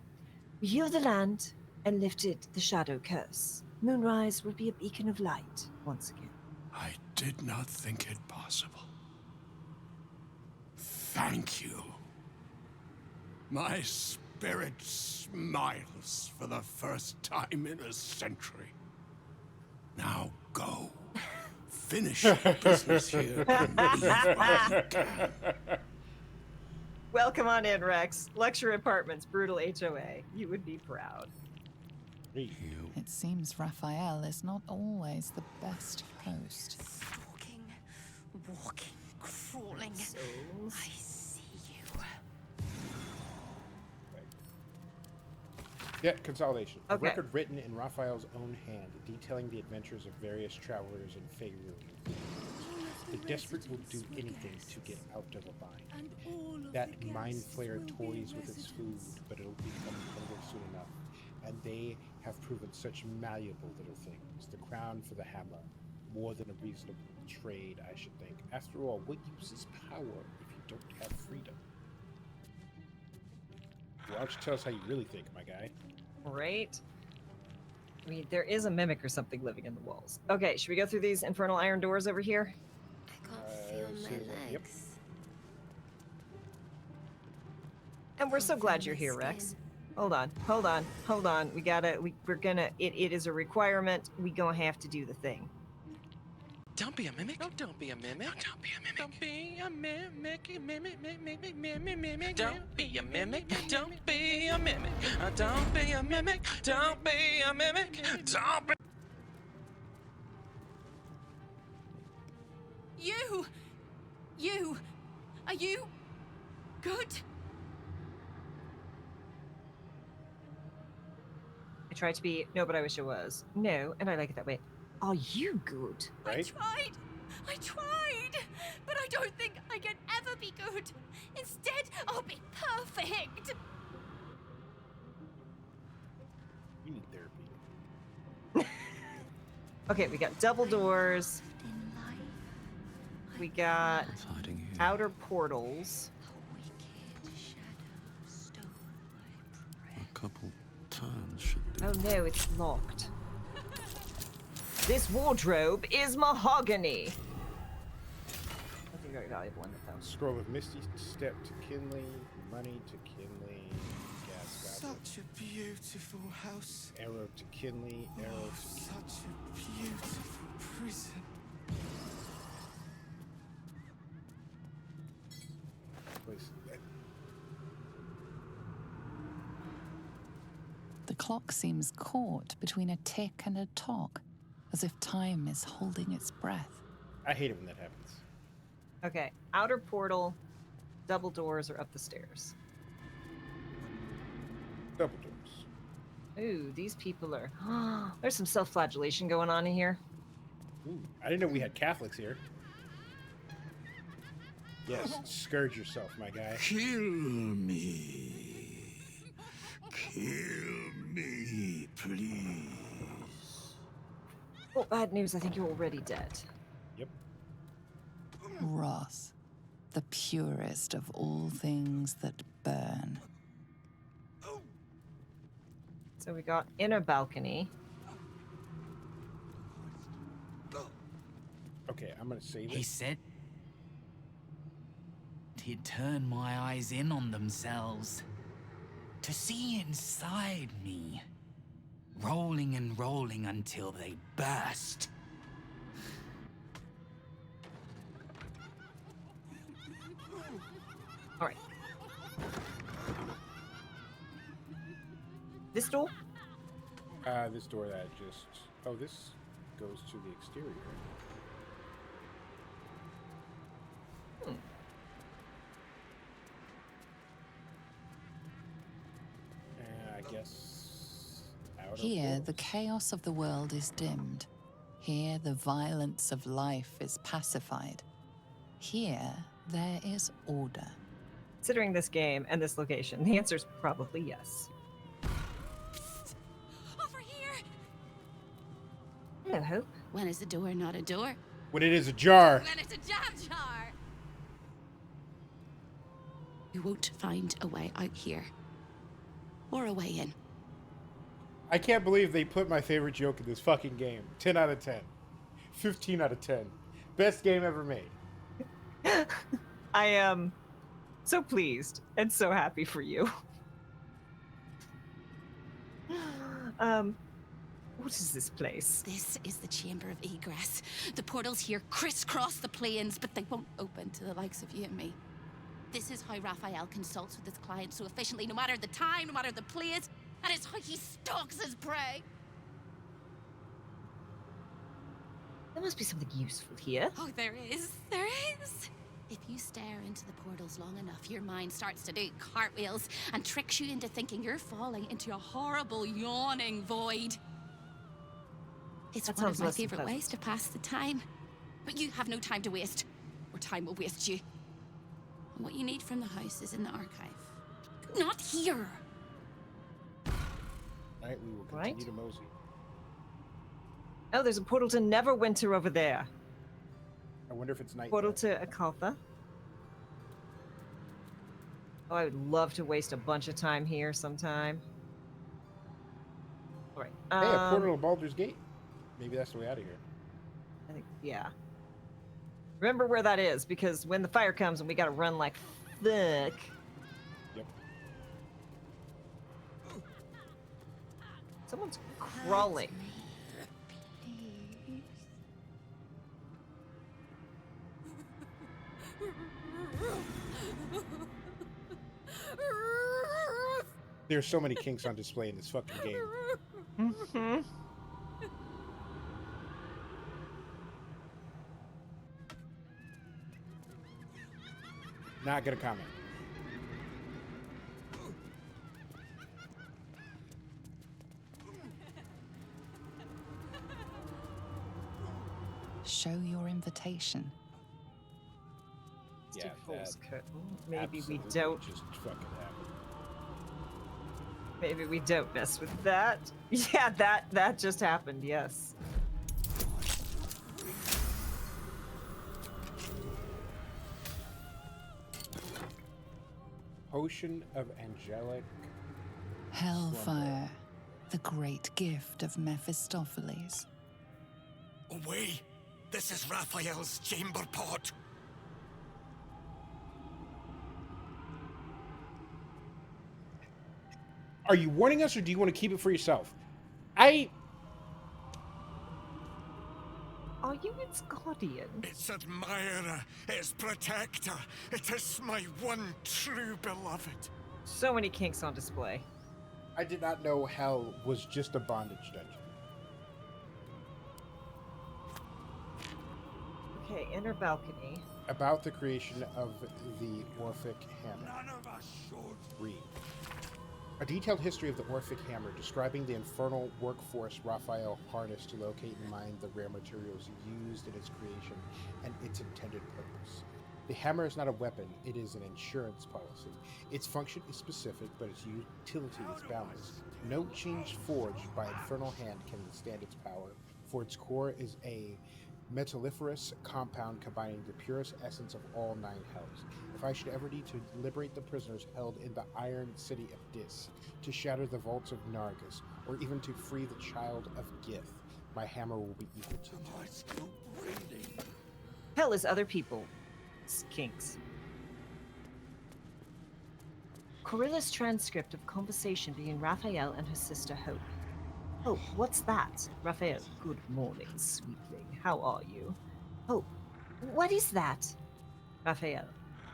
We healed the land and lifted the shadow curse. Moonrise will be a beacon of light once again. I did not think it possible. Thank you. My spirit smiles for the first time in a century. Now go. Finish your business here and leave while you can. Welcome on in, Rex. Luxury apartments, brutal HOA. You would be proud. It seems Raphael is not always the best host. Walking, crawling. I see you. Yeah, consolidation. A Okay. record written in Raphael's own hand, detailing the adventures of various travelers in Faerun. The desperate will do anything to get out of a bind. That mind flayer toys with its food, but it'll become hungry soon enough. And they have proven such malleable little things. The crown for the hammer, more than a reasonable trade, I should think. After all, what use is power if you don't have freedom? Why don't you tell us how you really think, my guy? Right? I mean, there is a mimic or something living in the walls. Okay, should we go through these infernal iron doors over here? I can't feel my legs. Yep. And we're so glad you're here, Rex. Hold on. We're gonna, it is a requirement. We gonna have to do the thing. Don't be a mimic. No, don't be a mimic. No, don't be a mimic. Don't be a mimic. Mimic. Don't be a mimic. Don't be a mimic. Don't be a mimic. Don't be a mimic. Don't be. You! Are you good? I tried to be, no, but I wish I was. No, and I like it that way. Are you good? Right? I tried, but I don't think I can ever be good. Instead, I'll be perfect. You need therapy. Okay, we got double doors. We got outer portals. A couple turns should do. Oh no, it's locked. This wardrobe is mahogany. That's a very valuable one, though. Scroll of Misty Step to Kinley, money to Kinley, gas goblet. Such a beautiful house. Arrow to Kinley, arrow to Such a beautiful prison. place. The clock seems caught between a tick and a tock, as if time is holding its breath. I hate it when that happens. Okay, outer portal, double doors are up the stairs. Double doors. Ooh, these people are... There's some self-flagellation going on in here. Ooh, I didn't know we had Catholics here. Yes, scourge yourself, my guy. Kill me. Kill me, please. Oh, bad news. I think you're already dead. Yep. Wrath, the purest of all things that burn. So we got inner balcony. Okay, I'm gonna save it. He said he'd turn my eyes in on themselves. To see inside me. Rolling and rolling until they burst. All right. This door? This door that just... Oh, this goes to the exterior. I guess... Here, the chaos of the world is dimmed. Here, the violence of life is pacified. Here, there is order. Considering this game and this location, the answer is probably yes. Over here. Hello, Hope. When is a door not a door? When it is ajar. When it's a jam jar! You won't find a way out here. Or a way in. I can't believe they put my favorite joke in this fucking game. 10 out of 10. 15 out of 10. Best game ever made. I am so pleased and so happy for you. What is this place? This is the Chamber of Egress. The portals here crisscross the planes, but they won't open to the likes of you and me. This is how Raphael consults with his clients so efficiently, no matter the time, no matter the place, and it's how he stalks his prey. There must be something useful here. Oh, there is. There is. If you stare into the portals long enough, your mind starts to do cartwheels and tricks you into thinking you're falling into a horrible, yawning void. It's one of my favorite ways to pass the time. But you have no time to waste, or time will waste you. And what you need from the house is in the archive. Not here! Alright, we will continue to mosey. Oh, there's a portal to Neverwinter over there. I wonder if it's night. Portal to Akaltha. Oh, I would love to waste a bunch of time here sometime. Alright. Hey, a portal to Baldur's Gate. Maybe that's the way out of here. I think, yeah. Remember where that is, because when the fire comes and we gotta run like thick. Yep. Someone's crawling. There's so many kinks on display in this fucking game. Mm-hmm. Not gonna comment. Show your invitation. Yeah, false curtain. Maybe we absolutely don't. Just fucking happen. Maybe we don't mess with that. Yeah, that just happened. Yes. Potion of angelic Hellfire, the great gift of Mephistopheles. Away! This is Raphael's chamber pot. Are you warning us, or do you want to keep it for yourself? Are you its guardian? Its admirer, its protector. It is my one true beloved. So many kinks on display. I did not know hell was just a bondage dungeon. Okay, inner balcony. About the creation of the Orphic Hammer. None of us should. Read. A detailed history of the Orphic Hammer, describing the infernal workforce Raphael harnessed to locate and mine the rare materials used in its creation and its intended purpose. The hammer is not a weapon, it is an insurance policy. Its function is specific, but its utility is boundless. No change forged by infernal hand can withstand its power, for its core is a metalliferous compound combining the purest essence of all 9 hells. If I should ever need to liberate the prisoners held in the iron city of Dis, to shatter the vaults of Nargus, or even to free the child of Gith, my hammer will be equal to it. Hell is other people's kinks. Corilla's transcript of conversation between Raphael and her sister Hope. Hope, what's that? Raphael, good morning, sweetling. How are you? Hope, what is that? Raphael,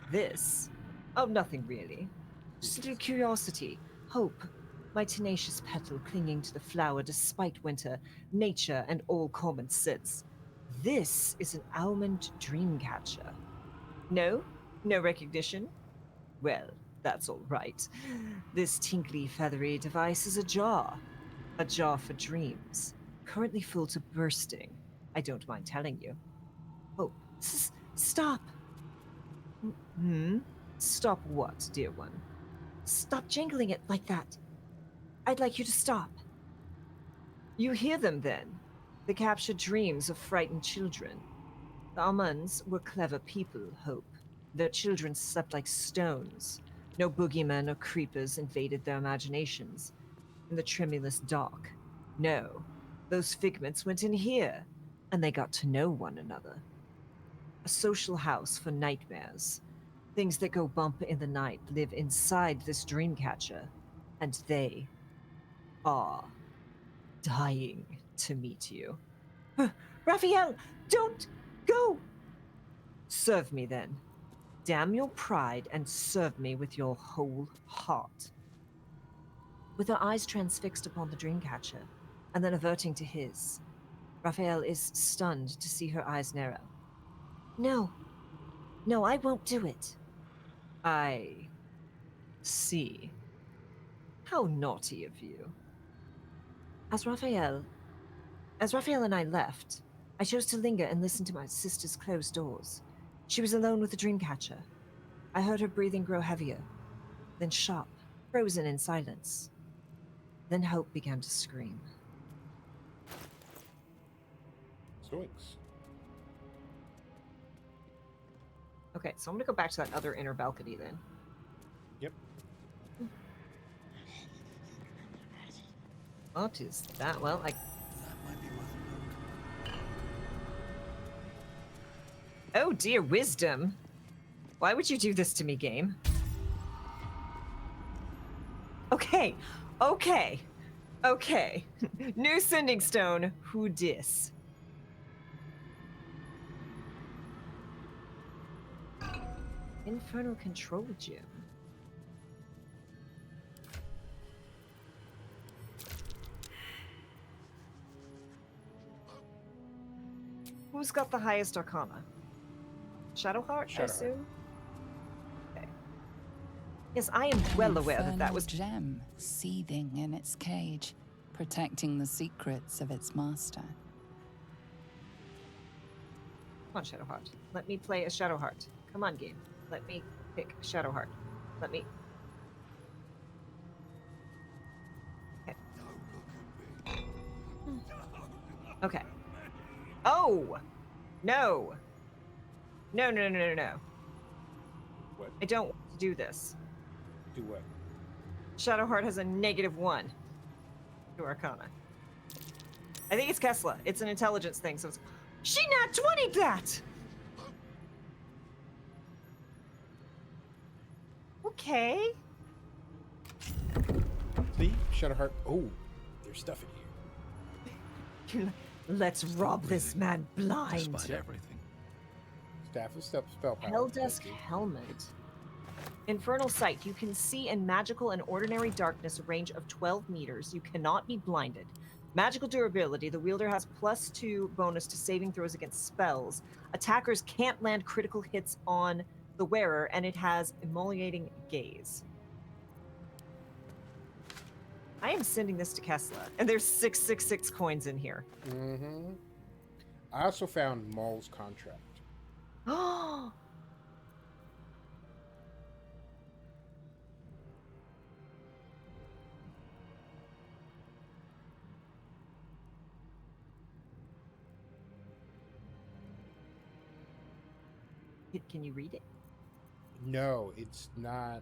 this? Oh, nothing really. Just a little curiosity. Hope, my tenacious petal clinging to the flower despite winter, nature, and all common sense. This is an almond dreamcatcher. No? No recognition? Well, that's all right. This tinkly, feathery device is a jar. A jar for dreams. Currently full to bursting. I don't mind telling you. Oh, stop! Stop what, dear one? Stop jingling it like that. I'd like you to stop. You hear them then? They captured dreams of frightened children. The Almans were clever people, Hope. Their children slept like stones. No boogeymen or creepers invaded their imaginations. In the tremulous dark. No, those figments went in here, and they got to know one another. A social house for nightmares. Things that go bump in the night live inside this dream catcher, and they are dying to meet you. Raphael, don't go! Serve me then. Damn your pride and serve me with your whole heart. With her eyes transfixed upon the dreamcatcher, and then averting to his, Raphael is stunned to see her eyes narrow. No. No, I won't do it. I see. How naughty of you. As Raphael and I left, I chose to linger and listen to my sister's closed doors. She was alone with the dreamcatcher. I heard her breathing grow heavier, then sharp, frozen in silence. Then Hope began to scream. Zoinks. Okay, so I'm gonna go back to that other inner balcony then. Yep. What is that? Well, Oh dear, wisdom. Why would you do this to me, game? Okay. New sending stone. Who dis? Infernal control gem. Who's got the highest arcana? Shadowheart, I assume? Okay. Yes, I am well aware that that was... gem seething in its cage, protecting the secrets of its master. Come on, Shadowheart. Let me play a Shadowheart. Come on, game. Let me pick Shadowheart. Let me... Okay. Okay. Oh! No! No. What? I don't want to do this. Do what? Shadowheart has a -1 to Arcana. I think it's Kesla. It's an intelligence thing, so it's... She nat 20'd that! Okay. See? Shadowheart. Oh, there's stuff in here. Let's rob this man blind. Despite everything. Staff of spell power. Helldusk Helmet. Infernal Sight. You can see in magical and ordinary darkness a range of 12 meters. You cannot be blinded. Magical durability. The wielder has +2 bonus to saving throws against spells. Attackers can't land critical hits on the wearer, and it has emoliating gaze. I am sending this to Kesla, and there's 666 coins in here. Mm-hmm. I also found Maul's contract. Oh! Can you read it? No, it's not.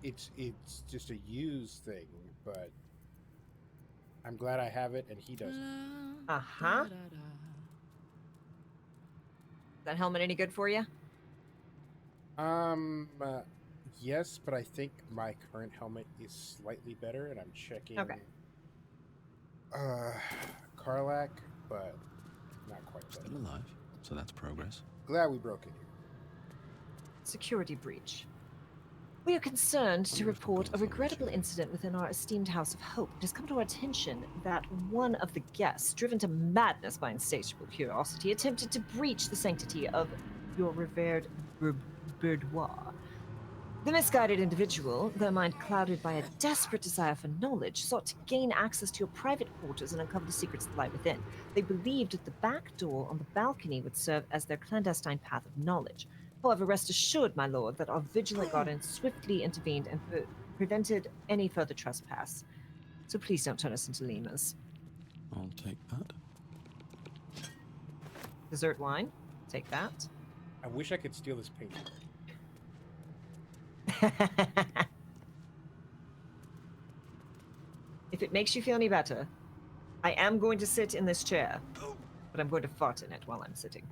It's just a used thing, but I'm glad I have it and he doesn't. Uh-huh. Is that helmet any good for you? Yes, but I think my current helmet is slightly better, and I'm checking. Okay. Karlak, but not quite. Still alive, so that's progress. Glad we broke it here. Security breach. We are concerned to report a regrettable incident within our esteemed House of Hope. It has come to our attention that one of the guests, driven to madness by insatiable curiosity, attempted to breach the sanctity of your revered boudoir. The misguided individual, their mind clouded by a desperate desire for knowledge, sought to gain access to your private quarters and uncover the secrets that lie within. They believed that the back door on the balcony would serve as their clandestine path of knowledge. However, rest assured, my lord, that our vigilant guardian swiftly intervened and prevented any further trespass. So please don't turn us into lemurs. I'll take that. Dessert wine. Take that. I wish I could steal this painting. If it makes you feel any better, I am going to sit in this chair, but I'm going to fart in it while I'm sitting.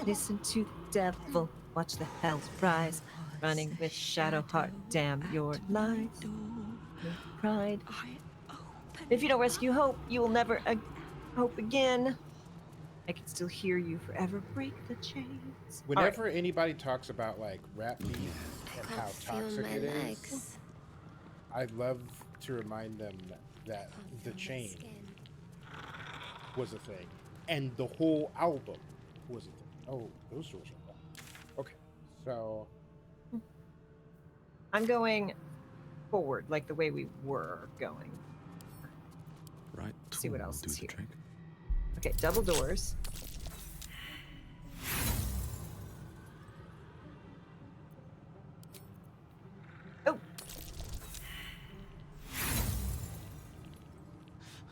Listen to the devil, watch the hells rise, running with Shadowheart, damn your lies. With pride. If you don't rescue hope, you will never hope again. I can still hear you forever break the chains. Whenever anybody talks about like rat meat and how toxic it is, I love to remind them that the chain was a thing, and the whole album was a thing. Oh, those doors are locked. Okay, so I'm going forward, like the way we were going. Right. See what else is here. Trick. Okay, double doors. Oh.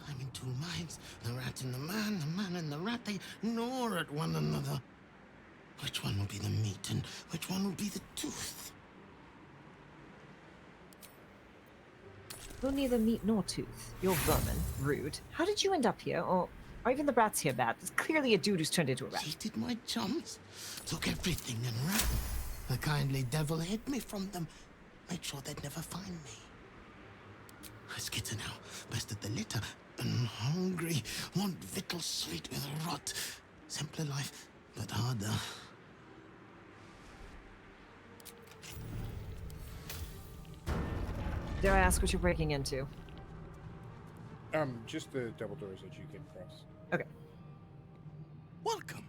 I'm in two minds. The rat and the man and the rat, they gnaw at one another. Which one will be the meat and which one will be the tooth? You're neither meat nor tooth. You're vermin. Rude. How did you end up here? Or are even the rats here bad? There's clearly a dude who's turned into a rat. Cheated my chums. Took everything and ran. The kindly devil hid me from them. Made sure they'd never find me. I skitter now. Bested the litter. And hungry. Want victual sweet with rot. Simpler life, but harder. Dare I ask what you're breaking into? Just the double doors that you can cross. Okay. Welcome.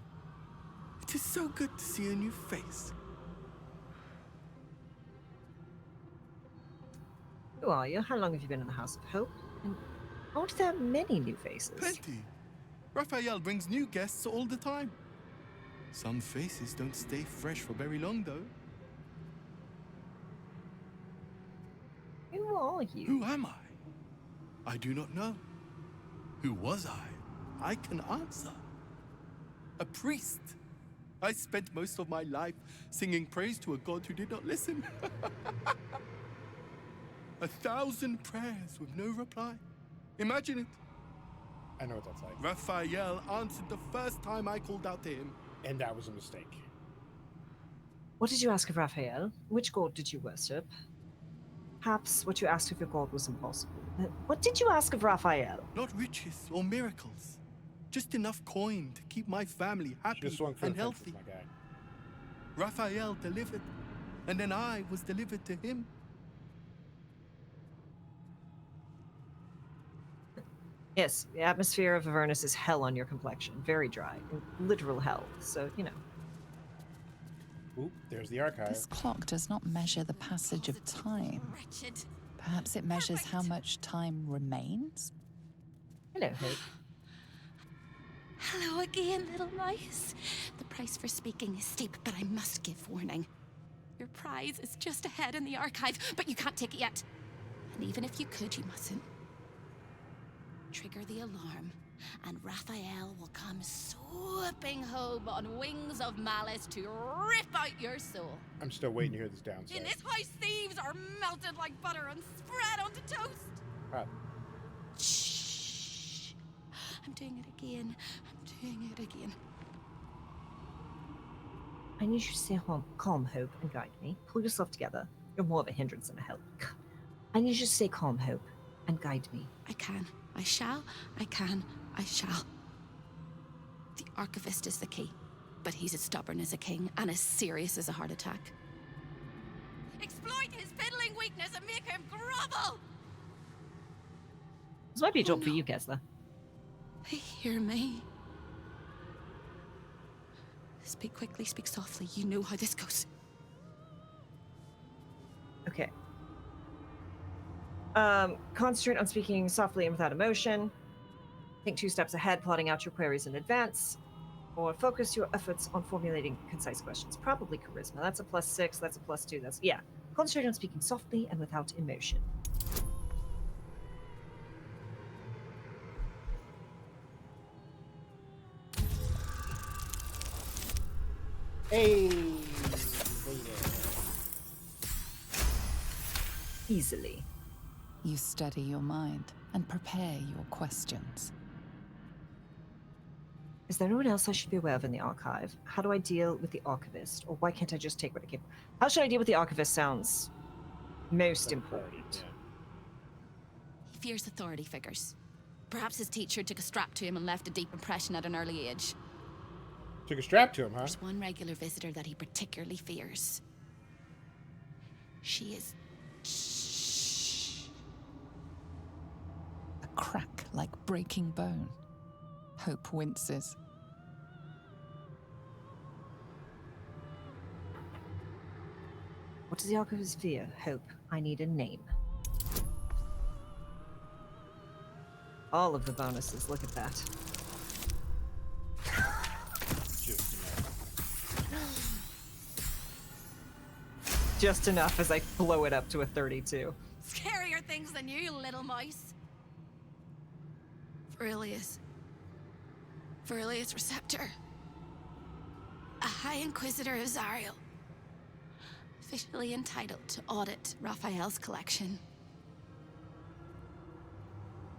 It is so good to see a new face. Who are you? How long have you been in the House of Hope? And aren't there many new faces? Plenty. Raphael brings new guests all the time. Some faces don't stay fresh for very long, though. Who are you? Who am I? I do not know. Who was I? I can answer. A priest. I spent most of my life singing praise to a god who did not listen. 1,000 prayers with no reply. Imagine it. I know what that's like. Raphael answered the first time I called out to him. And that was a mistake. What did you ask of Raphael? Which god did you worship? Perhaps what you asked of your god was impossible. What did you ask of Raphael? Not riches or miracles. Just enough coin to keep my family happy and healthy. My guy. Raphael delivered, and then I was delivered to him. Yes, the atmosphere of Avernus is hell on your complexion. Very dry. Literal hell. So, you know. Oop, there's the archive. This clock does not measure the passage of time. Perhaps it measures how much time remains? Hello, Hope. Hello again, little mice. The price for speaking is steep, but I must give warning. Your prize is just ahead in the archive, but you can't take it yet. And even if you could, you mustn't. Trigger the alarm, and Raphael will come swooping home on wings of malice to rip out your soul. I'm still waiting to hear this downside. In this house, thieves are melted like butter and spread onto toast. Hot. Shh. I'm doing it again. I'm doing it again. I need you to stay calm, Hope, and guide me. Pull yourself together. You're more of a hindrance than a help. I need you to stay calm, Hope, and guide me. I can. I shall. I can. I shall. The archivist is the key, but he's as stubborn as a king and as serious as a heart attack. Exploit his fiddling weakness and make him grovel! This might be a job for you, Kesla. They hear me. Speak quickly, speak softly. You know how this goes. Okay. Concentrate on speaking softly and without emotion. Think 2 steps ahead, plotting out your queries in advance. Or focus your efforts on formulating concise questions. Probably charisma. That's a +6, that's a +2, that's... Yeah. Concentrate on speaking softly and without emotion. Hey, Easily. You steady your mind and prepare your questions. Is there anyone else I should be aware of in the archive? How do I deal with the archivist? Or why can't I just take what I came? How should I deal with the archivist sounds most important. He fears authority figures. Perhaps his teacher took a strap to him and left a deep impression at an early age. Took a strap to him, huh? There's one regular visitor that he particularly fears. She is... A crack like breaking bone. Hope winces. What does the archivist fear? Hope. I need a name. All of the bonuses, look at that. Just enough as I blow it up to a 32. Scarier things than you little mice. Verilius. Verilius Receptor. A High Inquisitor of Zariel. Officially entitled to audit Raphael's collection.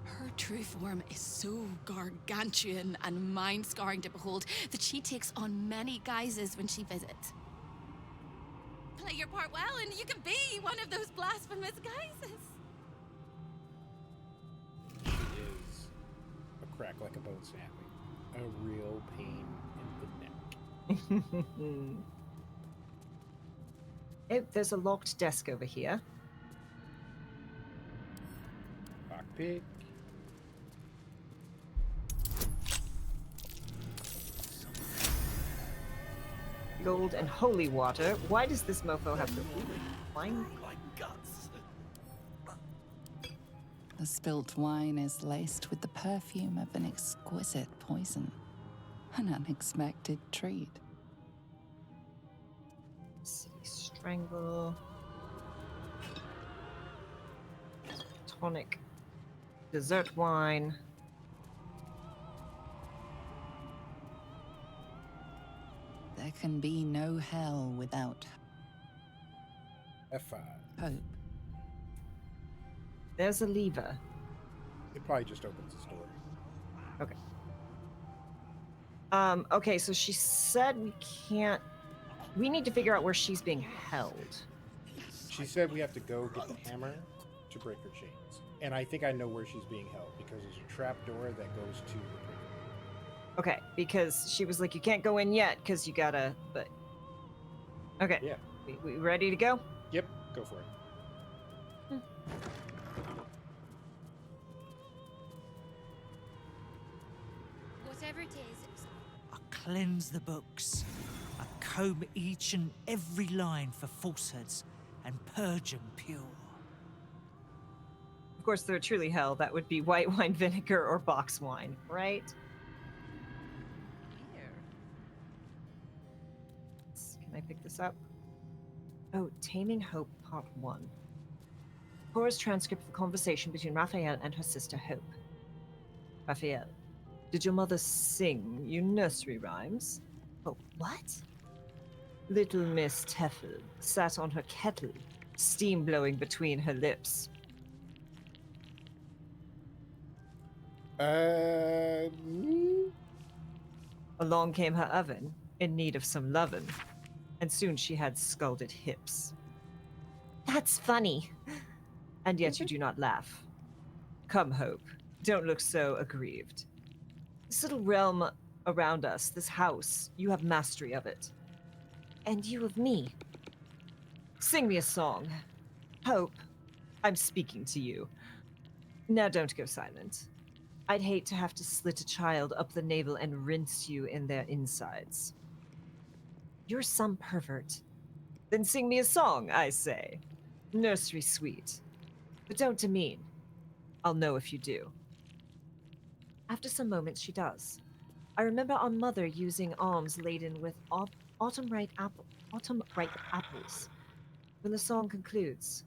Her true form is so gargantuan and mind-scarring to behold that she takes on many guises when she visits. Play your part well and you can be one of those blasphemous guises. She is a crack like a bone snapping. A real pain in the neck. Oh, there's a locked desk over here. Lockpick. Gold and holy water. Why does this mofo have the wine? The spilt wine is laced with the perfume of an exquisite poison. An unexpected treat. City Strangle. Tonic. Dessert wine. There can be no hell without F5. hope. There's a lever. It probably just opens the door. Okay. Okay, so she said we can't... We need to figure out where she's being held. She said we have to go get the hammer to break her chains. And I think I know where she's being held, because there's a trap door that goes to the prison. Okay, because she was like, you can't go in yet, because you gotta... But... Okay. Yeah. We ready to go? Yep, go for it. Whatever it is, I cleanse the books. I comb each and every line for falsehoods and purge them pure. Of course, if they're truly hell, that would be white wine vinegar or box wine, right? Can I pick this up? Oh, Taming Hope, Part 1. Cora's transcript of the conversation between Raphael and her sister Hope. Raphael, did your mother sing you nursery rhymes? Oh, what? Little Miss Teffel sat on her kettle, steam blowing between her lips. Along came her oven, in need of some lovin', and soon she had scalded hips. That's funny. And yet you do not laugh. Come, Hope, don't look so aggrieved. This little realm around us, this house, you have mastery of it. And you of me. Sing me a song. Hope, I'm speaking to you. Now don't go silent. I'd hate to have to slit a child up the navel and rinse you in their insides. You're some pervert. Then sing me a song, I say. Nursery sweet. But don't demean. I'll know if you do. After some moments, she does. I remember our mother using arms laden with autumn-ripe apples. When the song concludes,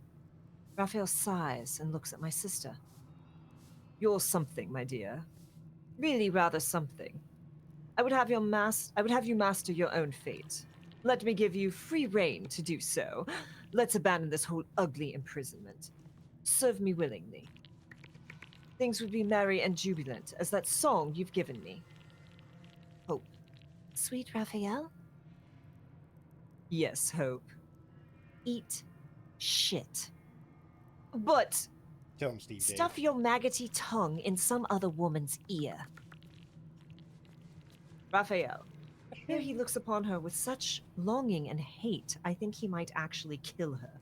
Raphael sighs and looks at my sister. You're something, my dear. Really rather something. I would have you master your own fate. Let me give you free rein to do so. Let's abandon this whole ugly imprisonment. Serve me willingly. Things would be merry and jubilant as that song you've given me. Hope. Sweet Raphael? Yes, Hope. Eat shit. But Tell him, Steve. stuff your maggoty tongue in some other woman's ear. Raphael. Here he looks upon her with such longing and hate, I think he might actually kill her.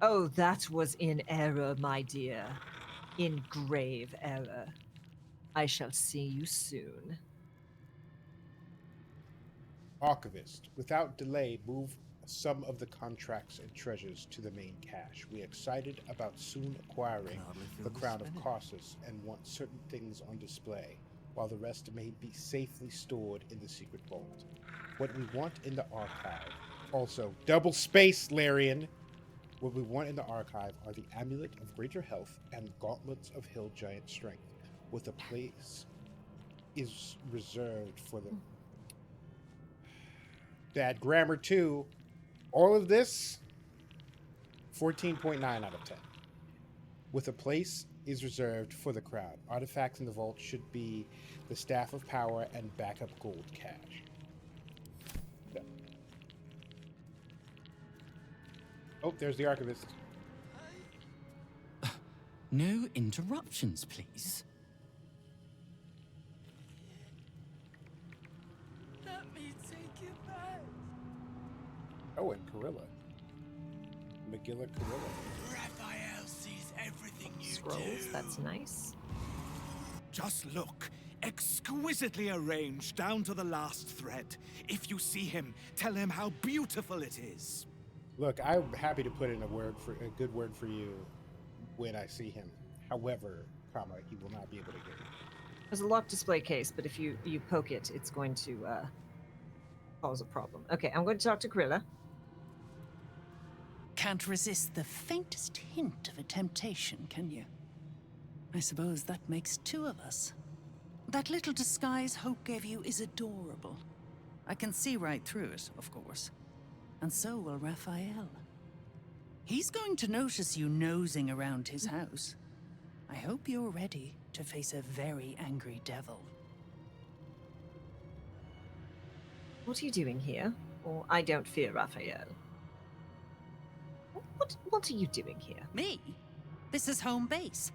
Oh, that was in error, my dear. In grave error. I shall see you soon. Archivist, without delay, move some of the contracts and treasures to the main cache. We are excited about soon acquiring the crown of Caucasus and want certain things on display, while the rest may be safely stored in the secret vault. What we want in the archive, also, double space, Larian! What we want in the archive are the Amulet of Greater Health and Gauntlets of Hill Giant Strength, with a place is reserved for the... Bad grammar too. All of this, 14.9 out of 10. With a place is reserved for the crowd. Artifacts in the vault should be the Staff of Power and backup gold cache. Yeah. Oh, there's the archivist. No interruptions, please. Let me take you back. Oh, and Corilla. Magilla Corilla. Raphael sees everything you Scrolls, do. that's nice. Just look. Exquisitely arranged down to the last thread. If you see him, tell him how beautiful it is. Look, I'm happy to put in a good word for you when I see him. However, he will not be able to get it. There's a locked display case, but if you poke it, it's going to cause a problem. Okay, I'm going to talk to Krilla. Can't resist the faintest hint of a temptation, can you? I suppose that makes two of us. That little disguise Hope gave you is adorable. I can see right through it, of course. And so will Raphael. He's going to notice you nosing around his house. I hope you're ready to face a very angry devil. What are you doing here? Or I don't fear Raphael. What are you doing here? Me? This is home base.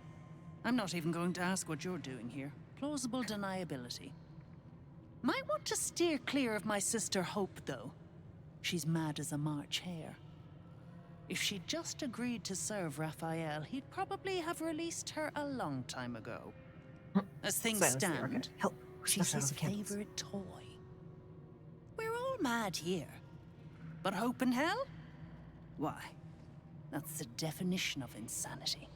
I'm not even going to ask what you're doing here. Plausible deniability. Might want to steer clear of my sister Hope, though. She's mad as a March hare. If she'd just agreed to serve Raphael, he'd probably have released her a long time ago. As things stand, she's his favorite toy. We're all mad here. But Hope in hell? Why, that's the definition of insanity.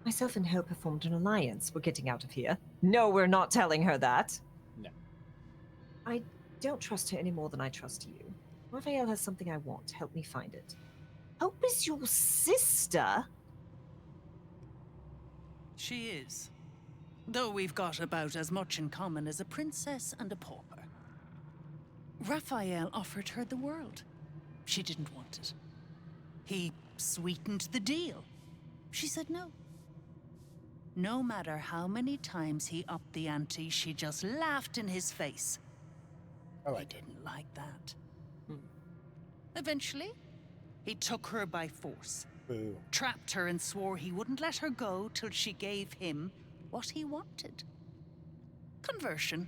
Myself and Hope have formed an alliance. We're getting out of here. No, we're not telling her that. No. I don't trust her any more than I trust you. Raphael has something I want. Help me find it. Hope is your sister? She is. Though we've got about as much in common as a princess and a pauper. Raphael offered her the world. She didn't want it. He sweetened the deal. She said no. No matter how many times he upped the ante, she just laughed in his face. He didn't like that. Eventually, he took her by force. Boo. Trapped her and swore he wouldn't let her go till she gave him what he wanted. Conversion.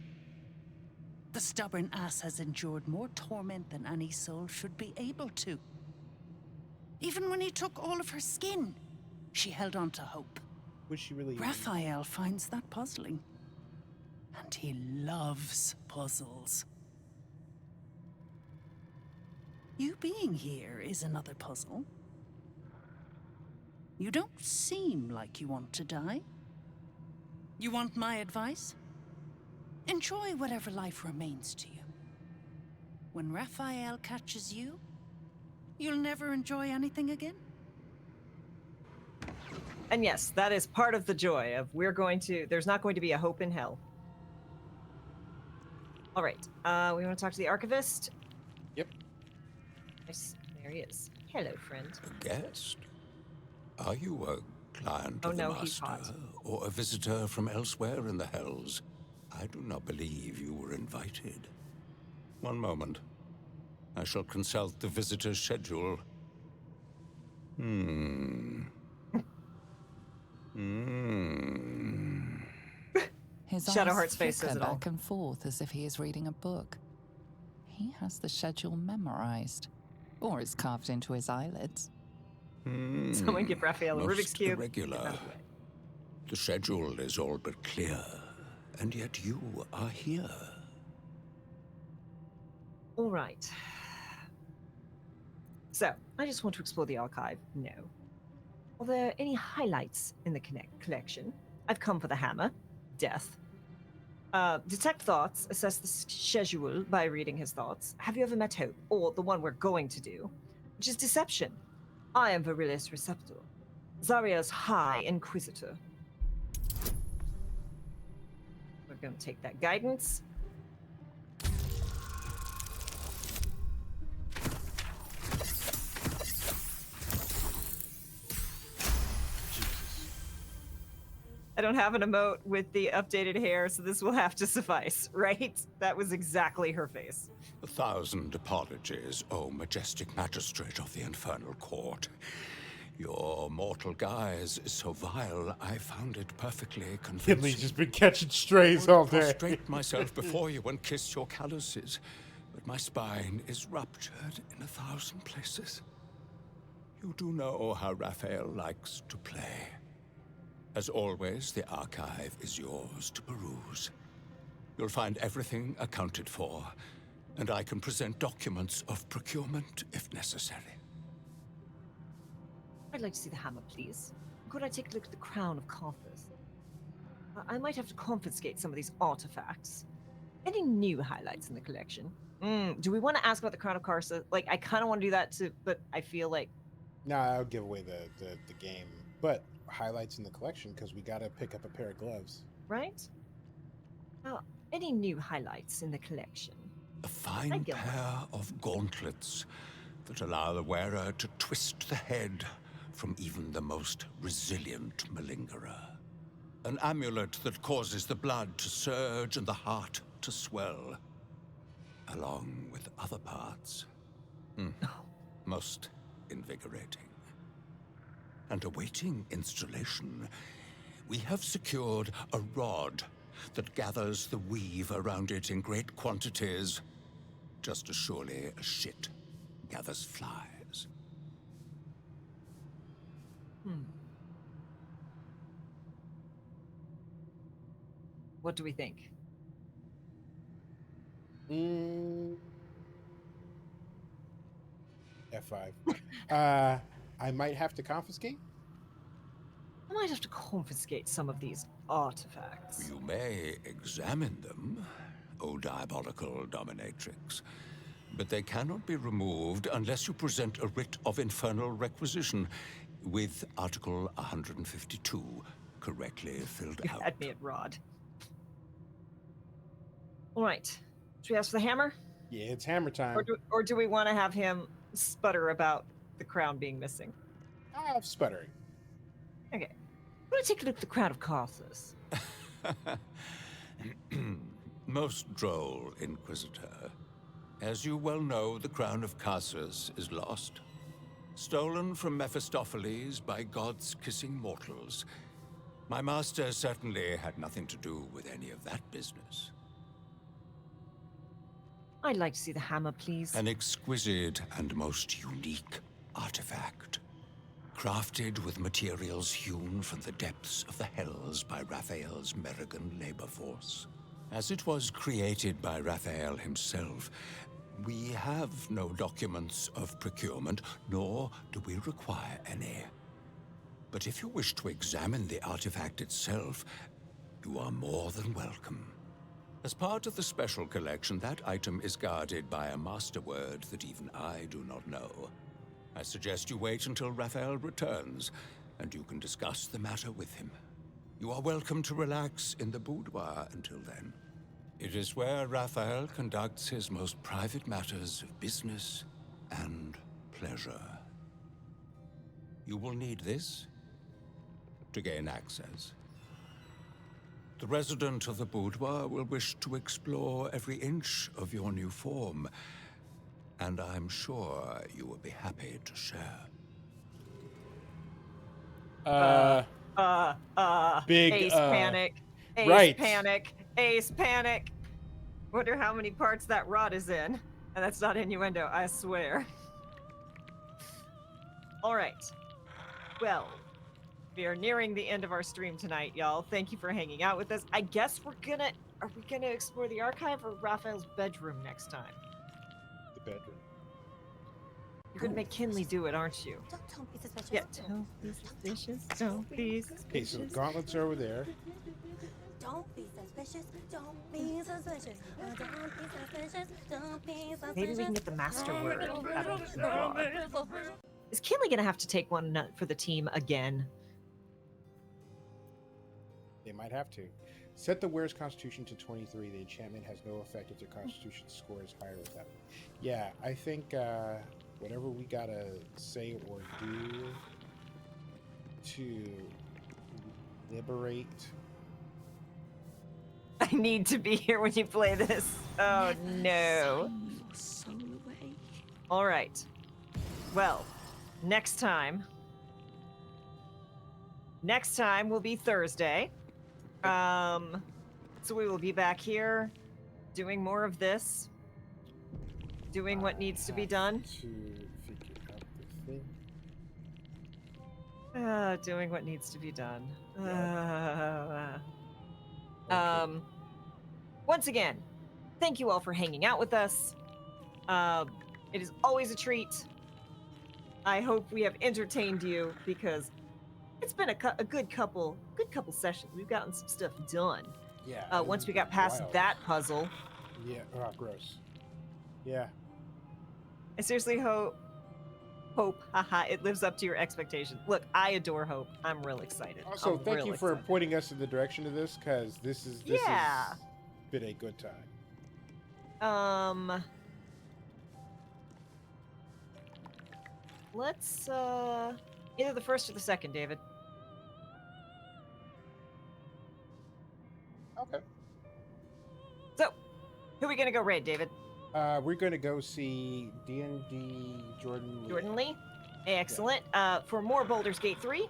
The stubborn ass has endured more torment than any soul should be able to. Even when he took all of her skin, she held on to hope. Was she really? Raphael finds that puzzling. And he loves puzzles. You being here is another puzzle. You don't seem like you want to die. You want my advice? Enjoy whatever life remains to you. When Raphael catches you, you'll never enjoy anything again. And yes, that is part of the joy of there's not going to be a hope in hell. All right. We want to talk to the archivist. Yep. Nice. There he is. Hello, friend. A guest? Are you a client Oh of the no, he's Master, hot. or a visitor from elsewhere in the Hells? I do not believe you were invited. One moment. I shall consult the visitor's schedule. His Shadowheart's eyes face says flicker it all. back and forth as if he is reading a book. He has the schedule memorized, or it's carved into his eyelids. Someone give Raphael a Rubik's Most Cube. irregular. Get out of the way. The schedule is all but clear, and yet you are here. All right. So, I just want to explore the archive. No. Are there any highlights in the collection? I've come for the hammer. Death. Detect thoughts. Assess the schedule by reading his thoughts. Have you ever met Hope? Or the one we're going to do, which is deception. I am Virilis Receptor. Zaria's High Inquisitor. We're going to take that guidance. I don't have an emote with the updated hair, so this will have to suffice, right? That was exactly her face. 1,000 apologies, O majestic magistrate of the Infernal Court. Your mortal guise is so vile, I found it perfectly convincing. Kinley's just been catching strays all day. I prostrate myself before you and kiss your calluses, but my spine is ruptured in 1,000 places. You do know how Raphael likes to play. As always, the archive is yours to peruse. You'll find everything accounted for, and I can present documents of procurement if necessary. I'd like to see the hammer, please. Could I take a look at the crown of Carthus? I might have to confiscate some of these artifacts. Any new highlights in the collection? Do we want to ask about the crown of Carthus? Like, I kind of want to do that too, but I feel like... Nah, I'll give away the game. But highlights in the collection, because we got to pick up a pair of gloves. Right? Any new highlights in the collection? A fine pair of gauntlets that allow the wearer to twist the head from even the most resilient malingerer. An amulet that causes the blood to surge and the heart to swell, along with other parts. Most invigorating. And awaiting installation, we have secured a rod that gathers the weave around it in great quantities, just as surely as shit gathers flies. What do we think? F5. I might have to confiscate? I might have to confiscate some of these artifacts. You may examine them, O diabolical dominatrix, but they cannot be removed unless you present a writ of infernal requisition with Article 152 correctly filled You out. had me at Rod. All right. Should we ask for the hammer? Yeah, it's hammer time. Or do we want to have him sputter about the crown being missing? I'm sputtering. Okay. I'm going to take a look at the crown of Carthus. Most droll, Inquisitor. As you well know, the crown of Carthus is lost. Stolen from Mephistopheles by gods kissing mortals. My master certainly had nothing to do with any of that business. I'd like to see the hammer, please. An exquisite and most unique artifact. Crafted with materials hewn from the depths of the Hells by Raphael's Merrigan labor force. As it was created by Raphael himself, we have no documents of procurement, nor do we require any. But if you wish to examine the artifact itself, you are more than welcome. As part of the special collection, that item is guarded by a master word that even I do not know. I suggest you wait until Raphael returns, and you can discuss the matter with him. You are welcome to relax in the boudoir until then. It is where Raphael conducts his most private matters of business and pleasure. You will need this to gain access. The resident of the boudoir will wish to explore every inch of your new form, and I'm sure you will be happy to share. Big Ace panic. Ace right. panic. Ace panic. Wonder how many parts that rod is in. And that's not innuendo, I swear. All right. Well, we are nearing the end of our stream tonight, y'all. Thank you for hanging out with us. I guess are we gonna explore the archive or Raphael's bedroom next time? The bedroom. You're gonna make Kinley do it, aren't you? Don't be suspicious. Yeah, don't be suspicious. Don't be suspicious. Okay, so the gauntlets are over there. Don't be suspicious. Don't be suspicious. Don't be suspicious. Don't be suspicious. Maybe we can get the master word out of the rod. Is Kinley gonna have to take one for the team again? They might have to. Set the wearer's constitution to 23. The enchantment has no effect if their constitution score is higher with that. Yeah, I think whatever we gotta say or do to liberate. I need to be here when you play this. Oh no. All right. Well, next time will be Thursday. So we will be back here doing more of this. Doing what needs to be done. To figure out the thing. Doing what needs to be done. Once again, thank you all for hanging out with us. It is always a treat. I hope we have entertained you because it's been a good couple sessions. We've gotten some stuff done. Yeah. Once we got past wild. that puzzle. Yeah. Oh, gross. Yeah. I seriously hope, haha, it lives up to your expectations. Look, I adore Hope. I'm real excited. Also, I'm thank real you for excited. pointing us in the direction of this, because this has been a good time. Let's either the first or the second, David. Okay. So, who are we gonna go raid, David? We're gonna go see D&D Jordan Lee. Jordan Lee. Excellent. For more Baldur's Gate 3.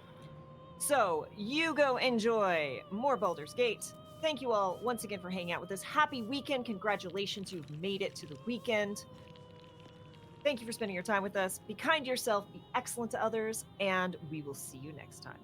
So, you go enjoy more Baldur's Gate. Thank you all once again for hanging out with us. Happy weekend. Congratulations, you've made it to the weekend. Thank you for spending your time with us. Be kind to yourself, be excellent to others, and we will see you next time.